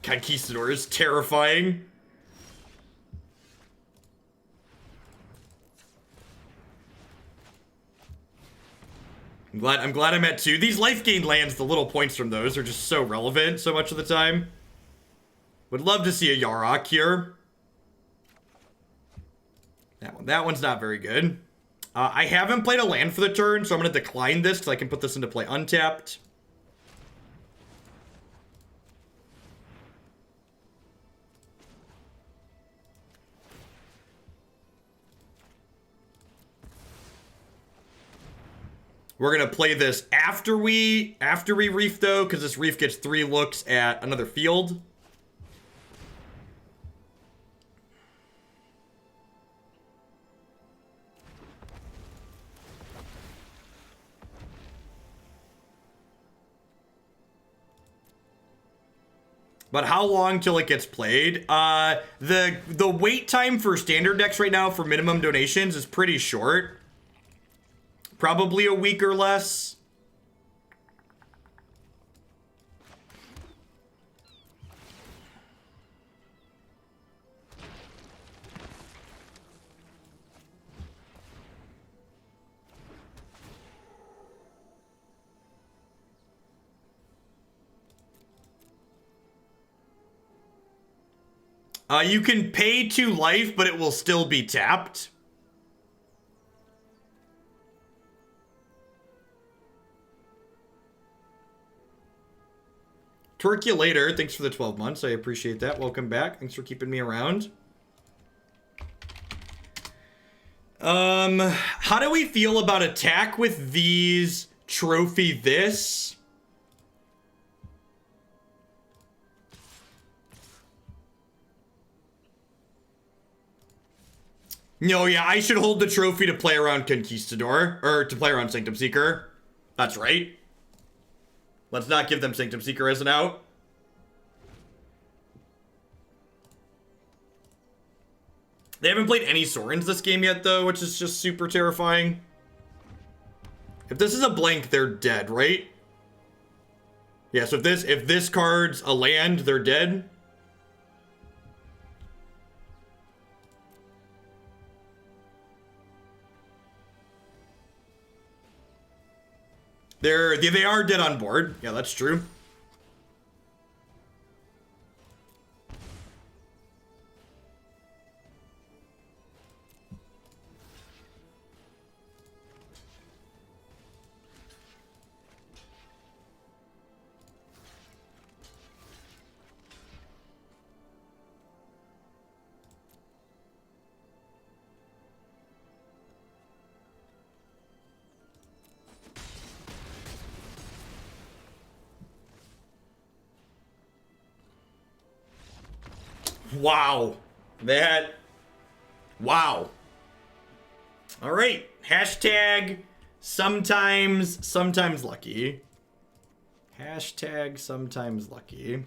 Conquistador is terrifying. I'm glad I'm at 2. These life gained lands, the little points from those are just so relevant so much of the time. Would love to see a Yarok here. That one's not very good. I haven't played a land for the turn, so I'm going to decline this because I can put this into play untapped. We're going to play this after we reef, though, because this reef gets 3 looks at another field. But how long till it gets played? The wait time for standard decks right now for minimum donations is pretty short. Probably a week or less. You can pay 2 life, but it will still be tapped. Turculator, thanks for the 12 months. I appreciate that. Welcome back. Thanks for keeping me around. How do we feel about attack with these trophy this? No, yeah, I should hold the trophy to play around Conquistador, or to play around Sanctum Seeker. That's right. Let's not give them Sanctum Seeker as an out. They haven't played any Sorens this game yet, though, which is just super terrifying. If this is a blank, they're dead, right? Yeah, so if this card's a land, they're dead. They are dead on board. Yeah, that's true. Wow. Wow. All right. Hashtag sometimes lucky. Hashtag sometimes lucky.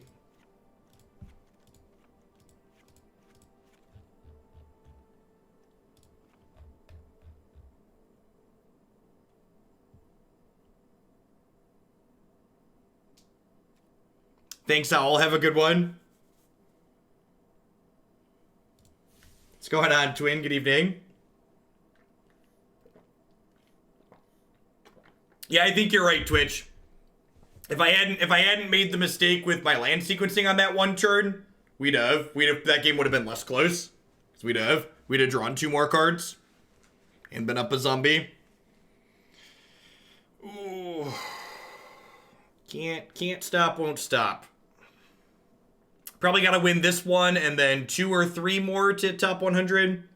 Thanks, Owl. Have a good one. What's going on, Twin? Good evening. Yeah, I think you're right, Twitch. If I hadn't made the mistake with my land sequencing on that one turn, that game would have been less close. We'd have drawn 2 more cards and been up a zombie. Ooh. Can't stop, won't stop. Probably got to win this one and then 2 or 3 more to top 100.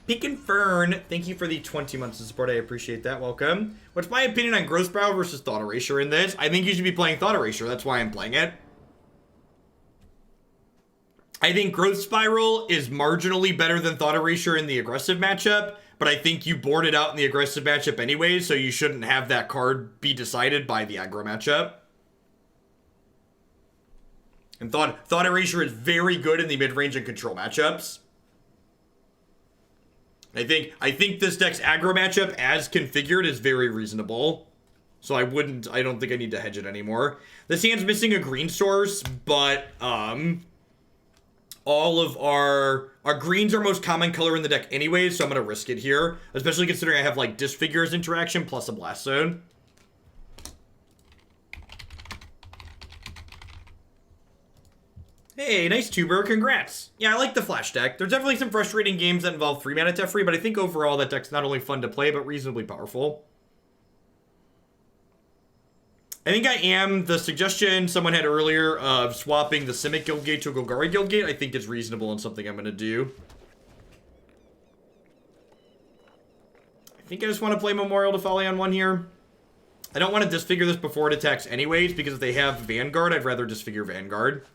Peak and Fern, thank you for the 20 months of support. I appreciate that. Welcome. What's my opinion on Growthsprout versus Thought Erasure in this? I think you should be playing Thought Erasure. That's why I'm playing it. I think Growth Spiral is marginally better than Thought Erasure in the aggressive matchup, but I think you board it out in the aggressive matchup anyway, so you shouldn't have that card be decided by the aggro matchup. And Thought Erasure is very good in the mid-range and control matchups. I think this deck's aggro matchup, as configured, is very reasonable. So I don't think I need to hedge it anymore. This hand's missing a green source, but all of our greens are most common color in the deck anyways, so I'm gonna risk it here. Especially considering I have like Disfigure's interaction plus a Blast Zone. Hey, nice tuber, congrats. Yeah, I like the Flash deck. There's definitely some frustrating games that involve 3 mana Teferi, but I think overall that deck's not only fun to play, but reasonably powerful. I think I am, the suggestion someone had earlier of swapping the Simic Guildgate to a Golgari Guildgate, I think is reasonable and something I'm going to do. I think I just want to play Memorial to Folly on one here. I don't want to disfigure this before it attacks anyways, because if they have Vanguard, I'd rather disfigure Vanguard.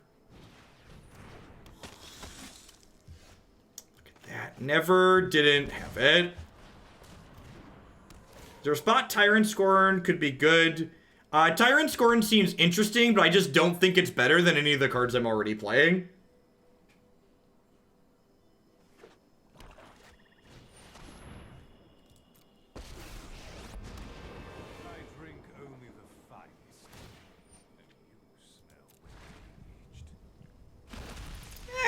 Never didn't have it. Their spot Tyrant Scorn could be good. Tyrant Scorn seems interesting, but I just don't think it's better than any of the cards I'm already playing. I drink only the finest, and you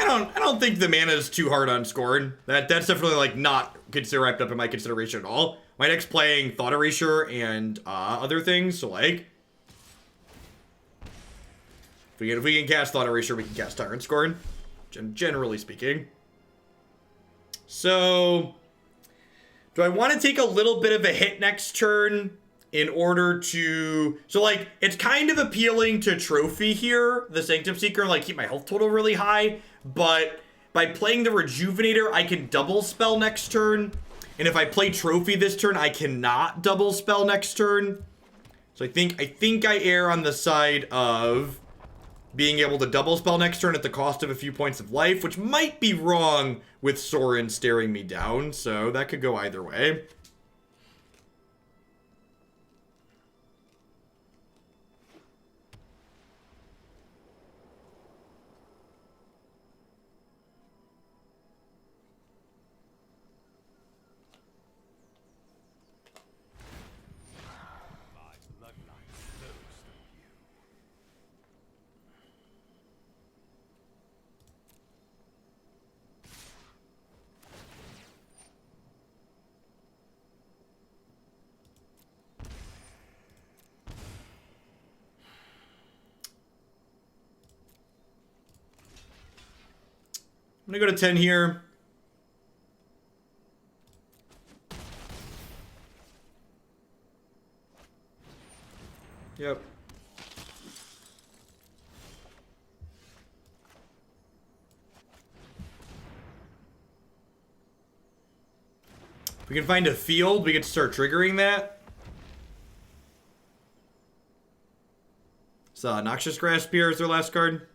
smell aged. I don't think the mana is too hard on Scorn. That's definitely like not wrapped up in my consideration at all. My deck's playing Thought Erasure and other things, so like if we can cast Thought Erasure, we can cast Tyrant Scorn, generally speaking. So do I want to take a little bit of a hit next turn in order to... So, like, it's kind of appealing to Trophy here, the Sanctum Seeker, and, like, keep my health total really high. But by playing the Rejuvenator, I can double spell next turn. And if I play Trophy this turn, I cannot double spell next turn. So I think I err on the side of being able to double spell next turn at the cost of a few points of life, which might be wrong with Sorin staring me down. So that could go either way. I'm gonna go to 10 here. Yep. If we can find a field, we can start triggering that. So, Noxious Grass Spear is their last card.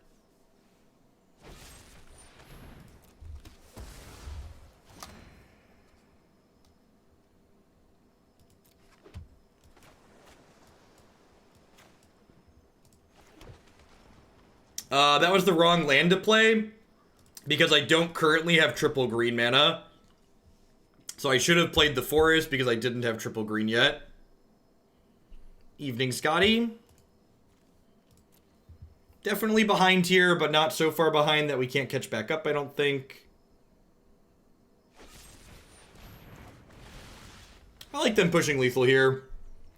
That was the wrong land to play because I don't currently have triple green mana. So I should have played the forest because I didn't have triple green yet. Evening, Scotty. Definitely behind here, but not so far behind that we can't catch back up, I don't think. I like them pushing lethal here.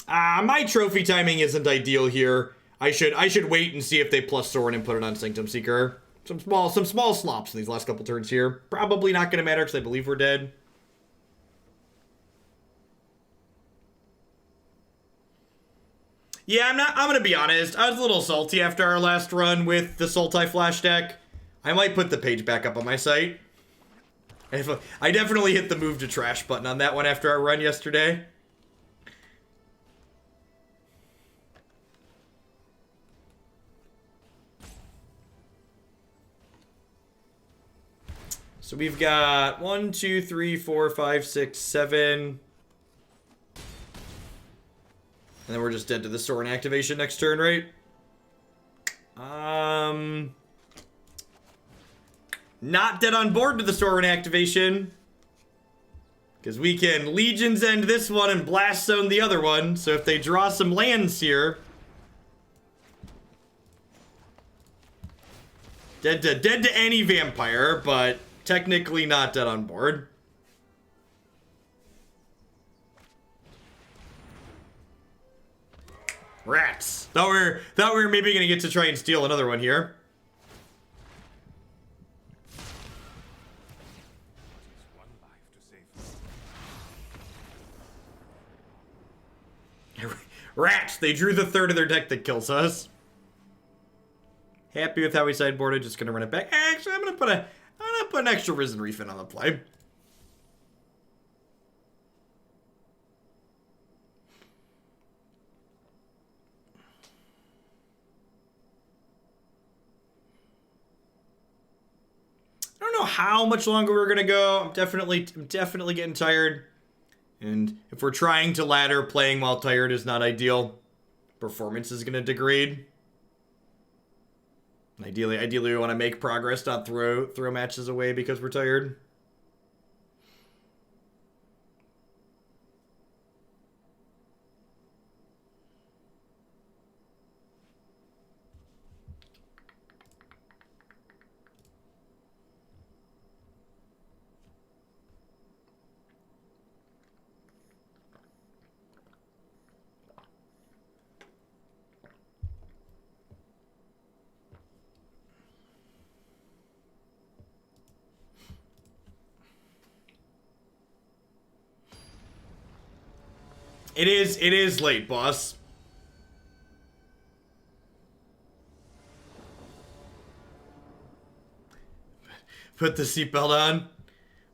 My trophy timing isn't ideal here. I should wait and see if they plus Sorin and put it on Sanctum Seeker. Some small slops in these last couple turns here. Probably not going to matter because I believe we're dead. Yeah, I'm going to be honest. I was a little salty after our last run with the Sultai Flash deck. I might put the page back up on my site. I definitely hit the move to trash button on that one after our run yesterday. So we've got 1, 2, 3, 4, 5, 6, 7. And then we're just dead to the Sorin activation next turn, right? Not dead on board to the Sorin activation. Because we can Legion's End this one and Blast Zone the other one. So if they draw some lands here... Dead to any vampire, but technically not dead on board. Rats. Thought we were maybe gonna get to try and steal another one here. Rats! They drew the third of their deck that kills us. Happy with how we sideboarded, just gonna run it back. Actually, I'm gonna put an extra Risen Reef in on the play. I don't know how much longer we're gonna go. I'm definitely getting tired. And if we're trying to ladder, playing while tired is not ideal. Performance is gonna degrade. Ideally we want to make progress, not throw matches away because we're tired. It is late, boss. Put the seatbelt on.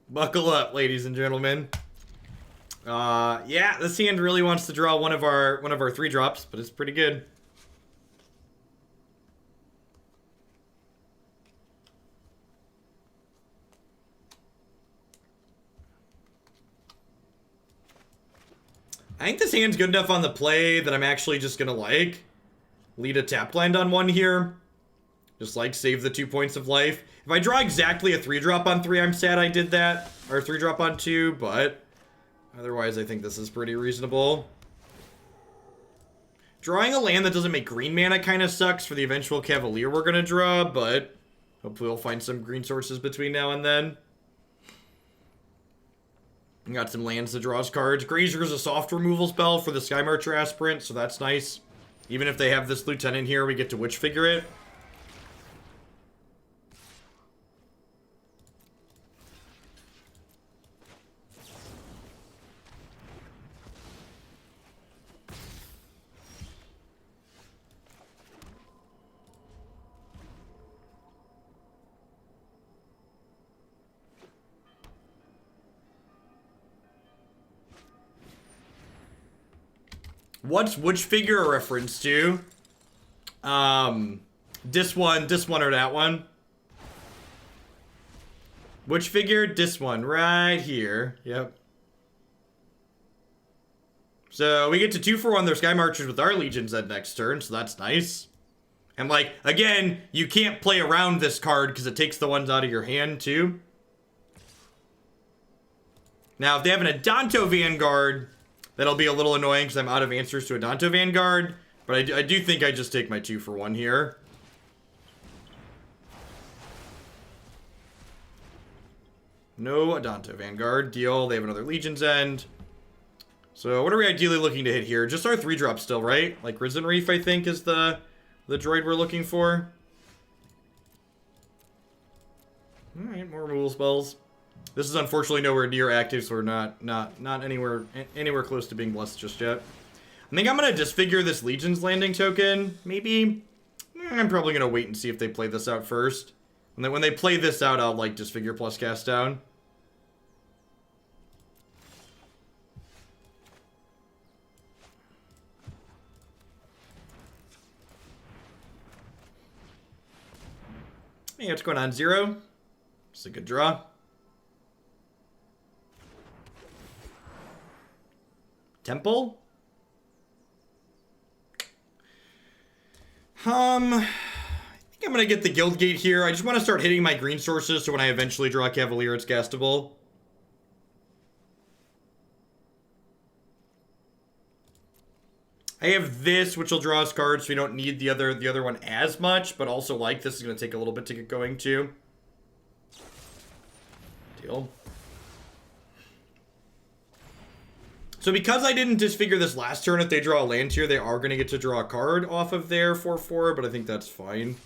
Buckle up, ladies and gentlemen. Yeah, this hand really wants to draw one of our 3-drops, but it's pretty good. I think this hand's good enough on the play that I'm actually just gonna, like, lead a tap land on one here. Just, like, save the 2 points of life. If I draw exactly a 3-drop on 3, I'm sad I did that. Or a 3-drop on 2, but otherwise I think this is pretty reasonable. Drawing a land that doesn't make green mana kind of sucks for the eventual Cavalier we're gonna draw, but hopefully we'll find some green sources between now and then. We got some lands that draws cards. Grazer is a soft removal spell for the Sky Marcher Aspirant, so that's nice. Even if they have this Lieutenant here, we get to Witch Figure it. What's Witch Figure a reference to? This one or that one? Witch Figure, this one, right here. Yep. So we get to 2 for 1 their Sky Marchers with our Legions at next turn, so that's nice. And like, again, you can't play around this card because it takes the ones out of your hand too. Now, if they have an Adanto Vanguard, that'll be a little annoying because I'm out of answers to Adanto Vanguard. But I do think I just take my 2 for 1 here. No Adanto Vanguard. Deal. They have another Legion's End. So what are we ideally looking to hit here? Just our 3-drop still, right? Like Risen Reef, I think, is the droid we're looking for. Alright, more removal spells. This is unfortunately nowhere near active, so we're not anywhere close to being blessed just yet. I think I'm gonna disfigure this Legion's Landing token. Maybe. I'm probably gonna wait and see if they play this out first. And then when they play this out, I'll like disfigure plus cast down. Hey, what's going on, Zero? It's a good draw. Temple? I think I'm gonna get the Guildgate here. I just want to start hitting my green sources so when I eventually draw Cavalier, it's castable. I have this, which will draw us cards, so we don't need the other one as much, but also like this is going to take a little bit to get going too. Deal. So because I didn't disfigure this last turn, if they draw a land here, they are going to get to draw a card off of their 4/4, but I think that's fine.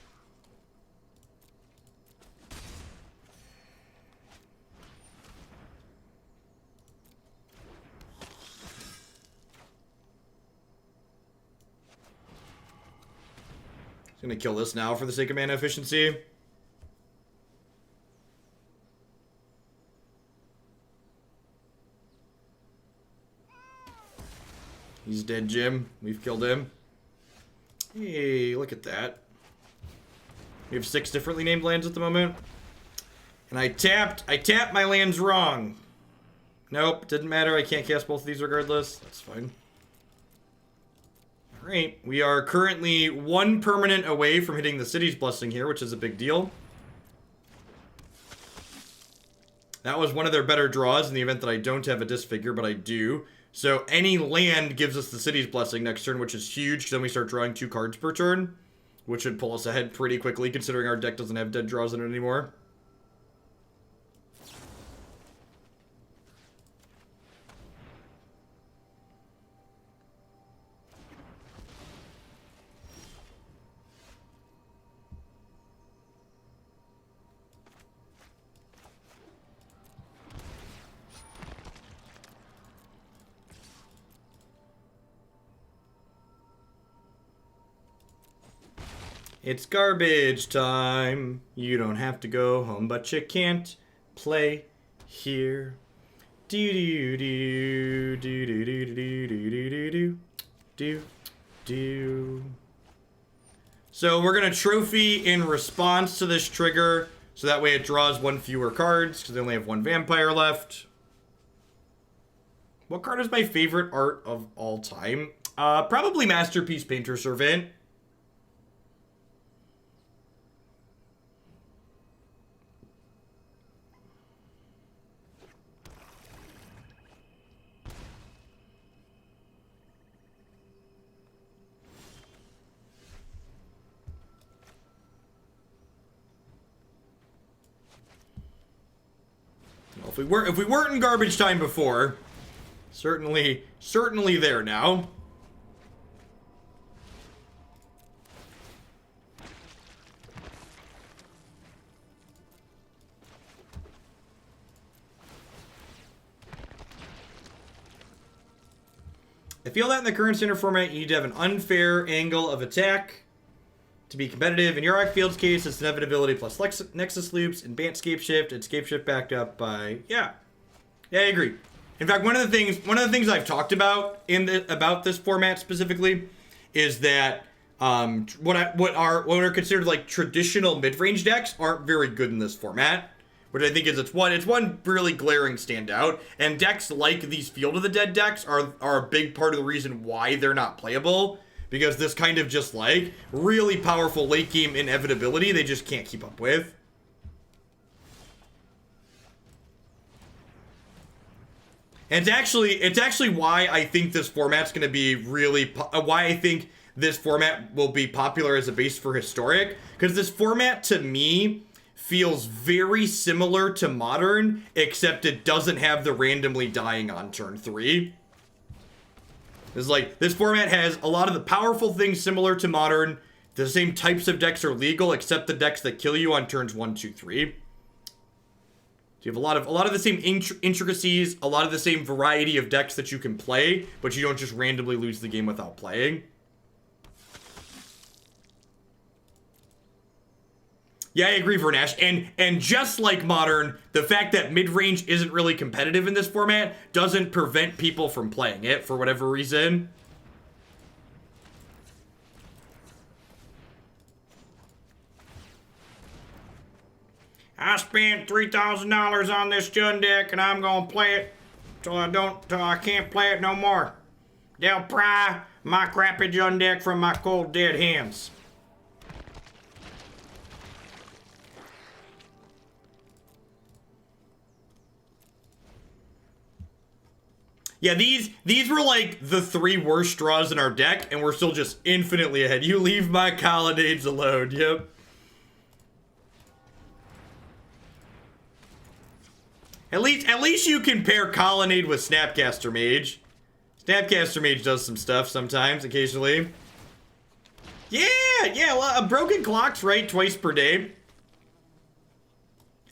Just going to kill this now for the sake of mana efficiency. He's dead, Jim. We've killed him. Hey, look at that. We have 6 differently named lands at the moment. And I tapped my lands wrong. Nope, didn't matter. I can't cast both of these regardless. That's fine. Alright, we are currently 1 permanent away from hitting the City's Blessing here, which is a big deal. That was one of their better draws in the event that I don't have a Disfigure, but I do. So any land gives us the City's Blessing next turn, which is huge, because then we start drawing 2 cards per turn, which should pull us ahead pretty quickly, considering our deck doesn't have dead draws in it anymore. It's garbage time. You don't have to go home, but you can't play here. Do do do do do do do do do do do. So we're gonna trophy in response to this trigger, so that way it draws 1 fewer cards because they only have 1 vampire left. What card is my favorite art of all time? Probably Masterpiece Painter Servant. Well, if we weren't in garbage time before, certainly there now. I feel that in the current standard format, you need to have an unfair angle of attack to be competitive. In Yarok Field's case, it's inevitability plus Nexus Loops and Bant Scapeshift, and Scapeshift backed up by yeah, I agree. In fact, one of the things I've talked about about this format specifically is that what are considered like traditional mid-range decks aren't very good in this format, which I think is it's one really glaring standout. And decks like these Field of the Dead decks are a big part of the reason why they're not playable. Because this kind of just like really powerful late game inevitability they just can't keep up with. And it's actually why I think this format's going to be really why I think this format will be popular as a base for Historic, because this format to me feels very similar to Modern, except it doesn't have the randomly dying on turn 3. It's like, this format has a lot of the powerful things similar to Modern. The same types of decks are legal, except the decks that kill you on turns 1, 2, 3. So you have a lot of the same intricacies, a lot of the same variety of decks that you can play, but you don't just randomly lose the game without playing. Yeah, I agree, Vernash. And just like Modern, the fact that mid-range isn't really competitive in this format doesn't prevent people from playing it for whatever reason. I spent $3,000 on this Jund deck, and I'm gonna play it till I can't play it no more. They'll pry my crappy Jund deck from my cold dead hands. Yeah, these were like the 3 worst draws in our deck, and we're still just infinitely ahead. You leave my colonnades alone, yep. At least you can pair Colonnade with Snapcaster Mage. Snapcaster Mage does some stuff sometimes, occasionally. Yeah, well, a broken clock's right twice per day.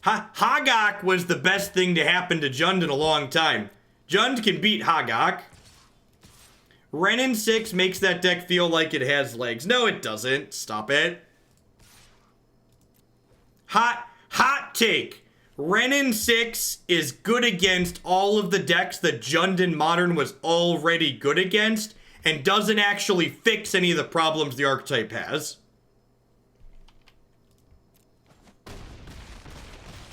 Hagak was the best thing to happen to Jund in a long time. Jund can beat Hagak. Renin 6 makes that deck feel like it has legs. No, it doesn't. Stop it. Hot take. Renin 6 is good against all of the decks that Jund in Modern was already good against, and doesn't actually fix any of the problems the archetype has.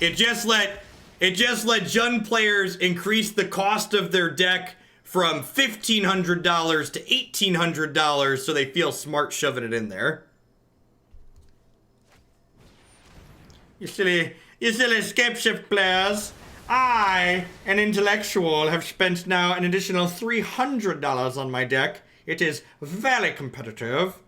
It just let Jund players increase the cost of their deck from $1,500 to $1,800, so they feel smart shoving it in there. You silly Scapeshift players. I, an intellectual, have spent now an additional $300 on my deck. It is very competitive.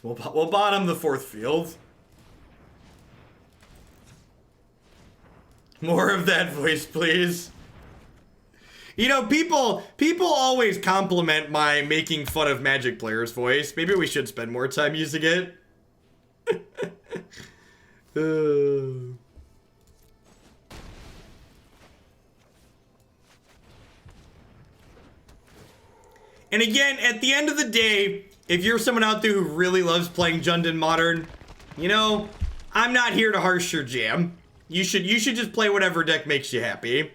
We'll bottom the 4th field. More of that voice, please. You know, people always compliment my making fun of Magic players voice. Maybe we should spend more time using it. And again, at the end of the day, if you're someone out there who really loves playing Jund in Modern, you know, I'm not here to harsh your jam. You should just play whatever deck makes you happy.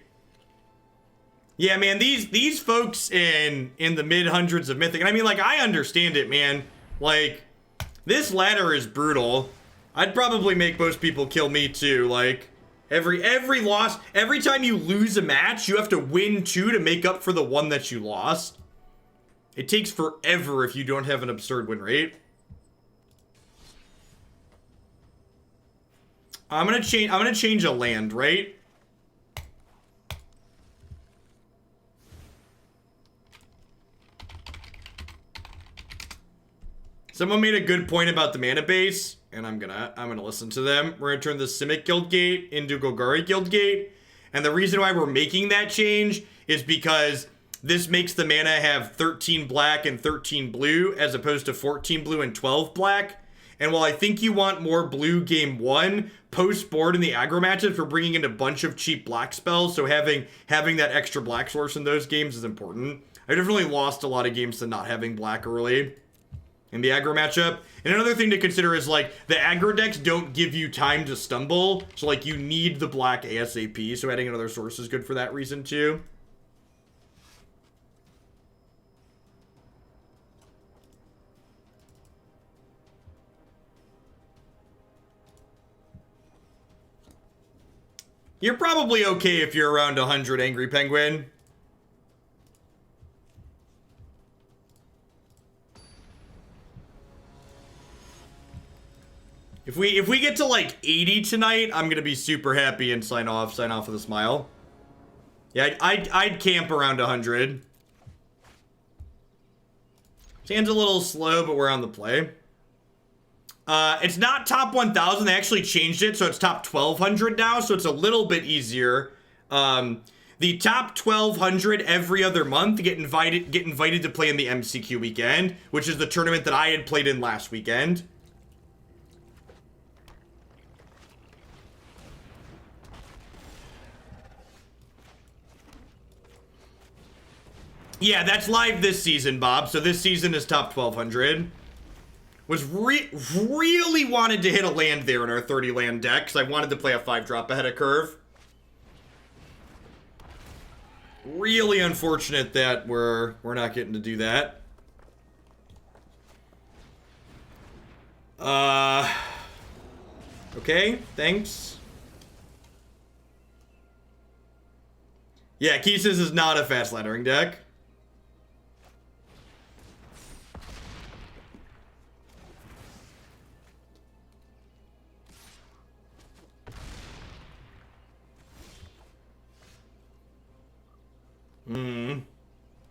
Yeah, man, these folks in the mid-hundreds of Mythic, and I mean, like, I understand it, man. Like, this ladder is brutal. I'd probably make most people kill me too. Like, every loss, every time you lose a match, you have to win 2 to make up for the 1 that you lost. It takes forever if you don't have an absurd win rate. I'm gonna change a land, right? Someone made a good point about the mana base, and I'm gonna listen to them. We're gonna turn the Simic Guildgate into Golgari Guildgate, and the reason why we're making that change is because this makes the mana have 13 black and 13 blue, as opposed to 14 blue and 12 black. And while I think you want more blue game 1, post-board in the aggro matches, we're bringing in a bunch of cheap black spells, so having that extra black source in those games is important. I definitely lost a lot of games to not having black early in the aggro matchup. And another thing to consider is, like, the aggro decks don't give you time to stumble, so, like, you need the black ASAP, so adding another source is good for that reason, too. You're probably okay if you're around 100, Angry Penguin. If we get to like 80 tonight, I'm gonna be super happy and sign off with a smile. Yeah, I'd camp around 100. Stand's a little slow, but we're on the play. It's not top 1,000. They actually changed it, so it's top 1,200 now, so it's a little bit easier. The top 1,200 every other month get invited to play in the MCQ weekend, which is the tournament that I had played in last weekend. Yeah, that's live this season, Bob. So this season is top 1,200. Was really wanted to hit a land there in our 30 land deck, because I wanted to play a 5-drop ahead of curve. Really unfortunate that we're not getting to do that. Okay, thanks. Yeah, Kisses is not a fast lettering deck.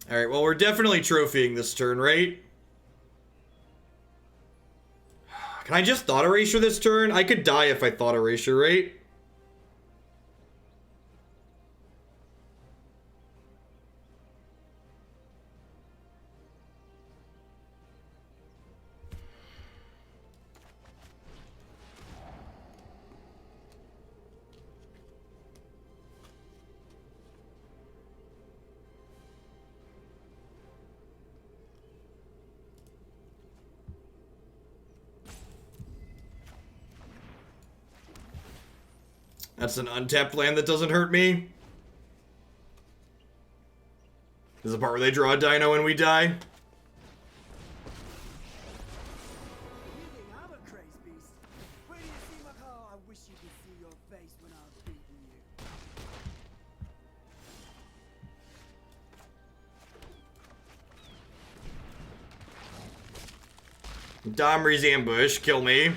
Alright, well, we're definitely trophying this turn, right? Can I just Thought Erasure this turn? I could die if I Thought Erasure, right? That's an untapped land that doesn't hurt me. This is the part where they draw a dino and we die. You think I'm a crazy beast? Where do you see my car? I wish you could see your face when I'm beating you. Domri's ambush, kill me.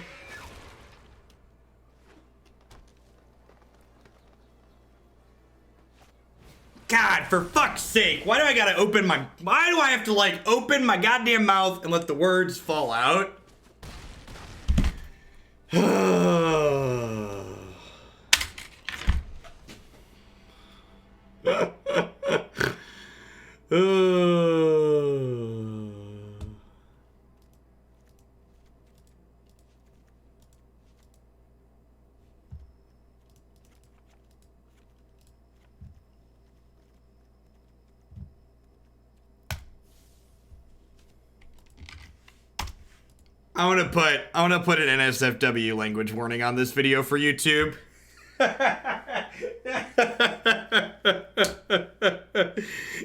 God, for fuck's sake, why do I gotta open my... Why do I have to, like, open my goddamn mouth and let the words fall out? I want to put an NSFW language warning on this video for YouTube.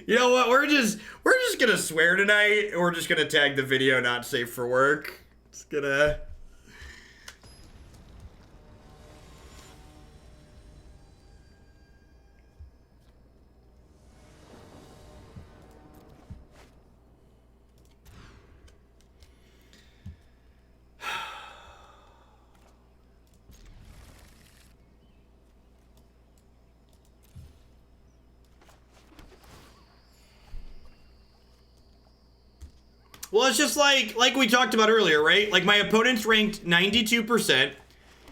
You know what? We're just gonna swear tonight. We're just gonna tag the video not safe for work. It's gonna. Well, it's just like we talked about earlier, right? Like, my opponent's ranked 92%.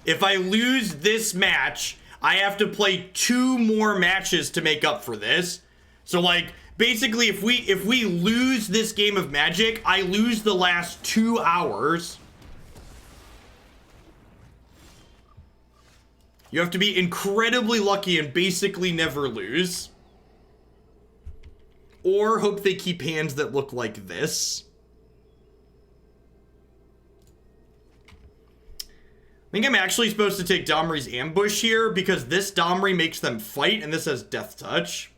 If I lose this match, I have to play 2 more matches to make up for this. So, like, basically, if we lose this game of Magic, I lose the last 2 hours. You have to be incredibly lucky and basically never lose. Or hope they keep hands that look like this. I think I'm actually supposed to take Domri's ambush here because this Domri makes them fight and this has Death Touch.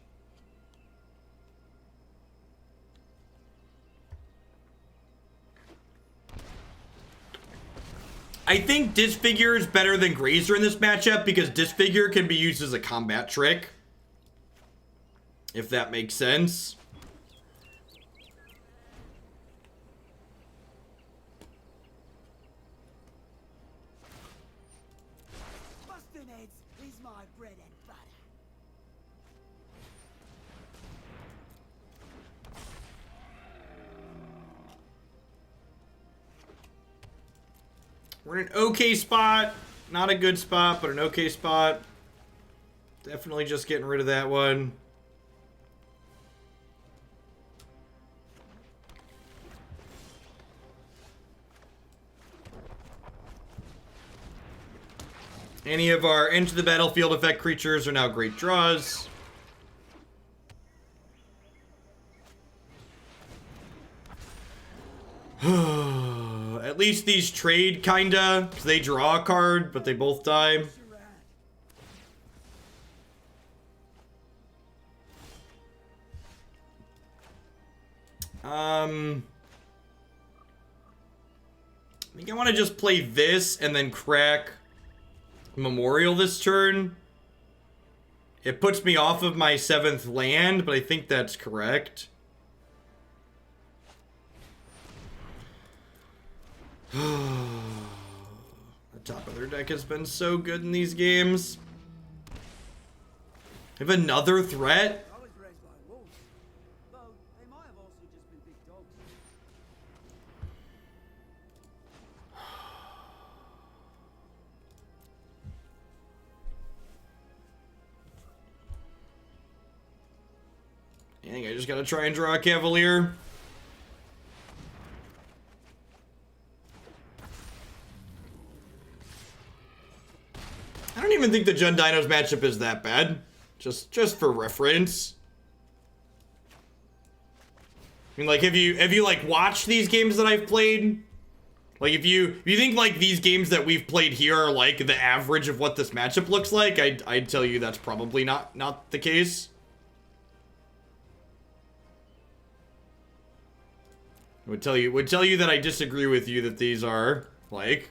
I think Disfigure is better than Grazer in this matchup because Disfigure can be used as a combat trick. If that makes sense. Busting heads is my bread and butter. We're in an okay spot. Not a good spot, but an okay spot. Definitely just getting rid of that one. Any of our Into the Battlefield effect creatures are now great draws. At least these trade, kinda. 'Cause they draw a card, but they both die. I think I want to just play this and then crack Memorial this turn. It puts me off of my 7th land, but I think that's correct. The top of their deck has been so good in these games. They have another threat? I was raised by wolves. Though they might have also just been big dogs. I think I just gotta try and draw a Cavalier. I don't even think the Jund Dinos matchup is that bad. Just for reference. I mean, like, have you like watched these games that I've played? Like, if you think like these games that we've played here are like the average of what this matchup looks like, I'd tell you that's probably not the case. Would tell you that I disagree with you that these are like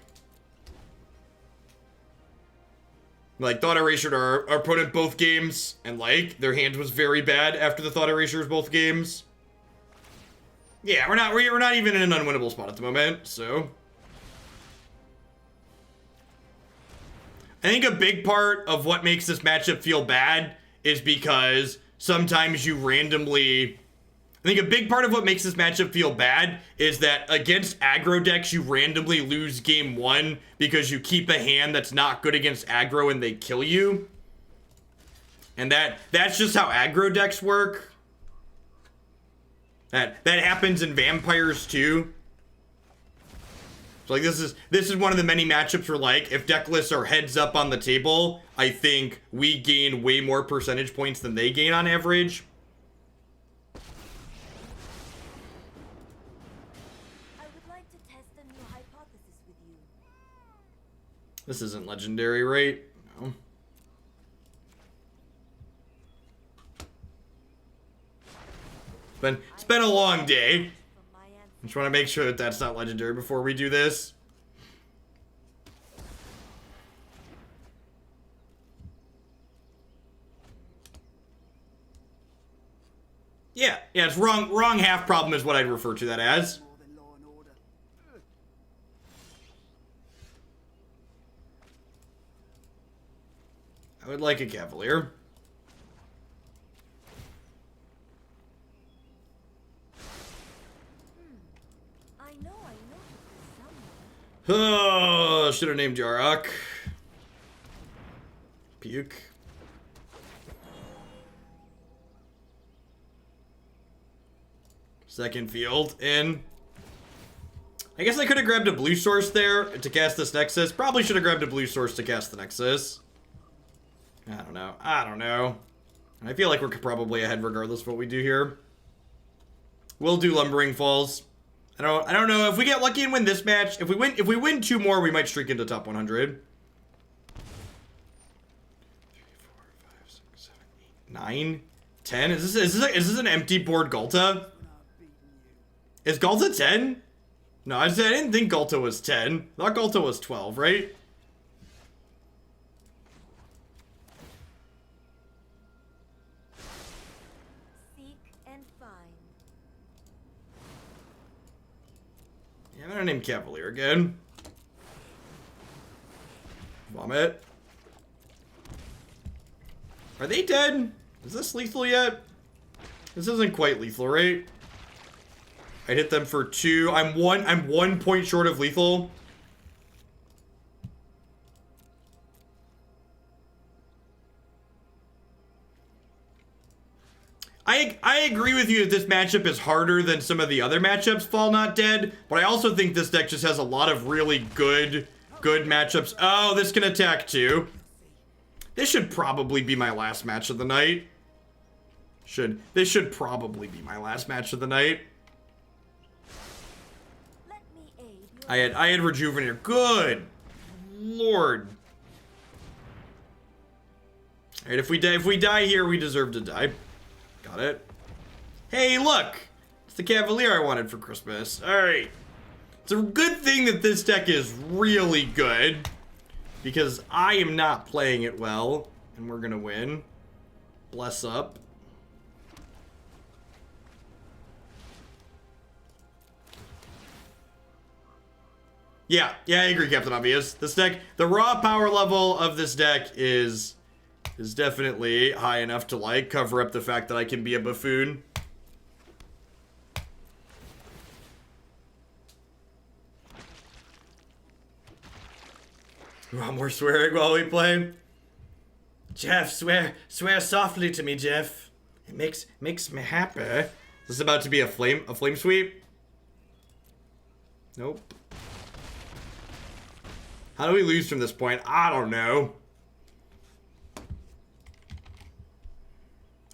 Thought Erasure our opponent both games, and like their hand was very bad after the Thought Erasures both games. Yeah, we're not even in an unwinnable spot at the moment, so I think a big part of what makes this matchup feel bad is because sometimes you randomly I think a big part of what makes this matchup feel bad is that against aggro decks, you randomly lose game 1 because you keep a hand that's not good against aggro and they kill you. And that's just how aggro decks work. That happens in vampires too. So like this is one of the many matchups where like if deck lists are heads up on the table, I think we gain way more percentage points than they gain on average. This isn't legendary, right? No. It's been a long day. I just want to make sure that that's not legendary before we do this. Yeah, it's wrong half problem is what I'd refer to that as. I would like a Cavalier. I know. Oh, should have named Yarok. Puke. Second field in. I guess I could have grabbed a blue source there to cast this Nexus. Probably should have grabbed a blue source to cast the Nexus. I don't know. I feel like we're probably ahead regardless of what we do here. We'll do Lumbering Falls. I don't know if we get lucky and win this match. If we win 2 more, we might streak into top 100. 3, 4, 5, 6, 7, 8, 9, 10. Is this an empty board Galta? Is Galta 10? No, I didn't think Galta was 10. I thought Galta was 12, right? I'm gonna name Cavalier again. Vomit. Are they dead? Is this lethal yet? This isn't quite lethal, right? I hit them for 2. I'm 1 point short of lethal. I agree with you that this matchup is harder than some of the other matchups, Fall Not Dead, but I also think this deck just has a lot of really good matchups. Oh, this can attack too. This should probably be my last match of the night. This should probably be my last match of the night. I had Rejuvenator. Good Lord. Alright, if we die here, we deserve to die. Got it. Hey, look! It's the Cavalier I wanted for Christmas. Alright. It's a good thing that this deck is really good, because I am not playing it well, and we're gonna win. Bless up. Yeah, I agree, Captain Obvious. This deck, the raw power level of this deck is definitely high enough to, like, cover up the fact that I can be a buffoon. You want more swearing while we play? Jeff, swear softly to me, Jeff. It makes me happy. Is this about to be a flame sweep? Nope. How do we lose from this point? I don't know.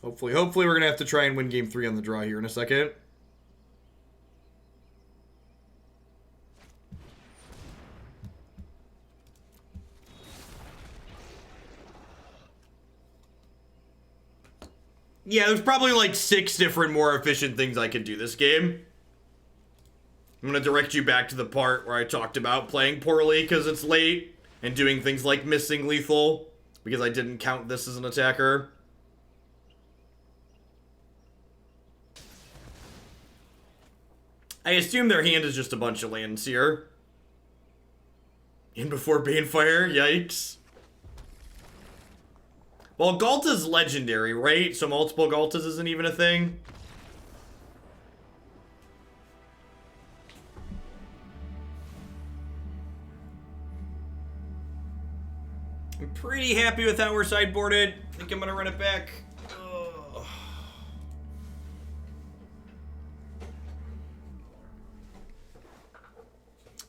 Hopefully we're gonna have to try and win game 3 on the draw here in a second. Yeah, there's probably like 6 different more efficient things I could do this game. I'm gonna direct you back to the part where I talked about playing poorly because it's late and doing things like missing lethal because I didn't count this as an attacker. I assume their hand is just a bunch of lands here. In before Banefire, yikes. Well, Galta's legendary, right? So multiple Galtas isn't even a thing. I'm pretty happy with how we're sideboarded. I think I'm gonna run it back. Ugh.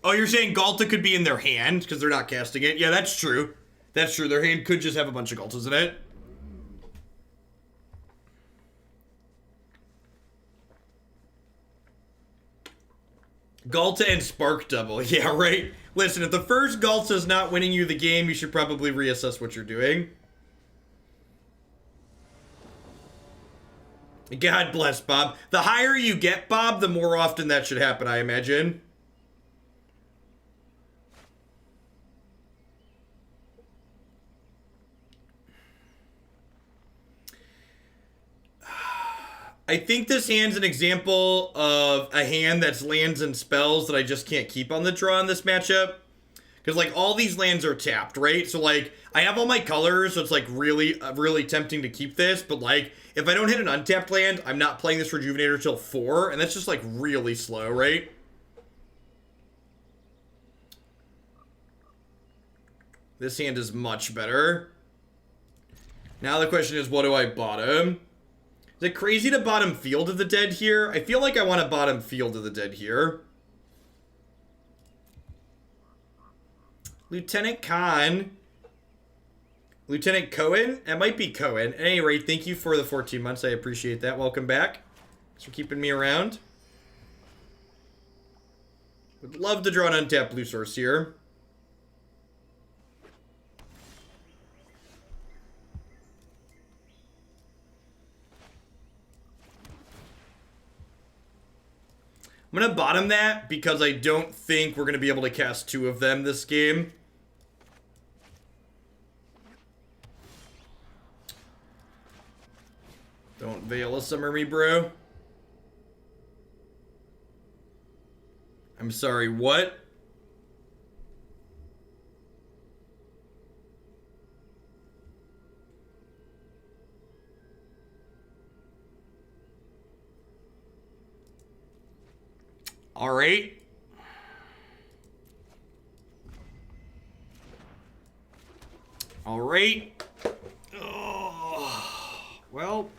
Oh, you're saying Galta could be in their hand because they're not casting it? Yeah, that's true. That's true. Their hand could just have a bunch of Galtas in it. Galta and Spark Double. Yeah, right. Listen, if the first Galta's not winning you the game, you should probably reassess what you're doing. God bless, Bob. The higher you get, Bob, the more often that should happen, I imagine. I think this hand's an example of a hand that's lands and spells that I just can't keep on the draw in this matchup. Because, like, all these lands are tapped, right? So, like, I have all my colors, so it's, like, really tempting to keep this. But, like, if I don't hit an untapped land, I'm not playing this Rejuvenator till 4. And that's just, like, really slow, right? This hand is much better. Now the question is, what do I bottom? Is it crazy to bottom Field of the Dead here? I feel like I want to bottom Field of the Dead here. Lieutenant Khan. Lieutenant Cohen? It might be Cohen. At any rate, thank you for the 14 months. I appreciate that. Welcome back. Thanks for keeping me around. Would love to draw an untapped blue source here. I'm going to bottom that because I don't think we're going to be able to cast 2 of them this game. Don't Veil of Summer me, bro. I'm sorry, what? All right. All right. Oh, well,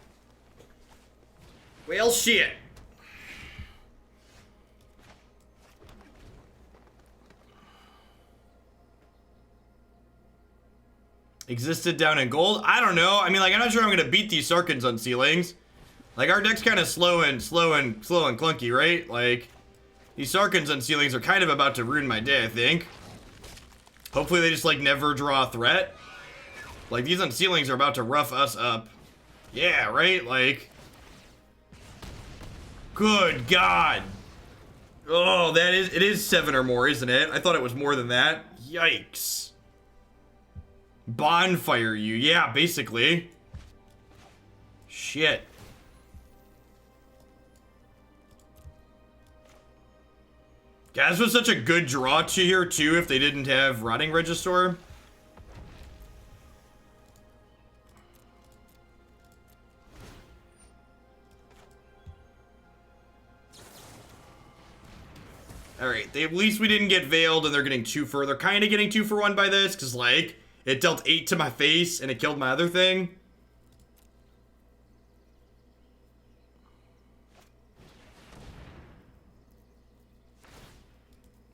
shit. Existed down in gold? I don't know. I mean, like, I'm not sure I'm gonna beat these Sarkans on ceilings. Like, our deck's kind of slow and clunky, right? Like, these Sarkans on ceilings are kind of about to ruin my day, I think. Hopefully they just, like, never draw a threat. Like, these on ceilings are about to rough us up. Yeah, right? Like, good God. Oh, it is 7 or more, isn't it? I thought it was more than that. Yikes. Bonfire you. Yeah, basically. Shit. Guys, was such a good draw to here, too, if they didn't have Rotting Register. Alright, at least we didn't get Veiled, and they're getting 2 for... They're kind of getting 2 for 1 by this, because, like, it dealt 8 to my face, and it killed my other thing.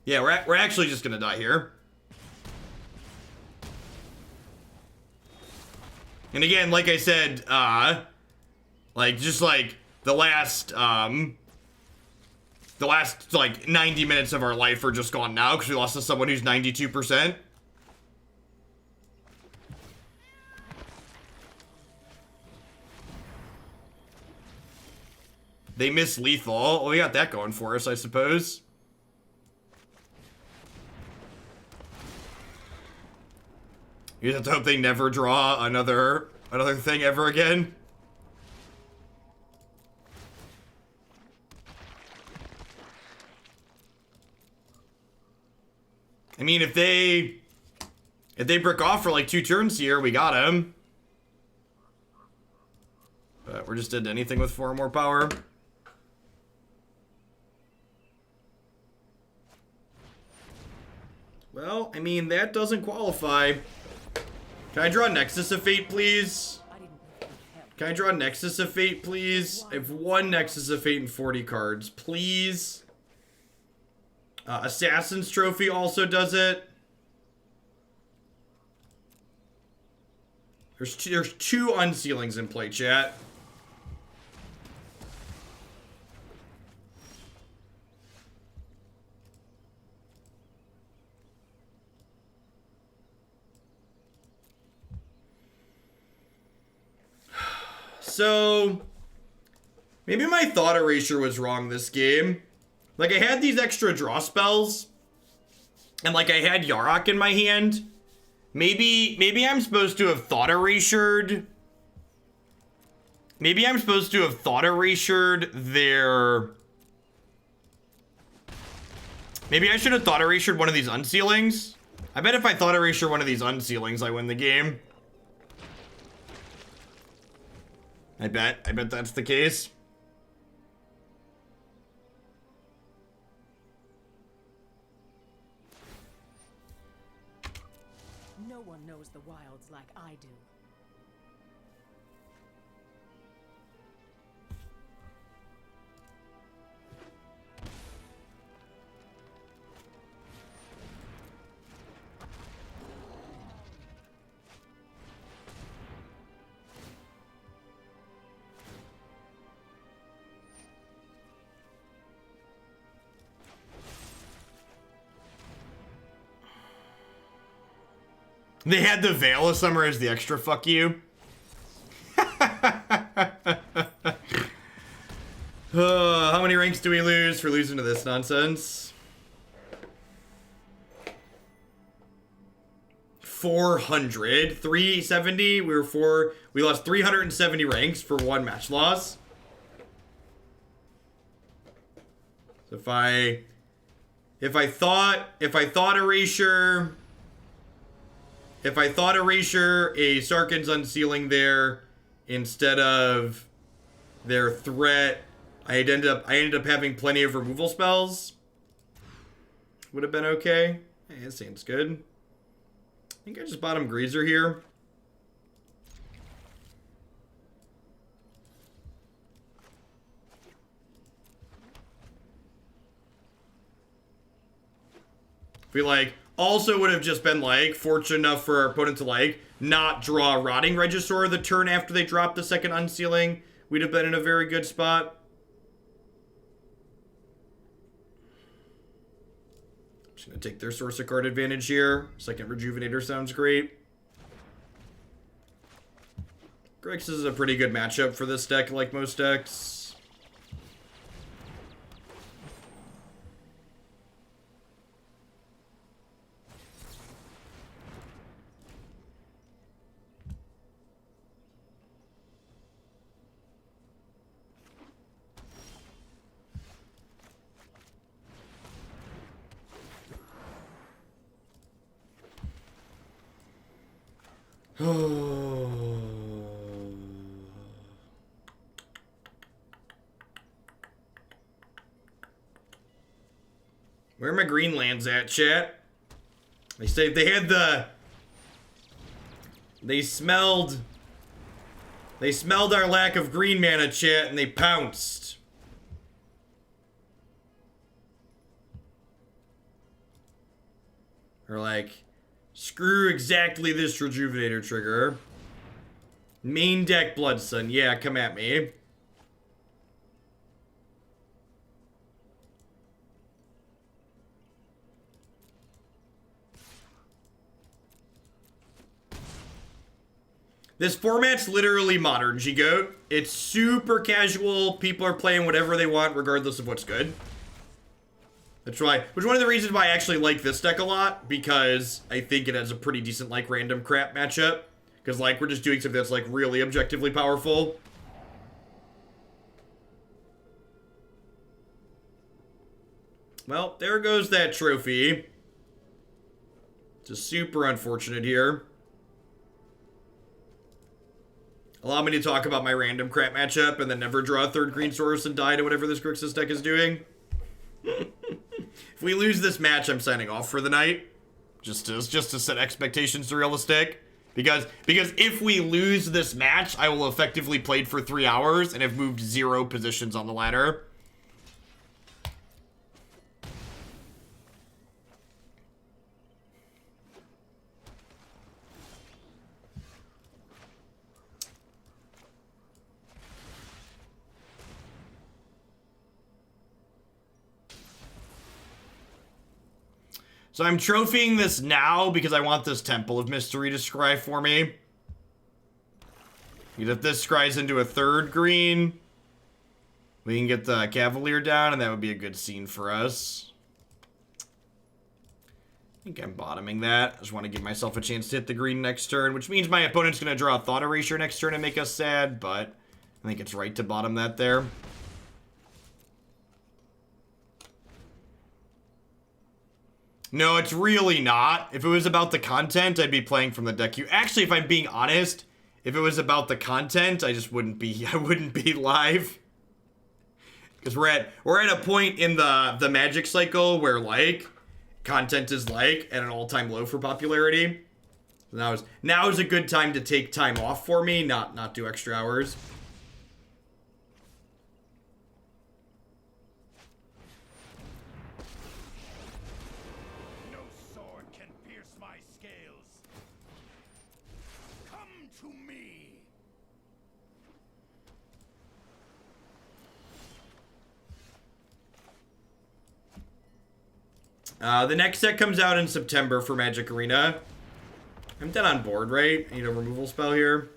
Yeah, we're actually just gonna die here. And again, like I said, like, just like, the last, like, 90 minutes of our life are just gone now, because we lost to someone who's 92%. They miss lethal. Well, we got that going for us, I suppose. You just have to hope they never draw another thing ever again. I mean, if they brick off for like 2 turns here, we got him. But we're just dead to anything with 4 more power. Well, I mean, that doesn't qualify. Can I draw Nexus of Fate, please? Can I draw Nexus of Fate, please? I have 1 Nexus of Fate and 40 cards. Please. Assassin's Trophy also does it. There's 2 unsealings in play, chat. So, maybe my Thought Erasure was wrong this game. Like, I had these extra draw spells, and like I had Yarok in my hand. Maybe I'm supposed to have Thought Erasered. Maybe I'm supposed to have Thought Erasered their... Maybe I should have Thought Erasered one of these unsealings. I bet if I Thought Erasure one of these unsealings, I win the game. I bet that's the case. No one knows the wilds like I do. They had the Veil of Summer as the extra fuck you. How many ranks do we lose for losing to this nonsense? 400. 370. We lost 370 ranks for 1 match loss. So if I thought Erasure... If I Thought Erasure a Sarkhan's unsealing there instead of their threat, I ended up having plenty of removal spells. Would have been okay. Hey, that seems good. I think I just bottom Grazer here. We like also would have just been like fortunate enough for our opponent to like not draw a Rotting Register the turn after they dropped the second unsealing. We'd have been in a very good spot. Just gonna take their source of card advantage here. Second Rejuvenator sounds great. Grixis is a pretty good matchup for this deck, like most decks. Where are my green lands at, chat? They say they had the... They smelled our lack of green mana, chat, and they pounced. Or like, screw exactly this Rejuvenator trigger. Main deck Bloodsun, yeah, come at me. This format's literally modern, G-Goat. It's super casual. People are playing whatever they want, regardless of what's good. That's why, which is one of the reasons why I actually like this deck a lot, because I think it has a pretty decent, like, random crap matchup. Because, like, we're just doing something that's, like, really objectively powerful. Well, there goes that trophy. It's just super unfortunate here. Allow me to talk about my random crap matchup and then never draw a third green source and die to whatever this Grixis deck is doing. If we lose this match, I'm signing off for the night. Just to set expectations to realistic. Because if we lose this match, I will effectively played for 3 hours and have moved 0 positions on the ladder. So I'm trophying this now because I want this Temple of Mystery to scry for me. Because if this scries into a third green, we can get the Cavalier down, and that would be a good scene for us. I think I'm bottoming that. I just want to give myself a chance to hit the green next turn, which means my opponent's going to draw a Thought Erasure next turn and make us sad, but I think it's right to bottom that there. No, it's really not. If it was about the content, I'd be playing from the deck queue. Actually, if I'm being honest, if it was about the content, I just wouldn't be live. Because we're at a point in the Magic cycle where, like, content is, like, at an all-time low for popularity. So now is a good time to take time off for me, not do extra hours. The next set comes out in September for Magic Arena. I'm dead on board, right? I need a removal spell here.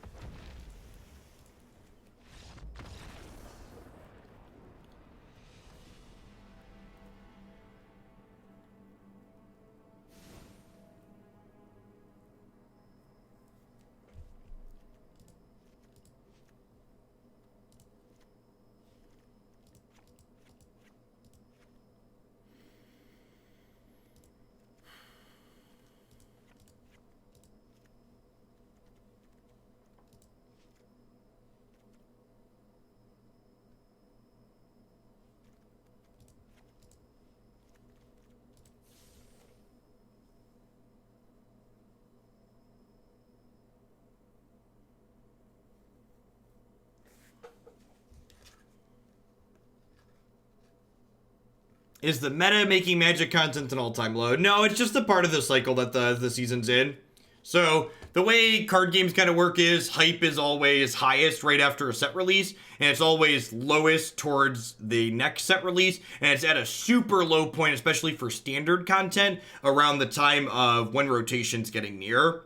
Is the meta making Magic content an all-time low? No, it's just a part of the cycle that the season's in. So, the way card games kind of work is, hype is always highest right after a set release, and it's always lowest towards the next set release, and it's at a super low point, especially for standard content, around the time of when rotation's getting near.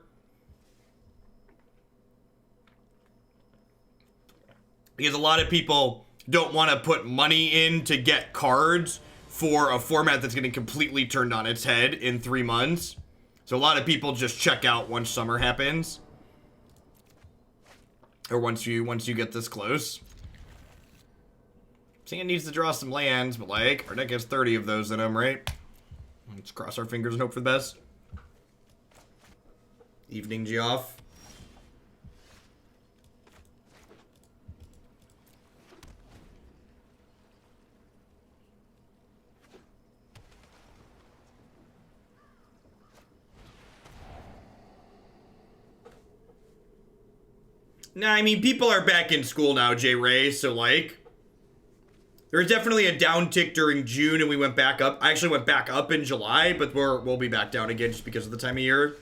Because a lot of people don't want to put money in to get cards for a format that's getting completely turned on its head in 3 months. So a lot of people just check out once summer happens. Or once you get this close. I think it needs to draw some lands, but like, our deck has 30 of those in them, right? Let's cross our fingers and hope for the best. Evening Geoff. Nah, I mean, people are back in school now, J. Ray, so, like... There was definitely a downtick during June, and we went back up. I actually went back up in July, but we'll be back down again just because of the time of year.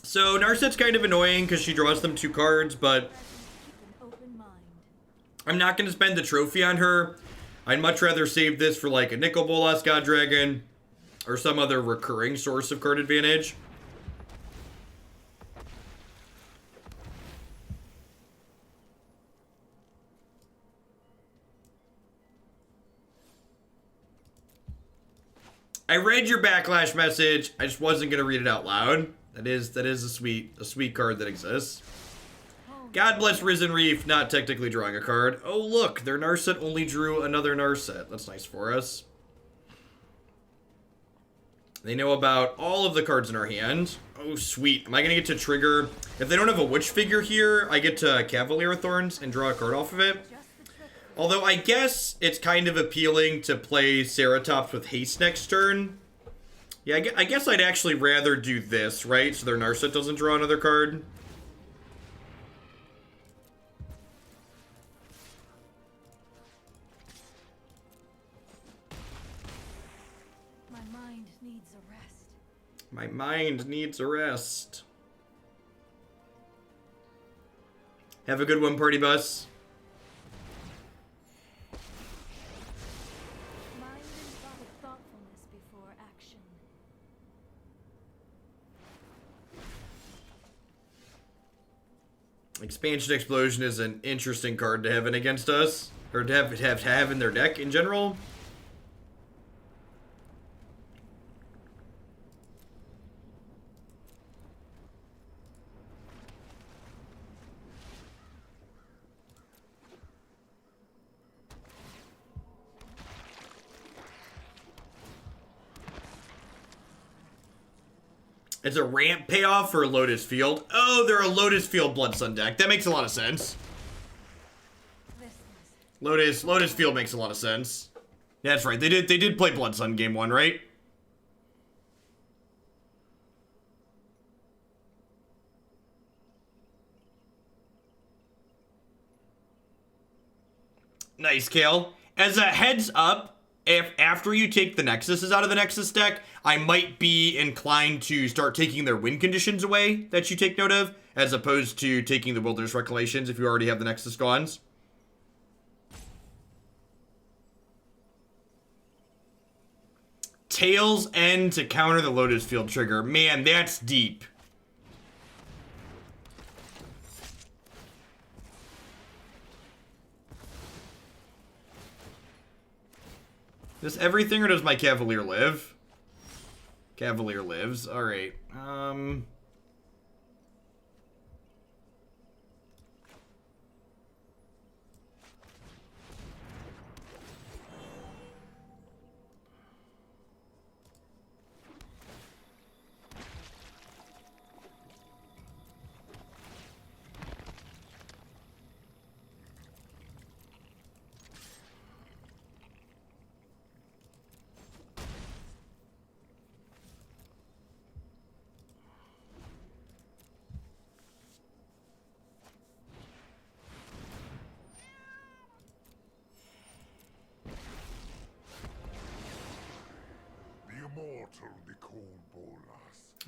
So, Narset's kind of annoying because she draws them 2 cards, but... I'm not going to spend the trophy on her. I'd much rather save this for like a Nicol Bolas God Dragon or some other recurring source of card advantage. I read your backlash message. I just wasn't gonna read it out loud. That is a sweet card that exists. God bless Risen Reef, not technically drawing a card. Oh, look, their Narset only drew another Narset. That's nice for us. They know about all of the cards in our hand. Oh, sweet. Am I going to get to trigger? If they don't have a Witch Figure here, I get to Cavalier of Thorns and draw a card off of it. Although I guess it's kind of appealing to play Ceratops with haste next turn. Yeah, I guess I'd actually rather do this, right? So their Narset doesn't draw another card. My mind needs a rest. Have a good one, party bus. Mind and thought of thoughtfulness before action. Expansion Explosion is an interesting card to have in against us, or to have in their deck in general. It's a ramp payoff for Lotus Field. Oh, they're a Lotus Field Blood Sun deck. That makes a lot of sense. Lotus Field makes a lot of sense. Yeah, that's right. They did play Blood Sun game 1, right? Nice, Kale. As a heads up, if after you take the Nexuses out of the Nexus deck, I might be inclined to start taking their win conditions away that you take note of, as opposed to taking the Wilderness Recollections if you already have the Nexus Gons. Tails End to counter the Lotus Field trigger. Man, that's deep. Does everything, or does my Cavalier live? Cavalier lives. Alright.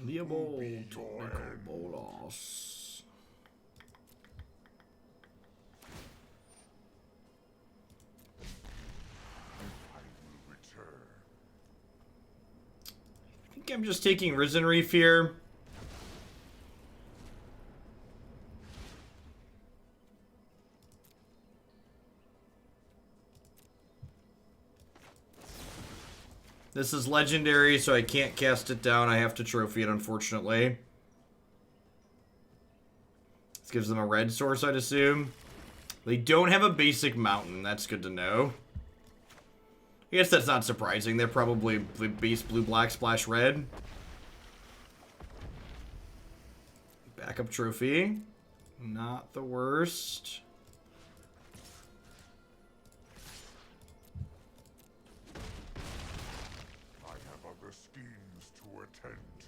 The immortal Nicol Bolas. I think I'm just taking Risen Reef here. This is legendary, so I can't cast it down. I have to trophy it, unfortunately. This gives them a red source, I'd assume. They don't have a basic mountain. That's good to know. I guess that's not surprising. They're probably base blue, black, splash red. Backup trophy. Not the worst. tend to.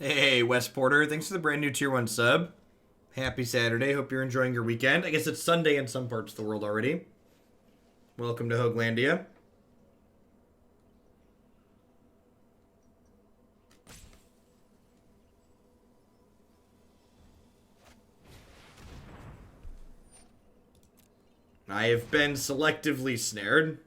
Hey, Wes Porter, thanks for the brand new tier 1 sub. Happy Saturday. Hope you're enjoying your weekend. I guess it's Sunday in some parts of the world already. Welcome to Hoaglandia. I have been selectively snared.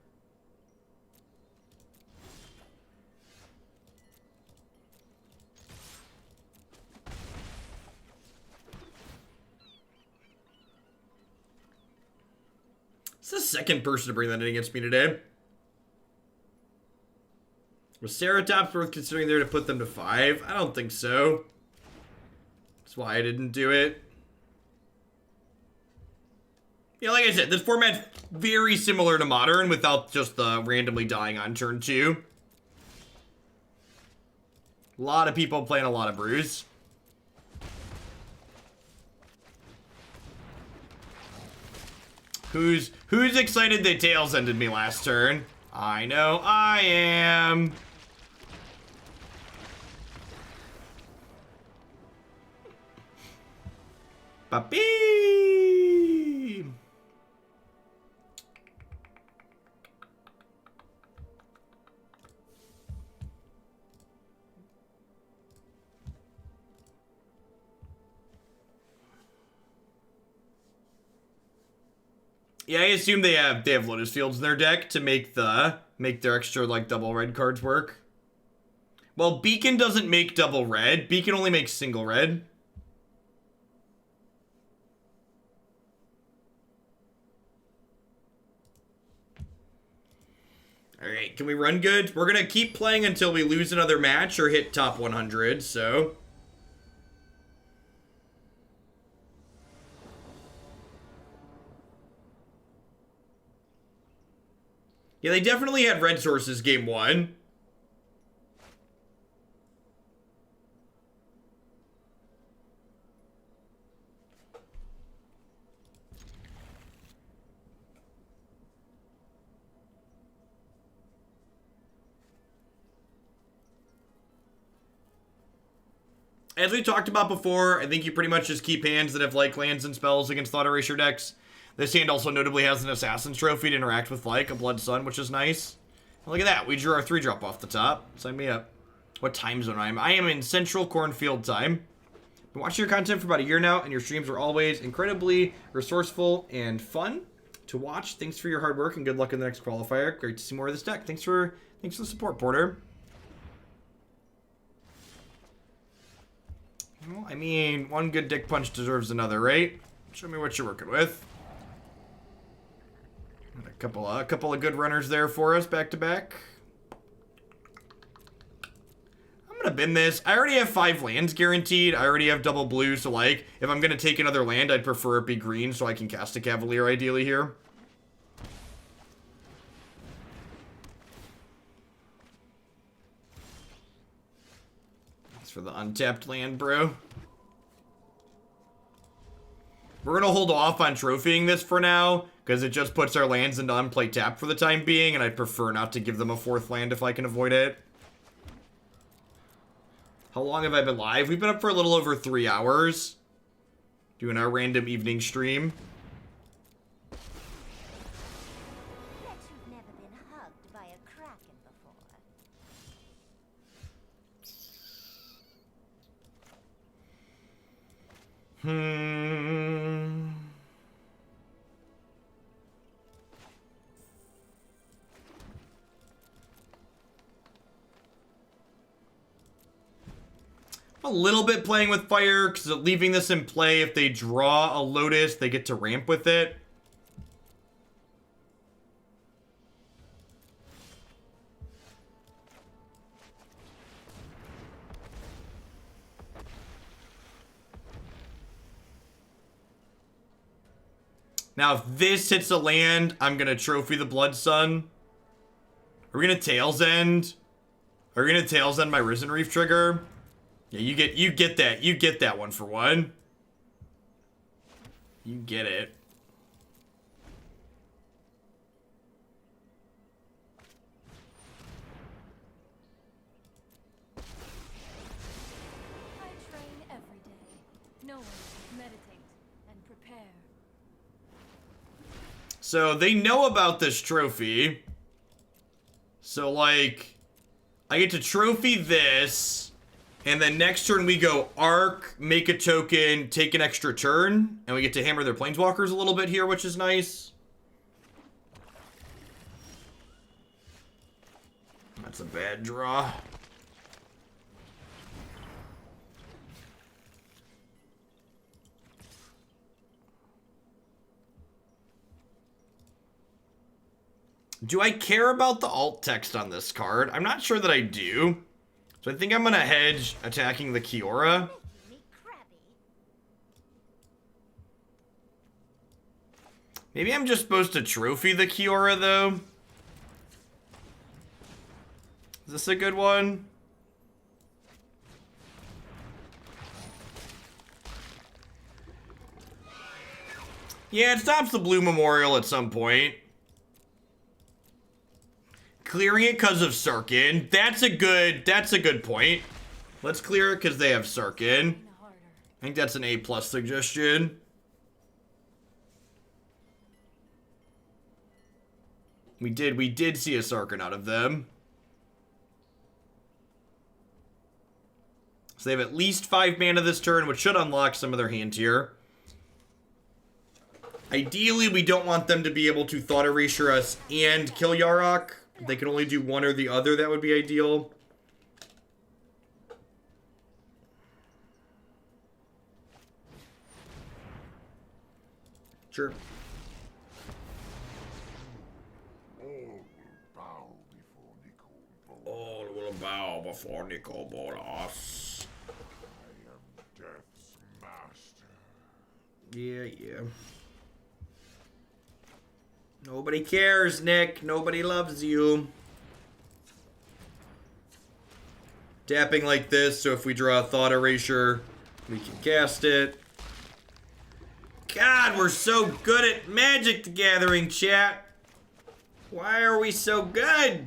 It's the second person to bring that in against me today. Was Ceratops worth considering there to put them to 5? I don't think so. That's why I didn't do it. Yeah, like I said, this format's very similar to Modern without just the randomly dying on turn 2. A lot of people playing a lot of brews. Who's excited they tails ended me last turn? I know I am. Papi. Yeah, I assume they have Lotus Fields in their deck to make their extra like double red cards work. Well, Beacon doesn't make double red. Beacon only makes single red. Alright, can we run good? We're gonna keep playing until we lose another match or hit top 100, so... Yeah, they definitely had red sources game 1. As we talked about before, I think you pretty much just keep hands that have like lands and spells against Thought Erasure decks. This hand also notably has an Assassin's Trophy to interact with, like, a Blood Sun, which is nice. And look at that. We drew our 3-drop off the top. Sign me up. What time zone I am? I am in Central Cornfield time. Been watching your content for about a year now, and your streams are always incredibly resourceful and fun to watch. Thanks for your hard work, and good luck in the next qualifier. Great to see more of this deck. Thanks for the support, Porter. Well, I mean, one good dick punch deserves another, right? Show me what you're working with. A couple of good runners there for us, back to back. I'm gonna bin this. I already have 5 lands guaranteed. I already have double blue, so like, if I'm gonna take another land, I'd prefer it be green so I can cast a Cavalier ideally here. That's for the untapped land, bro. We're gonna hold off on trophying this for now, because it just puts our lands into unplay tap for the time being, and I'd prefer not to give them a 4th land if I can avoid it. How long have I been live? We've been up for a little over 3 hours. Doing our random evening stream. Bet you've never been hugged by a kraken before. A little bit playing with fire, because leaving this in play, if they draw a Lotus, they get to ramp with it. Now, if this hits a land, I'm going to trophy the Blood Sun. Are we gonna Tails End? Are we gonna Tails End my Risen Reef trigger? Yeah, you get that. You get that one for one. You get it. I train every day. No one meditate and prepare. So they know about this trophy. So like, I get to trophy this, and then next turn we go Arc, make a token, take an extra turn, and we get to hammer their planeswalkers a little bit here, which is nice. That's a bad draw. Do I care about the alt text on this card? I'm not sure that I do. So I think I'm gonna hedge attacking the Kiora. Making me crabby. Maybe I'm just supposed to trophy the Kiora, though. Is this a good one? Yeah, it stops the Blue Memorial at some point. Clearing it because of Sirkin. That's a good point. Let's clear it because they have Sirkin. Harder. I think that's an A+ suggestion. We did see a Sirkin out of them. So they have at least 5 mana this turn, which should unlock some of their hand here. Ideally, we don't want them to be able to Thought Erasure us and kill Yarok. If they can only do one or the other, that would be ideal. Sure. All will bow before Nicobolas. I am Death's master. Yeah. Nobody cares, Nick. Nobody loves you. Tapping like this, so if we draw a Thought Erasure, we can cast it. God, we're so good at Magic the Gathering, chat. Why are we so good?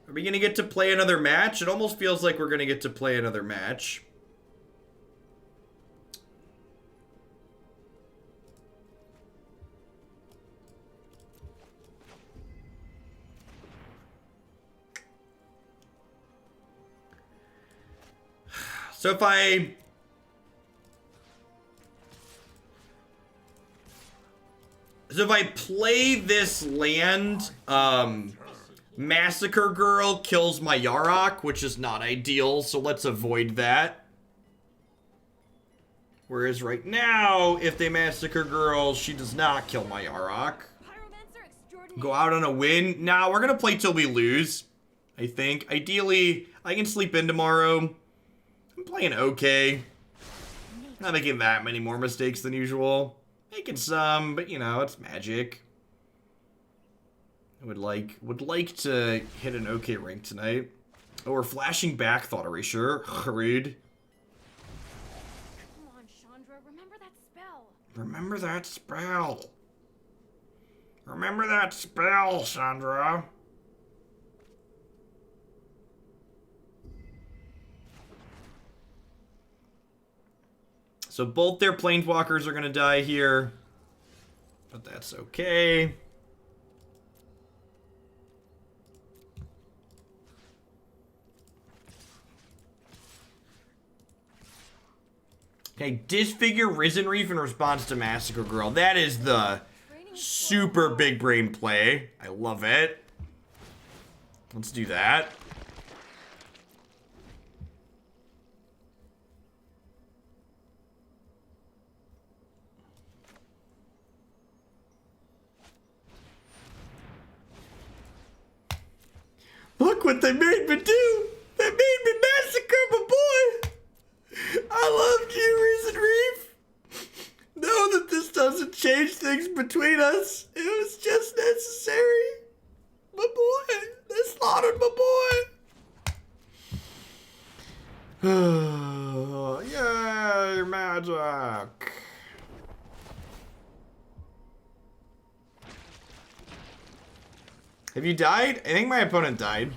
Are we gonna get to play another match? It almost feels like we're gonna get to play another match. So if I play this land, Massacre Girl kills my Yarok, which is not ideal, so let's avoid that. Whereas right now, if they Massacre Girl, she does not kill my Yarok. Pyromancer extraordinary. Go out on a win. Nah, we're gonna play till we lose, I think. Ideally, I can sleep in tomorrow. I'm playing okay. Not making that many more mistakes than usual. Making some, but you know, it's Magic. I would like to hit an okay rank tonight. Oh, we're flashing back Thought Erasure. Rude. Come on, Chandra. Remember that spell. Remember that spell. Remember that spell, Sandra. So both their planeswalkers are gonna die here. But that's okay. Okay, Disfigure Risen Reef in response to Massacre Girl. That is the super big brain play. I love it. Let's do that. Look what they made me do! They made me massacre my boy! I loved you, Risen Reef! Know that this doesn't change things between us. It was just necessary. My boy, this Yay, magic! Have you died? I think my opponent died.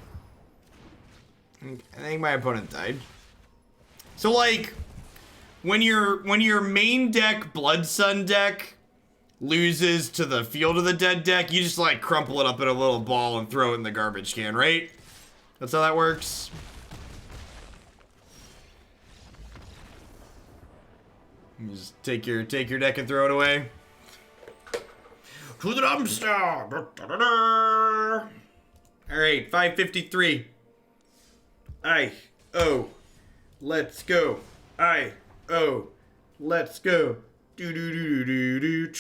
I think my opponent died. So like, when your main deck Blood Sun deck loses to the Field of the Dead deck, you just like crumple it up in a little ball and throw it in the garbage can, right? That's how that works. You just take your deck and throw it away. To the dumpster! Alright, 553. Let's go. Let's go. Do do do do do do.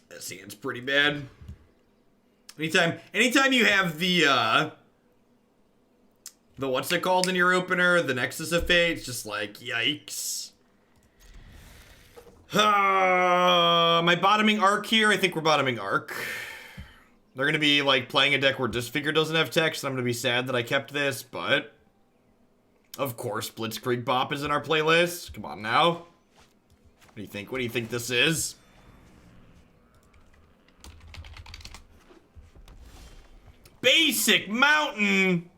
This hand's pretty bad. Anytime you have the what's it called in your opener? The Nexus of Fate, it's just like, yikes. Am I bottoming Arc here? I think we're bottoming Arc. They're gonna be like playing a deck where Disfigure doesn't have text, and I'm gonna be sad that I kept this, but of course Blitzkrieg Bop is in our playlist. Come on now. What do you think? What do you think this is? Basic Mountain!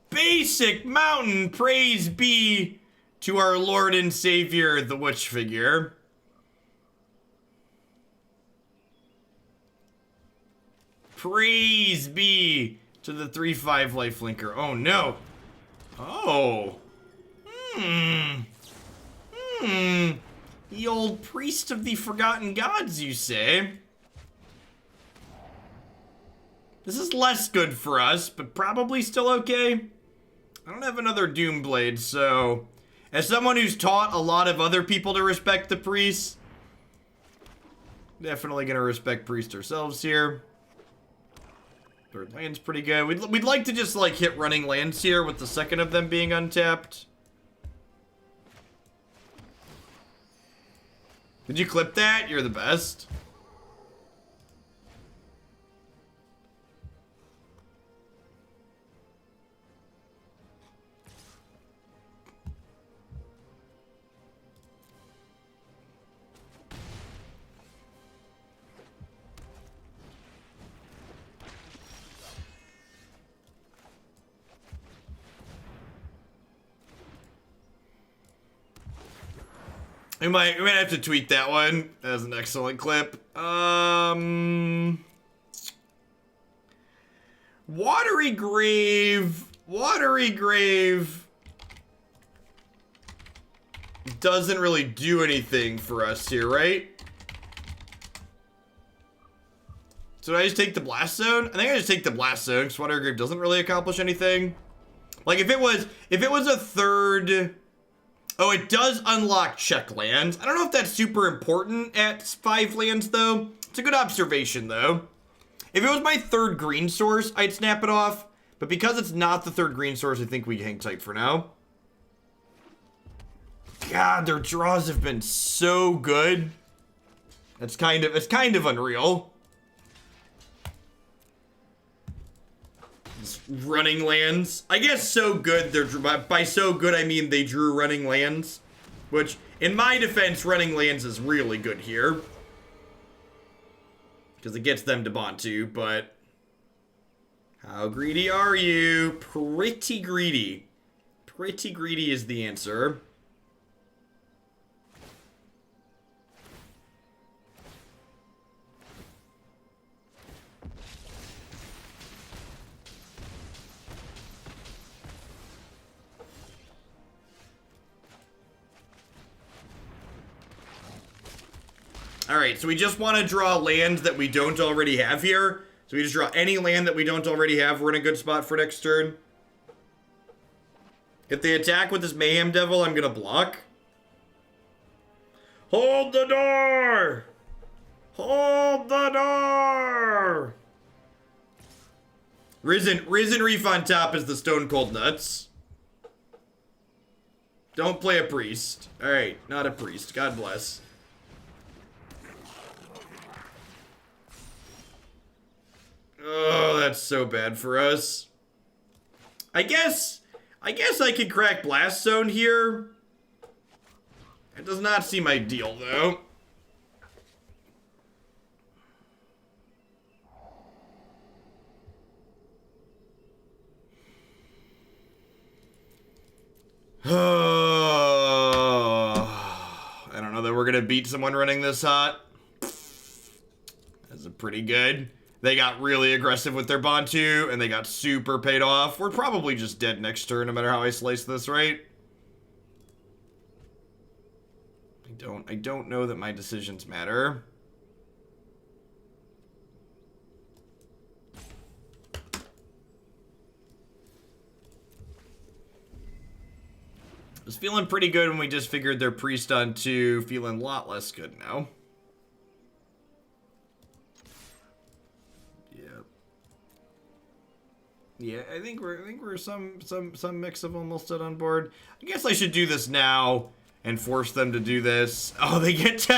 Basic Mountain! Praise be to our Lord and Savior, the Witch Figure. Praise be to the 3/5 lifelinker. Oh no. Oh. The old priest of the forgotten gods, you say? This is less good for us, but probably still okay. I don't have another Doomblade, so as someone who's taught a lot of other people to respect the priest, definitely gonna respect priest ourselves here. Third land's pretty good. We'd like to just like hit running lands here with the second of them being untapped. Did you clip that? You're the best. We might have to tweet that one. That was an excellent clip. Watery Grave. Watery Grave doesn't really do anything for us here, right? So I just take the Blast Zone? I think I just take the Blast Zone because Watery Grave doesn't really accomplish anything. Like if it was a third. Oh, it does unlock check lands. I don't know if that's super important at 5 lands, though. It's a good observation, though. If it was my third green source, I'd snap it off. But because it's not the third green source, I think we hang tight for now. God, their draws have been so good. It's kind of unreal. Running lands. I guess so good. By so good, I mean they drew running lands. Which, in my defense, running lands is really good here. Because it gets them to bond too, but... How greedy are you? Pretty greedy. Pretty greedy is the answer. Alright, so we just want to draw land that we don't already have here. So we just draw any land that we don't already have. We're in a good spot for next turn. If they attack with this Mayhem Devil, I'm going to block. Hold the door! Hold the door! Risen Reef on top is the Stone Cold Nuts. Don't play a priest. Alright, not a priest. God bless. Oh, that's so bad for us. I guess I can crack Blast Zone here. It does not seem ideal, though. I don't know that we're gonna beat someone running this hot. That's pretty good. They got really aggressive with their Bantu, and they got super paid off. We're probably just dead next turn, no matter how I slice this, right? I don't know that my decisions matter. I was feeling pretty good when we just figured their priest on 2. Feeling a lot less good now. Yeah, I think we're some mix of almost dead on board. I guess I should do this now and force them to do this. Oh, they get to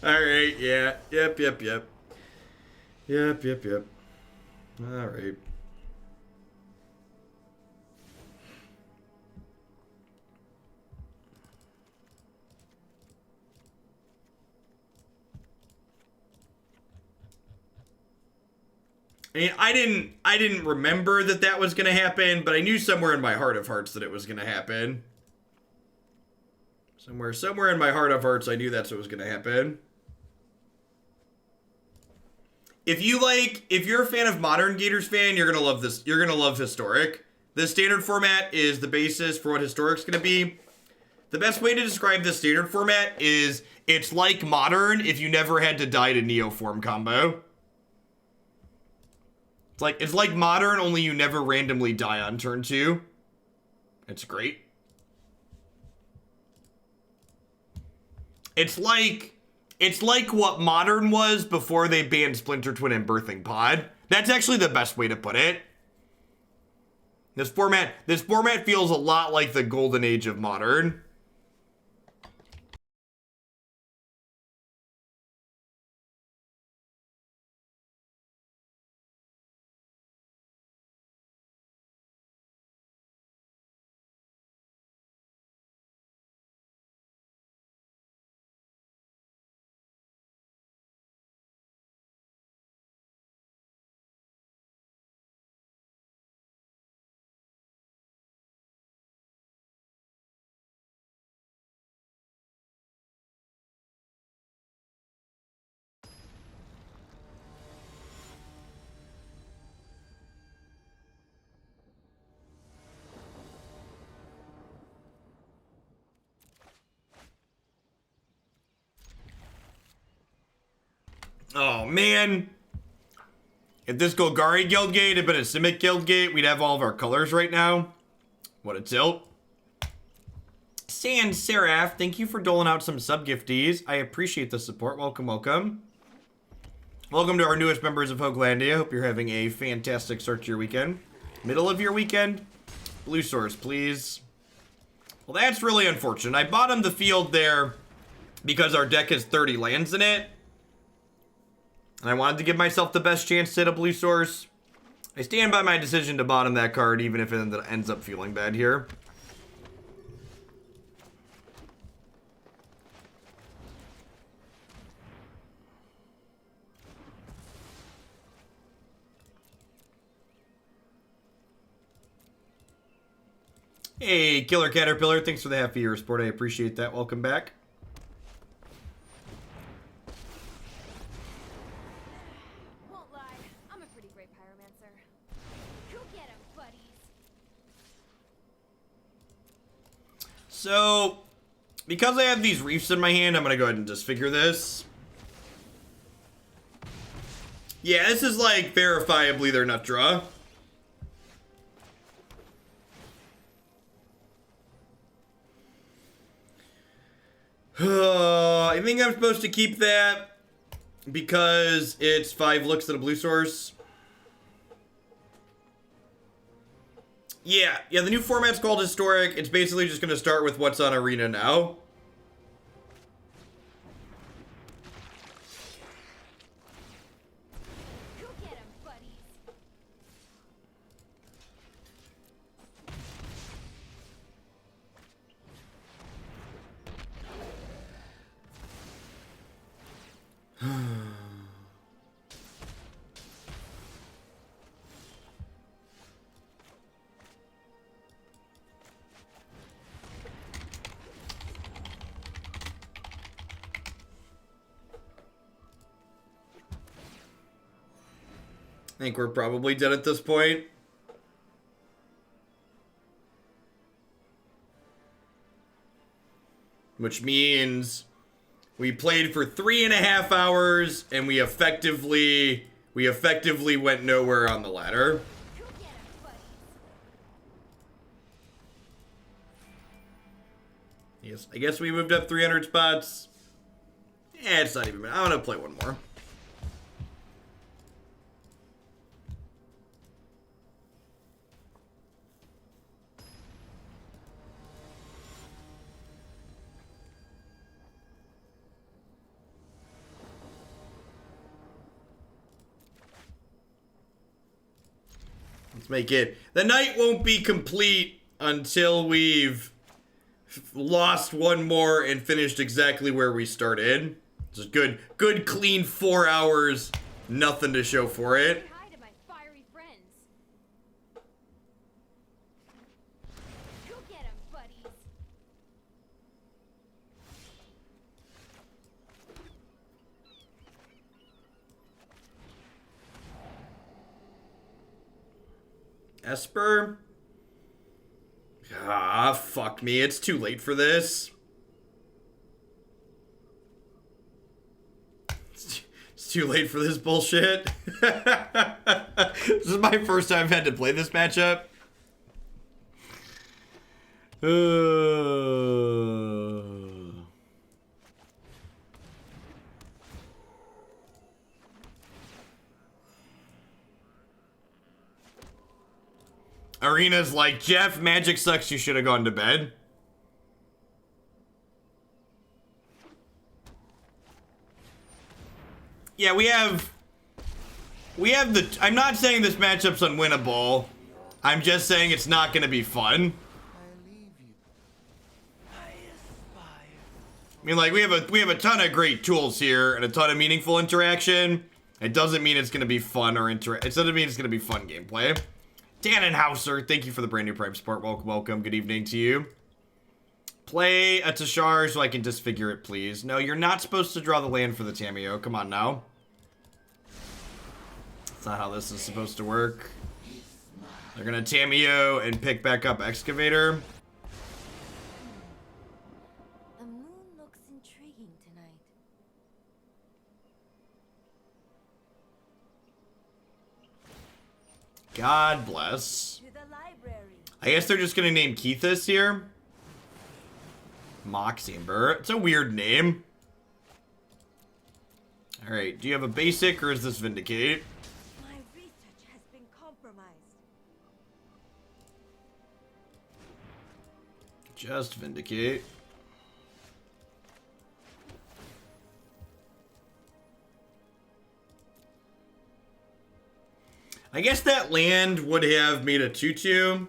Alright, yeah. Yep. Alright. I mean, I didn't remember that was gonna happen, but I knew somewhere in my heart of hearts that it was gonna happen. Somewhere in my heart of hearts, I knew that's what was gonna happen. If you're a fan of Modern Gators fan, you're gonna love this. You're gonna love Historic. The standard format is the basis for what Historic's gonna be. The best way to describe the standard format is it's like Modern if you never had to die to Neoform combo. It's like Modern, only you never randomly die on turn 2. It's great. It's like what Modern was before they banned Splinter Twin and Birthing Pod. That's actually the best way to put it. This format feels a lot like the golden age of Modern. Oh, man. If this Golgari Guildgate had been a Simic Guildgate, we'd have all of our colors right now. What a tilt. Sans Seraph, thank you for doling out some sub-gifties. I appreciate the support. Welcome, welcome. Welcome to our newest members of Hoaglandia. Hope you're having a fantastic start to your weekend. Middle of your weekend. Blue source, please. Well, that's really unfortunate. I bottomed the field there because our deck has 30 lands in it. And I wanted to give myself the best chance to hit a blue source. I stand by my decision to bottom that card, even if it ends up feeling bad here. Hey, Killer Caterpillar, thanks for the half year support. I appreciate that. Welcome back. Won't lie, I'm a pretty great pyromancer. Go get 'em, buddies. So, because I have these reefs in my hand, I'm going to go ahead and disfigure this. Yeah, this is like verifiably their nut draw. I think I'm supposed to keep that because it's 5 looks at a blue source. Yeah, the new format's called Historic. It's basically just going to start with what's on Arena now. Go get 'em, buddies. I think we're probably dead at this point. Which means we played for 3.5 hours and we effectively went nowhere on the ladder. Go get 'em, buddies. Yes, I guess we moved up 300 spots. Eh, it's not even bad. I'm gonna play one more. Let's make it. The night won't be complete until we've lost one more and finished exactly where we started. Just good, clean 4 hours. Nothing to show for it. Say hi to my fiery friends. Go get 'em, buddies. Esper? Ah, fuck me. It's too late for this. It's too late for this bullshit. This is my first time I've had to play this matchup. Arena's like, Jeff, magic sucks, you should have gone to bed. Yeah, we have the, I'm not saying this matchup's unwinnable. I'm just saying it's not going to be fun. I mean, like, we have a ton of great tools here and a ton of meaningful interaction. It doesn't mean it's going to be fun or it doesn't mean it's going to be fun gameplay. Dannenhauser, thank you for the brand new Prime support. Welcome. Good evening to you. Play a Tashar so I can disfigure it, please. No, you're not supposed to draw the land for the Tamiyo. Come on now. That's not how this is supposed to work. They're gonna Tamiyo and pick back up Excavator. The moon looks intriguing tonight. God bless. To the library. I guess they're just gonna name Keithus here. Moxamber. It's a weird name. Alright, do you have a basic or is this Vindicate? My research has been compromised. Just Vindicate. I guess that land would have made a 2/2.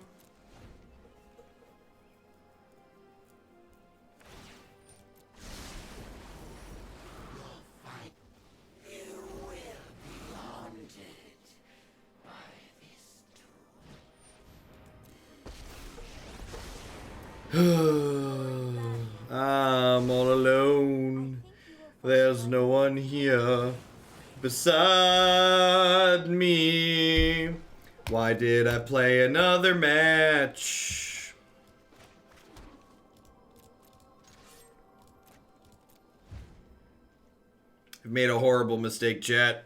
I'm all alone. There's no one here beside me. Why did I play another match? I've made a horrible mistake, chat.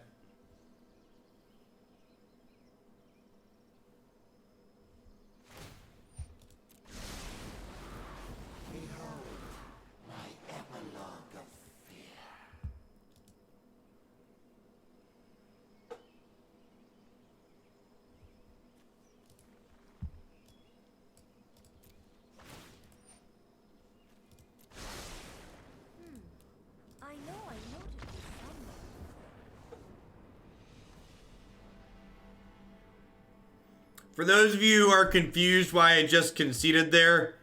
For those of you who are confused why I just conceded there,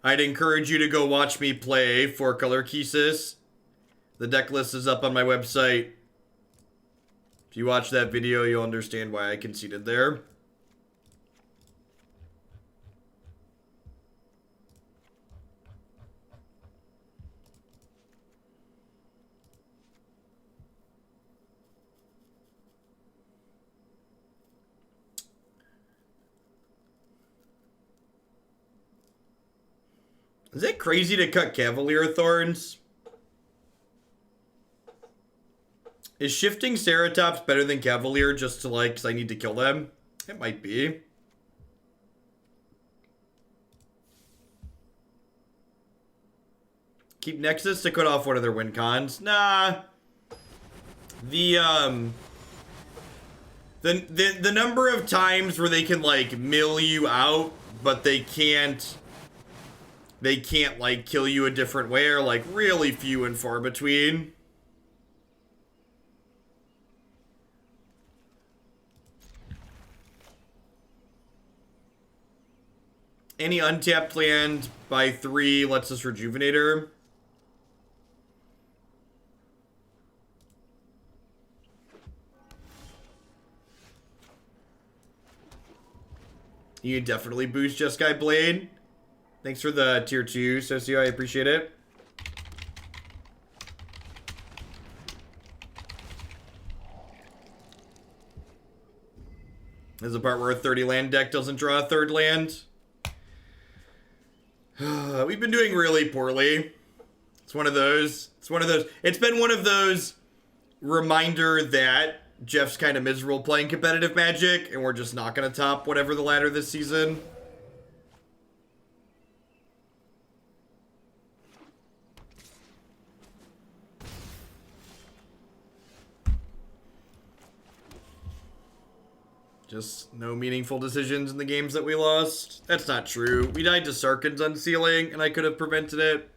I'd encourage you to go watch me play 4-color Kisis. The deck list is up on my website. If you watch that video, you'll understand why I conceded there. Is it crazy to cut Cavalier of Thorns? Is shifting Ceratops better than Cavalier just to like, because I need to kill them? It might be. Keep Nexus to cut off one of their win cons? Nah. The number of times where they can like mill you out, but they can't like kill you a different way are like really few and far between. Any untapped land by 3 lets us Rejuvenator. You definitely boost Jeskai Blade. Thanks for the tier 2, Socio. I appreciate it. There's a part where a 30 land deck doesn't draw a third land. We've been doing really poorly. It's one of those. It's been one of those reminder that Jeff's kind of miserable playing competitive Magic, and we're just not going to top whatever the ladder this season. Just no meaningful decisions in the games that we lost. That's not true. We died to Sarkhan's Unsealing, and I could have prevented it.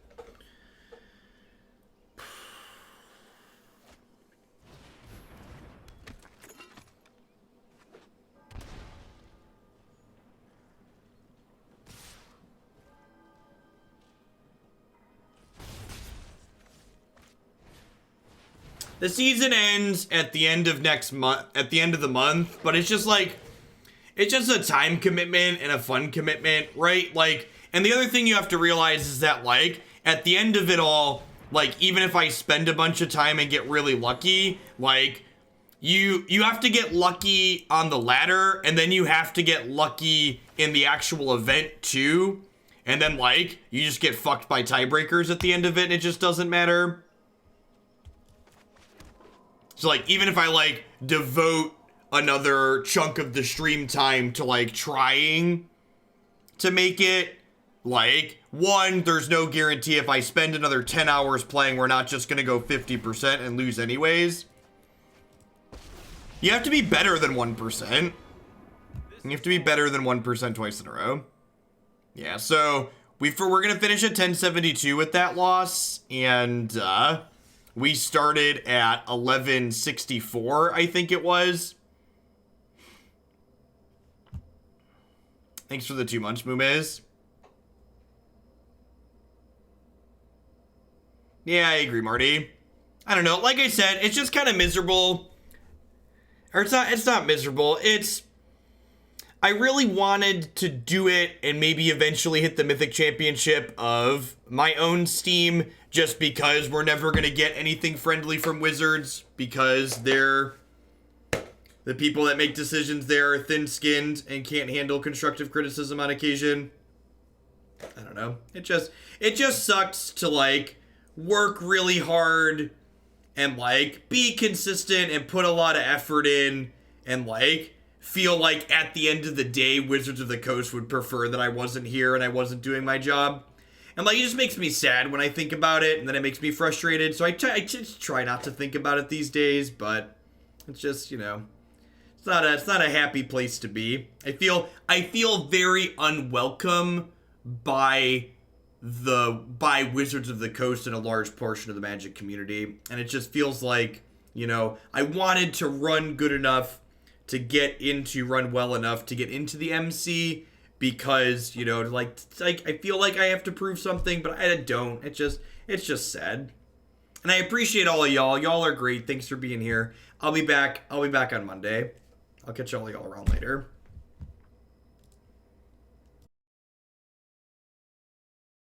The season ends at the end of next month, at the end of the month, but it's just like, it's just a time commitment and a fun commitment, right? Like, and the other thing you have to realize is that, like, at the end of it all, like, even if I spend a bunch of time and get really lucky, like, you have to get lucky on the ladder, and then you have to get lucky in the actual event too, and then, like, you just get fucked by tiebreakers at the end of it, and it just doesn't matter. So, like, even if I, like, devote another chunk of the stream time to, like, trying to make it, like, one, there's no guarantee if I spend another 10 hours playing, we're not just gonna go 50% and lose anyways. You have to be better than 1%. You have to be better than 1% twice in a row. Yeah, so we're gonna finish at 1072 with that loss, and, we started at 1164, I think it was. Thanks for the 2 months, Mumez. Yeah, I agree, Marty. I don't know. Like I said, it's just kind of miserable. Or it's not miserable. I really wanted to do it and maybe eventually hit the Mythic Championship of my own Steam, just because we're never going to get anything friendly from Wizards, because they're the people that make decisions there are thin-skinned and can't handle constructive criticism on occasion. I don't know. It just sucks to, like, work really hard and, like, be consistent and put a lot of effort in and, like, feel like at the end of the day, Wizards of the Coast would prefer that I wasn't here and I wasn't doing my job. And, like, it just makes me sad when I think about it, and then it makes me frustrated. So I just try not to think about it these days, but it's just, you know, it's not a happy place to be. I feel very unwelcome by Wizards of the Coast and a large portion of the Magic community. And it just feels like, you know, I wanted to run good enough to get into run well enough to get into the MC because, you know, like I feel like I have to prove something, but I don't. It's just sad. And I appreciate all of y'all. Y'all are great. Thanks for being here. I'll be back on Monday. I'll catch all y'all around later.